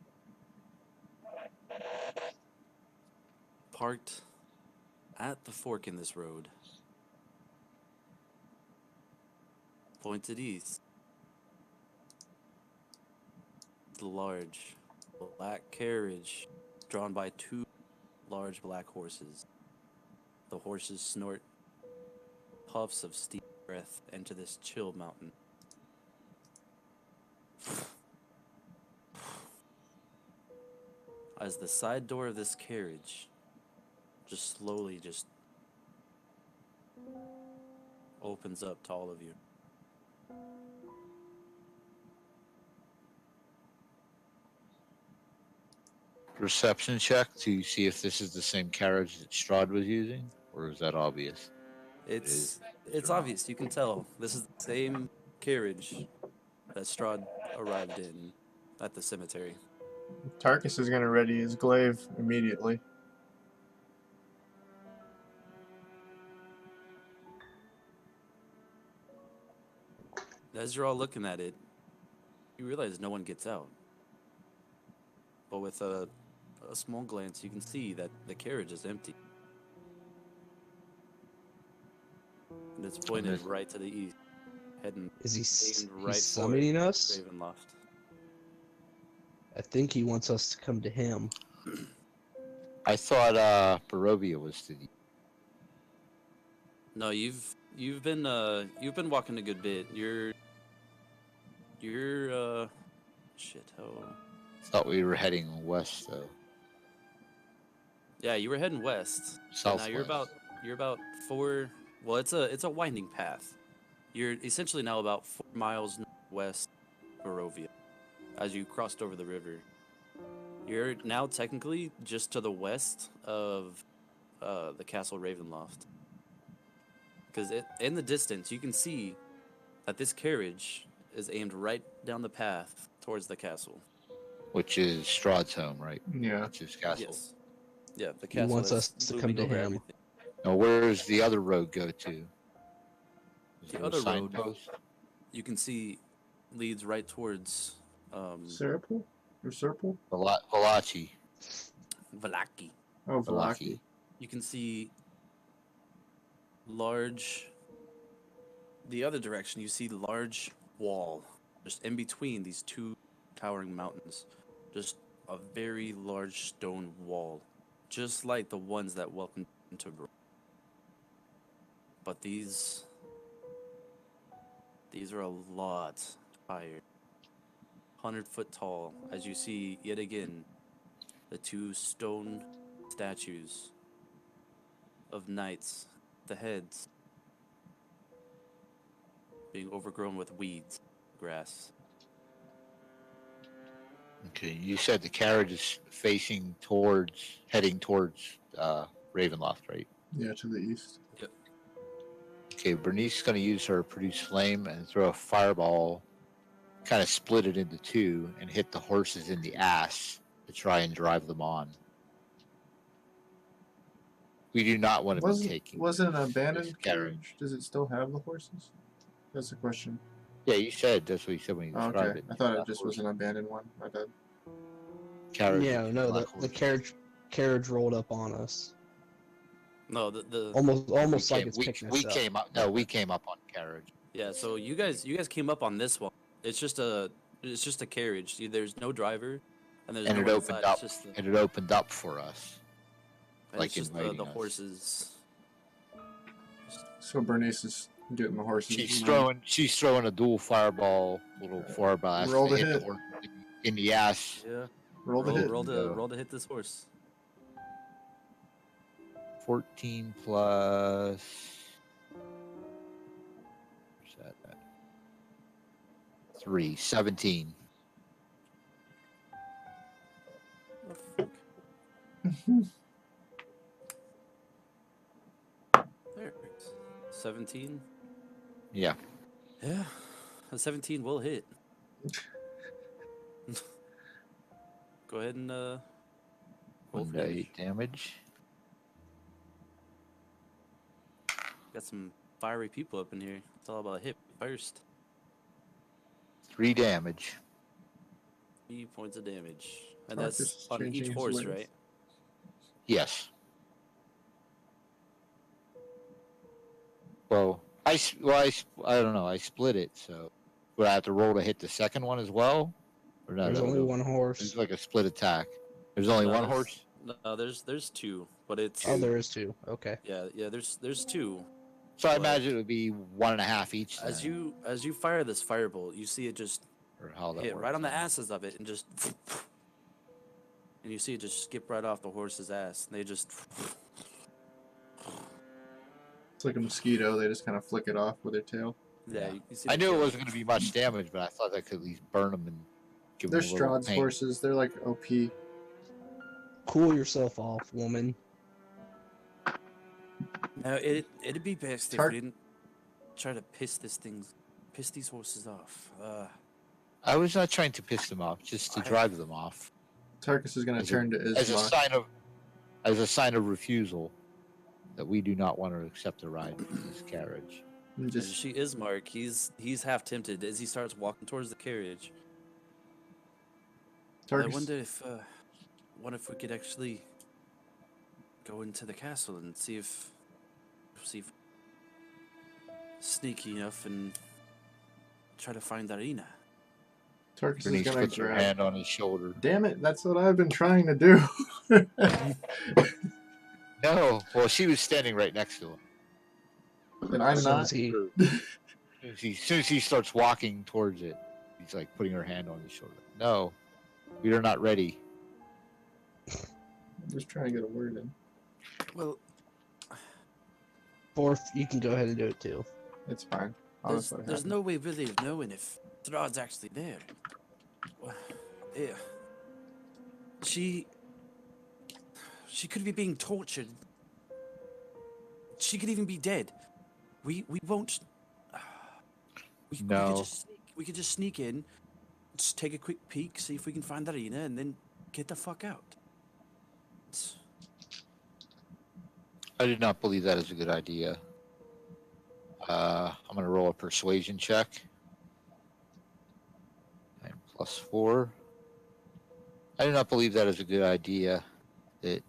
Parked at the fork in this road, pointed east, the large black carriage drawn by two large black horses. The horses snort puffs of steam breath into this chill mountain. As the side door of this carriage just slowly opens up to all of you. Perception check to see if this is the same carriage that Strahd was using, or is that obvious? It's obvious. You can tell this is the same carriage that Strahd arrived in at the cemetery. Tarkus is gonna ready his glaive immediately. As you're all looking at it, you realize no one gets out. But with a small glance, you can see that the carriage is empty. And it's pointed right to the east, heading Is he aimed right he's for summoning us? Ravenloft. I think he wants us to come to him. I thought Barovia was to the. No, you've been walking a good bit. You're shit. Oh, Thought we were heading west though. yeah, you were heading west. So now you're about 4. Well, it's a winding path. You're essentially now about 4 miles west of Barovia, as you crossed over the river. You're now technically just to the west of the castle Ravenloft. Because in the distance, you can see that this carriage is aimed right down the path towards the castle. Which is Strahd's home, right? Yeah. Which is castle. Yes. Yeah, the He castle wants is us to looming come to over him. everything. Now, where does the other road go to? Is The there a other road- signpost? You can see leads right towards Serpul? Or Serpul? Valachi. Valaki. Oh, Valaki. Valaki. You can see large. The other direction, you see large wall just in between these two towering mountains. Just a very large stone wall, just like the ones that welcomed into Barovia. But these are a lot higher. 100-foot tall, as you see yet again the two stone statues of knights, the heads being overgrown with weeds, grass. Okay, you said the carriage is heading towards Ravenloft, right? Yeah, to the east. Okay, Bernice is going to use her produce flame and throw a fireball, kind of split it into two, and hit the horses in the ass to try and drive them on. We do not want to be taking. Was it an abandoned this carriage. carriage? Does it still have the horses? That's the question. Yeah, you said that's what you said when you Oh, described okay. it. I thought it Black just horse. was an abandoned one. My bad. Carriage. Yeah, no, black the horse. carriage rolled up on us, No, the almost like came, it's picking us we up. came up. No, we came up on carriage. yeah. So you guys came up on this one. It's just a carriage. There's no driver, and there's And no it one opened inside. up. It's just And it opened up for us, like the inviting us. horses. So Bernice is getting the horses. She's throwing a dual fireball, little fireball Roll to to hit the hit. horse in the ass. Yeah. Roll the hit. Roll to hit this horse. 14 plus. Where's that at? 3, 17. There. 17. Yeah. Yeah. A 17 will hit. Go ahead and roll for 1d8 damage. Got some fiery people up in here. It's all about hit first. 3 damage. 3 points of damage. And Marcus that's is on changing each his horse, ways. right? Yes. Well, I don't know. I split it, so would I have to roll to hit the second one as well? Or no? There's that would only have- one horse. It's like a split attack. There's only one horse. No, there's two, but it's Oh, there is two. Okay. yeah. There's two. So I Well, imagine it would be 1.5 each. As then, you fire this firebolt, you see it just or how that hit works. right on the asses of it, and just and you see it just skip right off the horse's ass. And they just It's like a mosquito. They just kind of flick it off with their tail. yeah. You see I the knew it tail. wasn't going to be much damage, but I thought I could at least burn them and give They're them a little Strahd's pain. horses. They're like OP. Cool yourself off, woman. No, it'd be best if Tar- we didn't try to piss these horses off. I was not trying to piss them off, just to drive them off Tarkus is going to turn to as a Isma. sign of refusal that we do not want to accept a ride in this carriage. And As just she is Mark. He's half tempted as he starts walking towards the carriage. I Tarkus. wonder if we could actually go into the castle and see if sneaky enough and try to find Arena. Tarkus is Bernice going puts to her grab. hand on his shoulder. Damn it! That's what I've been trying to do. No, well, she was standing right next to him. And I'm So not. is he. As soon as he starts walking towards it, he's like putting her hand on his shoulder. No, we are not ready. I'm just trying to get a word in. Well, Borf, you can go ahead and do it too. It's fine. I'll just let it there's happen. no way really of knowing if Strahd's actually there. Well, yeah. She could be being tortured. She could even be dead. We won't. No. We could just sneak in, just take a quick peek, see if we can find Arena, and then get the fuck out. I did not believe that is a good idea. I'm going to roll a persuasion check. 9 plus 4. I do not believe that is a good idea. It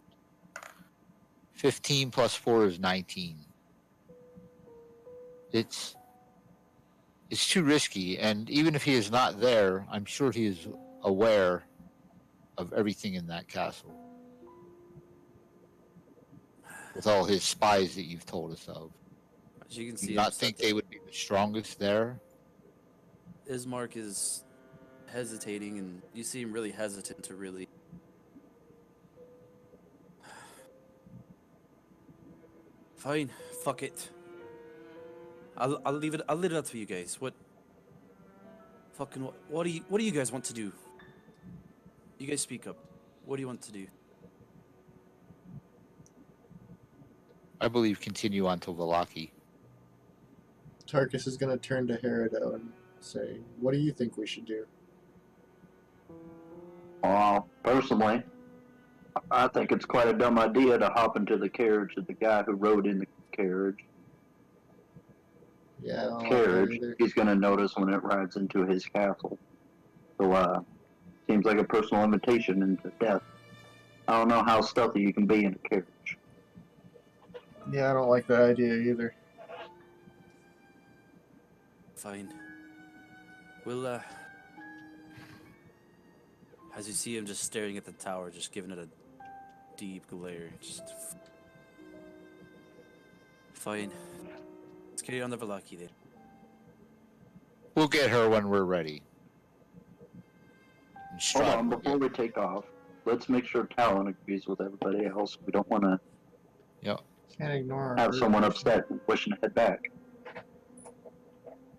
15 plus 4 is 19. It's too risky, and even if he is not there, I'm sure he is aware of everything in that castle. With all his spies that you've told us of. As you can Do see, you not think they would be the strongest there? Ismark is hesitating, and you see him really hesitant to really. Fine, fuck it. I'll leave it. I'll leave it up to you guys. What do you guys want to do? You guys speak up. What do you want to do? I believe continue on to Valaki. Tarkus is going to turn to Herido and say, "What do you think we should do?" Well, personally, I think it's quite a dumb idea to hop into the carriage of the guy who rode in the carriage. Yeah, I don't like that carriage, either. he's going to notice when it rides into his castle. So, seems like a personal invitation into death. I don't know how stealthy you can be in a carriage. Yeah, I don't like that idea either. Fine. We'll, as you see him just staring at the tower, just giving it a deep glare. Fine. Let's carry on the Valaki then. We'll get her when we're ready. And Hold Strahd on, will before get- we take off, let's make sure Talon agrees with everybody else. We don't want to Yep. Can't ignore our have bird someone person. upset and wishing to head back.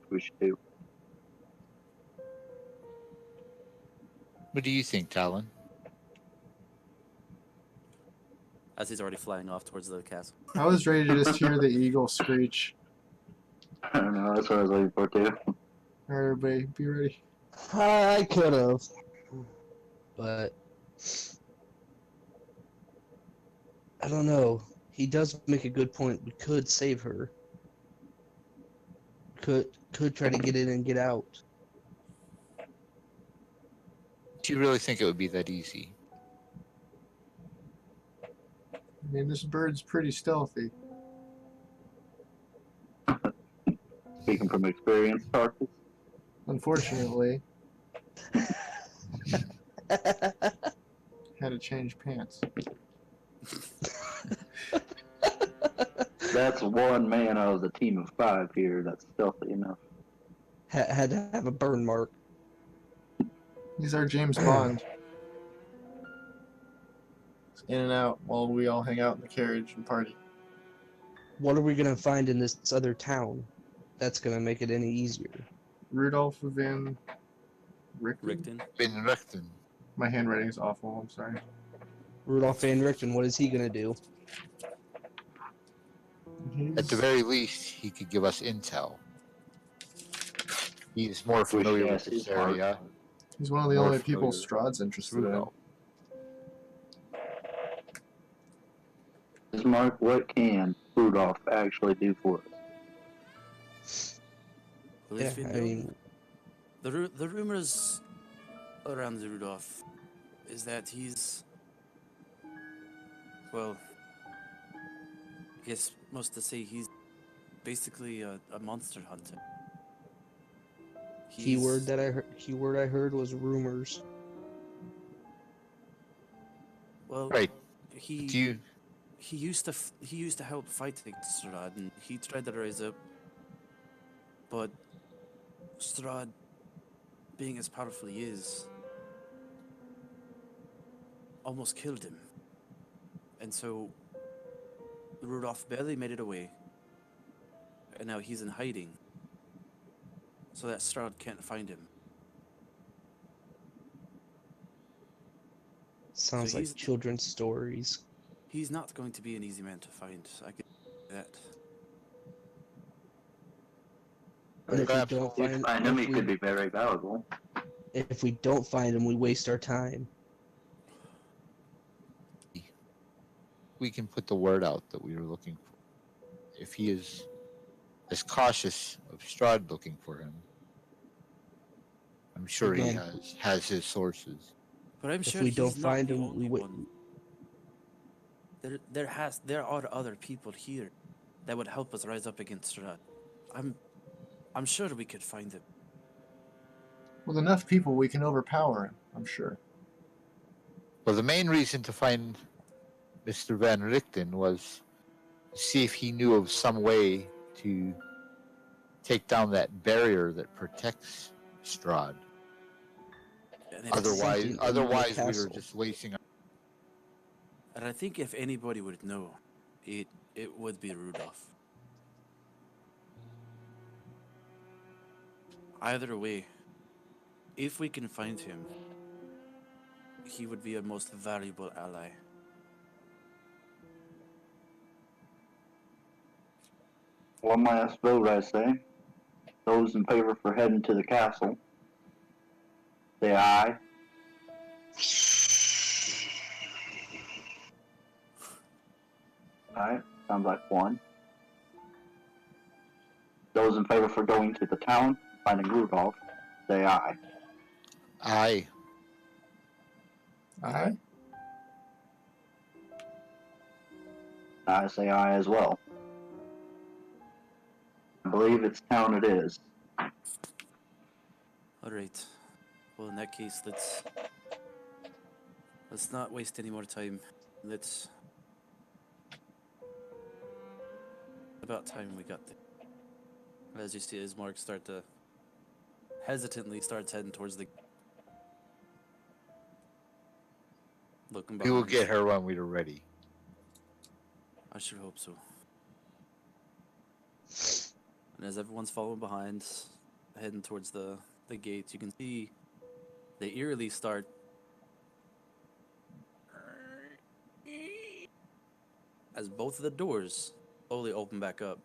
We should do. What do you think, Talon? As he's already flying off towards the castle. I was ready to just hear the eagle screech. I don't know, that's what I was looking for too. Alright, everybody, be ready. I could have, but I don't know. He does make a good point. We could save her. Could try to get in and get out. Do you really think it would be that easy? I mean, this bird's pretty stealthy. Speaking from experience, Tarkus. Unfortunately, had to change pants. That's one man out of the team of 5 here that's stealthy enough. Had to have a burn mark. He's our James Bond. He's in and out while we all hang out in the carriage and party. What are we gonna find in this other town that's gonna make it any easier? Rudolph Van Richten? Richten. Bin Richten. My handwriting is awful, I'm sorry. Rudolph Van Richten, what is he gonna do? At the very least, he could give us intel. He's more familiar with asked this his heart. area. He's one of the More only people familiar. Strahd's interested in. Rudolph. Mark, what can Rudolph actually do for us? Well, Yeah, if you I know, mean, the rumors around Rudolph is that he's, well, I guess most to say he's basically a monster hunter. keyword I heard was rumors. Well, Right. he Do you? he used to help fight Strahd, and he tried to rise up, but Strahd, being as powerful he is, almost killed him, and so Rudolph barely made it away, and now he's in hiding, so that Strahd can't find him. Sounds So like he's- children's stories. He's not going to be an easy man to find. I get that. And if we Perhaps don't If we find, find him, he if could we, be very valuable. if we don't find him, we waste our time. We can put the word out that we were looking for. If he is as cautious of Strahd looking for him, I'm sure he Again. has his sources. But I'm If sure we he's don't not find the him, only we one. There are other people here that would help us rise up against Strahd. I'm sure we could find them. With enough people, we can overpower him, I'm sure. Well, the main reason to find Mr. Van Richten was to see if he knew of some way to take down that barrier that protects Strahd. And if- Otherwise, something in the otherwise we were castle. just wasting our And I think if anybody would know, it would be Rudolph. Either way, if we can find him, he would be a most valuable ally. One last vote, I say. Those in favor for heading to the castle, say aye. Alright, sounds like one. Those in favor for going to the town, finding Rudolph, say aye. Aye. Aye. I say aye as well. I believe it's town it is. Alright. Well, in that case, let's not waste any more time. Let's... About time we got there. As you see his mark start to hesitantly starts heading towards the... Looking We will behind. get her when we are ready. I sure hope so. And as everyone's following behind, heading towards the gates, you can see they eerily start as both of the doors slowly open back up,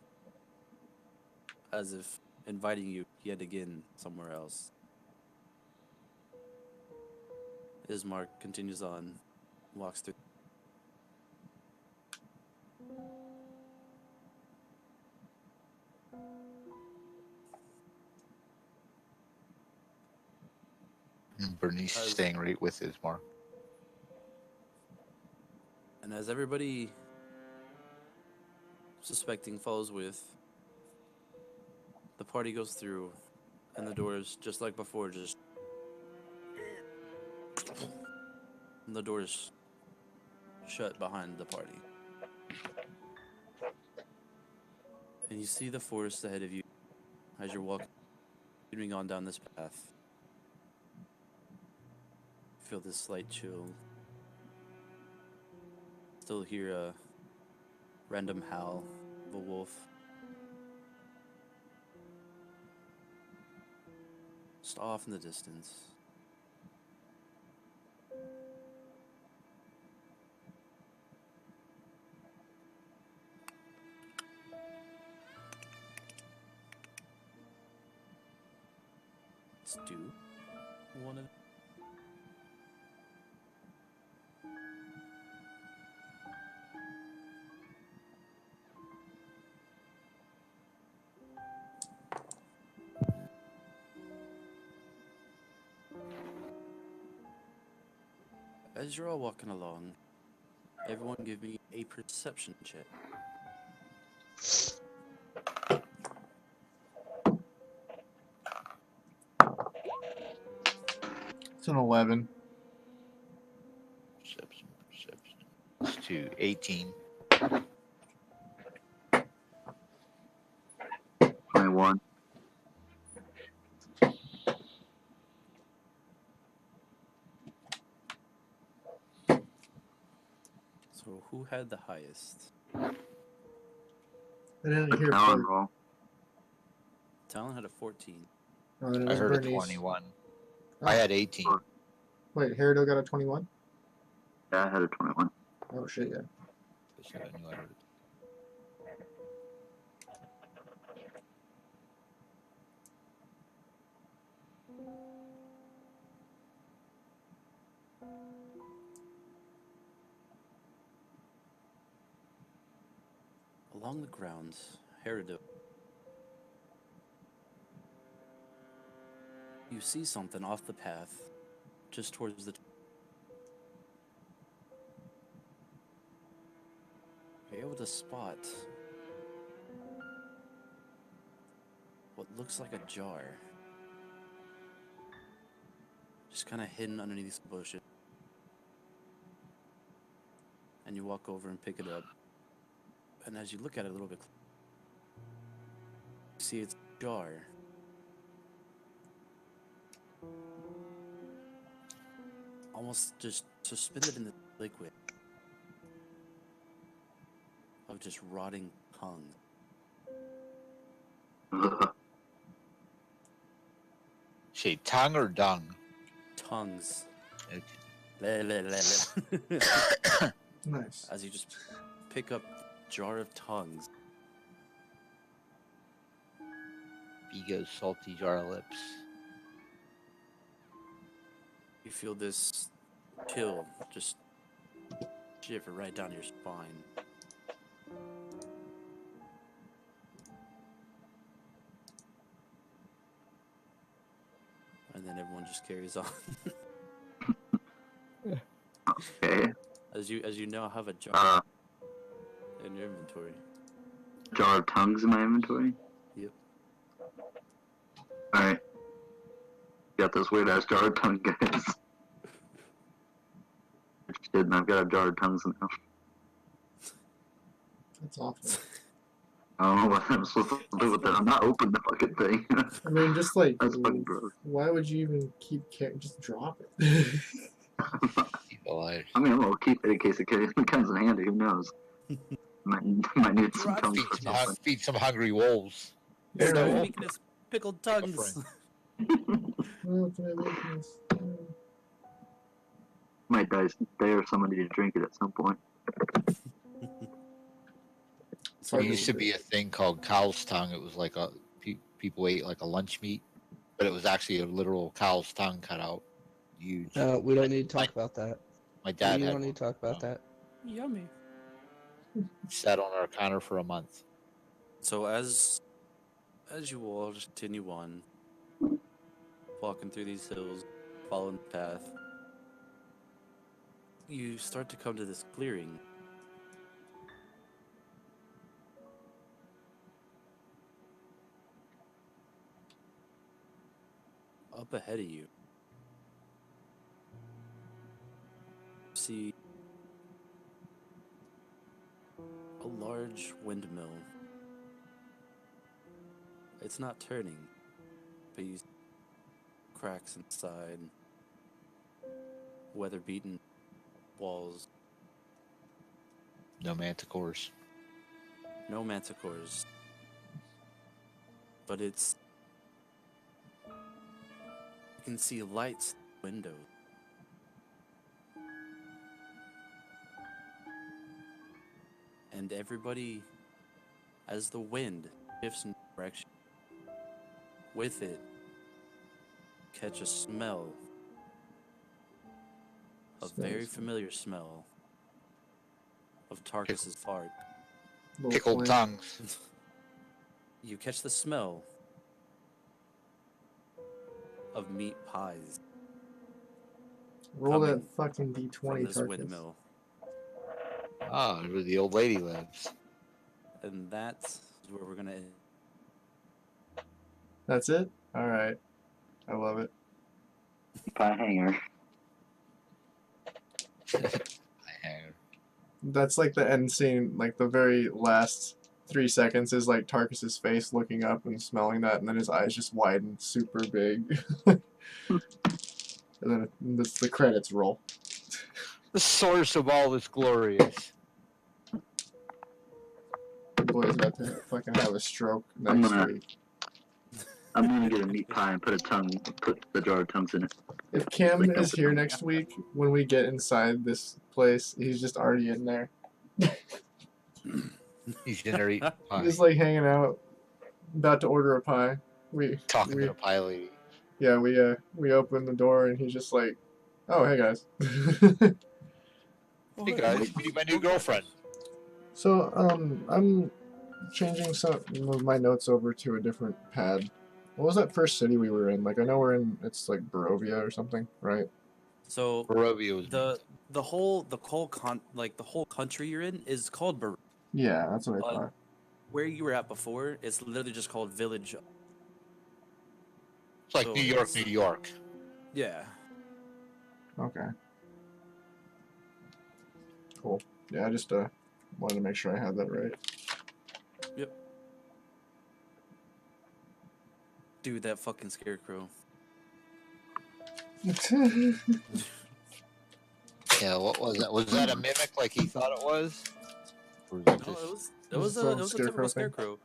as if inviting you yet again somewhere else. Ismark continues on, walks through. And Bernice is staying right with his mark. And as everybody suspecting follows with, the party goes through, and the doors, just like before, just... And the doors shut behind the party. And you see the forest ahead of you as you're walking on down this path. Feel this slight chill. Still hear a random howl of a wolf. Just off in the distance. Let's do one of... As you're all walking along, everyone give me a perception check. It's an 11. Perception. Let's do 18. 21. So who had the highest? I didn't hear Town Bert. roll. Talon had a 14. Oh, then it I was heard Bernice. a 21. Oh. I had 18. Wait, Harrido got a 21? Yeah, I had a 21. Oh, shit, yeah. Just I knew I heard it. Along the ground, Herido, you see something off the path, just towards the... You're able to spot what looks like a jar, just kind of hidden underneath these bushes. And you walk over and pick it up. And as you look at it a little bit, you see it's a jar. Almost just suspended in the liquid of just rotting tongue. Say tongue or dung? Tongues. Okay. Le, le, le, le. Nice. As you just pick up a jar of tongues. Vigo's salty jar lips. You feel this chill just shiver right down your spine. then everyone just carries on. Okay. As you now have a jar in your inventory. Jar of tongues in my inventory. Yep. All right. Got this weird ass jar of tongue, guys. Interested, and I've got a jar of tongues now. That's awful. I don't know what I'm supposed to do with that. I'm not opening the fucking thing. I mean, just like, That's fucking gross. why would you even keep just drop it? Alive. I mean, we'll keep it in case it comes in handy. Who knows? Might need some Drop tongues feet. for something. Feed some hungry wolves. Yeah, Stop right. making us pickled tongues. Oh, can I make this? Might dare somebody to drink it at some point. So There used to be a thing called cow's tongue. It was like people ate like a lunch meat, but it was actually a literal cow's tongue cut out. Huge. We don't need to talk about that. My dad We had don't need one. to talk about that. yummy. Sat on our counter for a month. So as you all just continue on, walking through these hills, following the path, you start to come to this clearing. Up ahead of you, see a large windmill. It's not turning, but you see cracks inside, weather-beaten walls, No manticores. no manticores, but it's you can see lights in the windows. And everybody, as the wind shifts in direction, with it, catch a smell, a very familiar smell of Tarkus's fart. Pickled tongues. You catch the smell of meat pies Roll that coming fucking from D20, this Tarkus. windmill. Ah, where the old lady lives. And that's where we're gonna end. That's it? Alright. I love it. Pie hanger. That's like the end scene, like the very last 3 seconds is like Tarkus's face looking up and smelling that, and then his eyes just widen super big. And then the credits roll. The source of all this glorious. The boy's about to fucking have a stroke I'm next gonna- week. I'm gonna get a meat pie and put the jar of tongues in it. If Kim Like, is here next week, when we get inside this place, he's just already in there. He's in there eating pie. Just like hanging out, about to order a pie. Talking to the pie lady. Yeah, we open the door and he's just like, "Oh, hey guys." Hey guys, meet my new girlfriend. So, I'm changing some of my notes over to a different pad. What was that first city we were in? Like, I know we're in, it's like Barovia or something, right? So Barovia was the whole country you're in is called Barovia. Yeah, that's what I thought. Where you were at before, it's literally just called Village. It's like So New York, it's- New York. Yeah. Okay. Cool. Yeah, I just wanted to make sure I had that right. Yep. Dude, that fucking scarecrow. Yeah, what was that? Was that a mimic like he thought it was? Or was that No, just... it was Just a a typical scarecrow thing? scarecrow.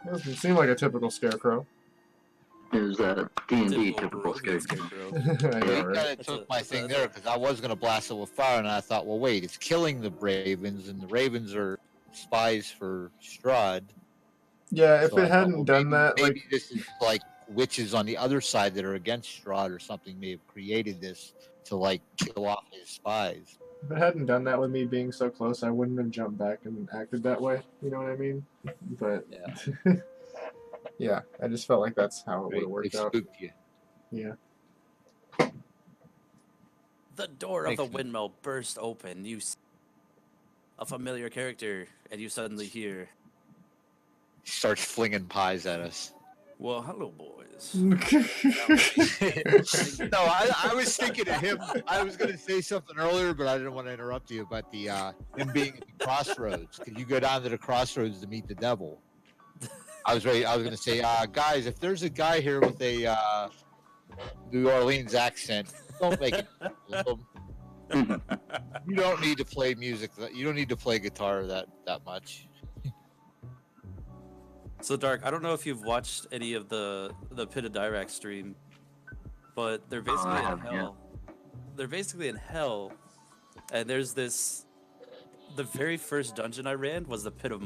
Doesn't seem like a typical scarecrow. It was a D&D typical Barovian scarecrow. I know, It right? kind of took my thing there because I was going to blast it with fire, and I thought, well, wait, it's killing the ravens, and the ravens are spies for Strahd. Yeah, if So I it thought, hadn't well, done that, maybe like, this is like witches on the other side that are against Strahd or something may have created this to like kill off his spies. if it hadn't done that with me being so close, I wouldn't have jumped back and acted that way. You know what I mean? But Yeah. Yeah, I just felt like that's how it would Right? have worked They out. spooked you. Yeah. The door of Makes the sense. windmill burst open. You see a familiar character, and you suddenly hear, Starts flinging pies at us. "Well, hello, boys." No, I was thinking of him. I was going to say something earlier, but I didn't want to interrupt you about the him being at the crossroads. Because you go down to the crossroads to meet the devil. I was ready. I was going to say, guys, if there's a guy here with a New Orleans accent, don't make it with him. You don't need to play music. You don't need to play guitar that much. So Dark, I don't know if you've watched any of the Pit of Dirac stream, but they're basically I in haven't, yeah. hell. They're basically in hell, and there's this. The very first dungeon I ran was the Pit of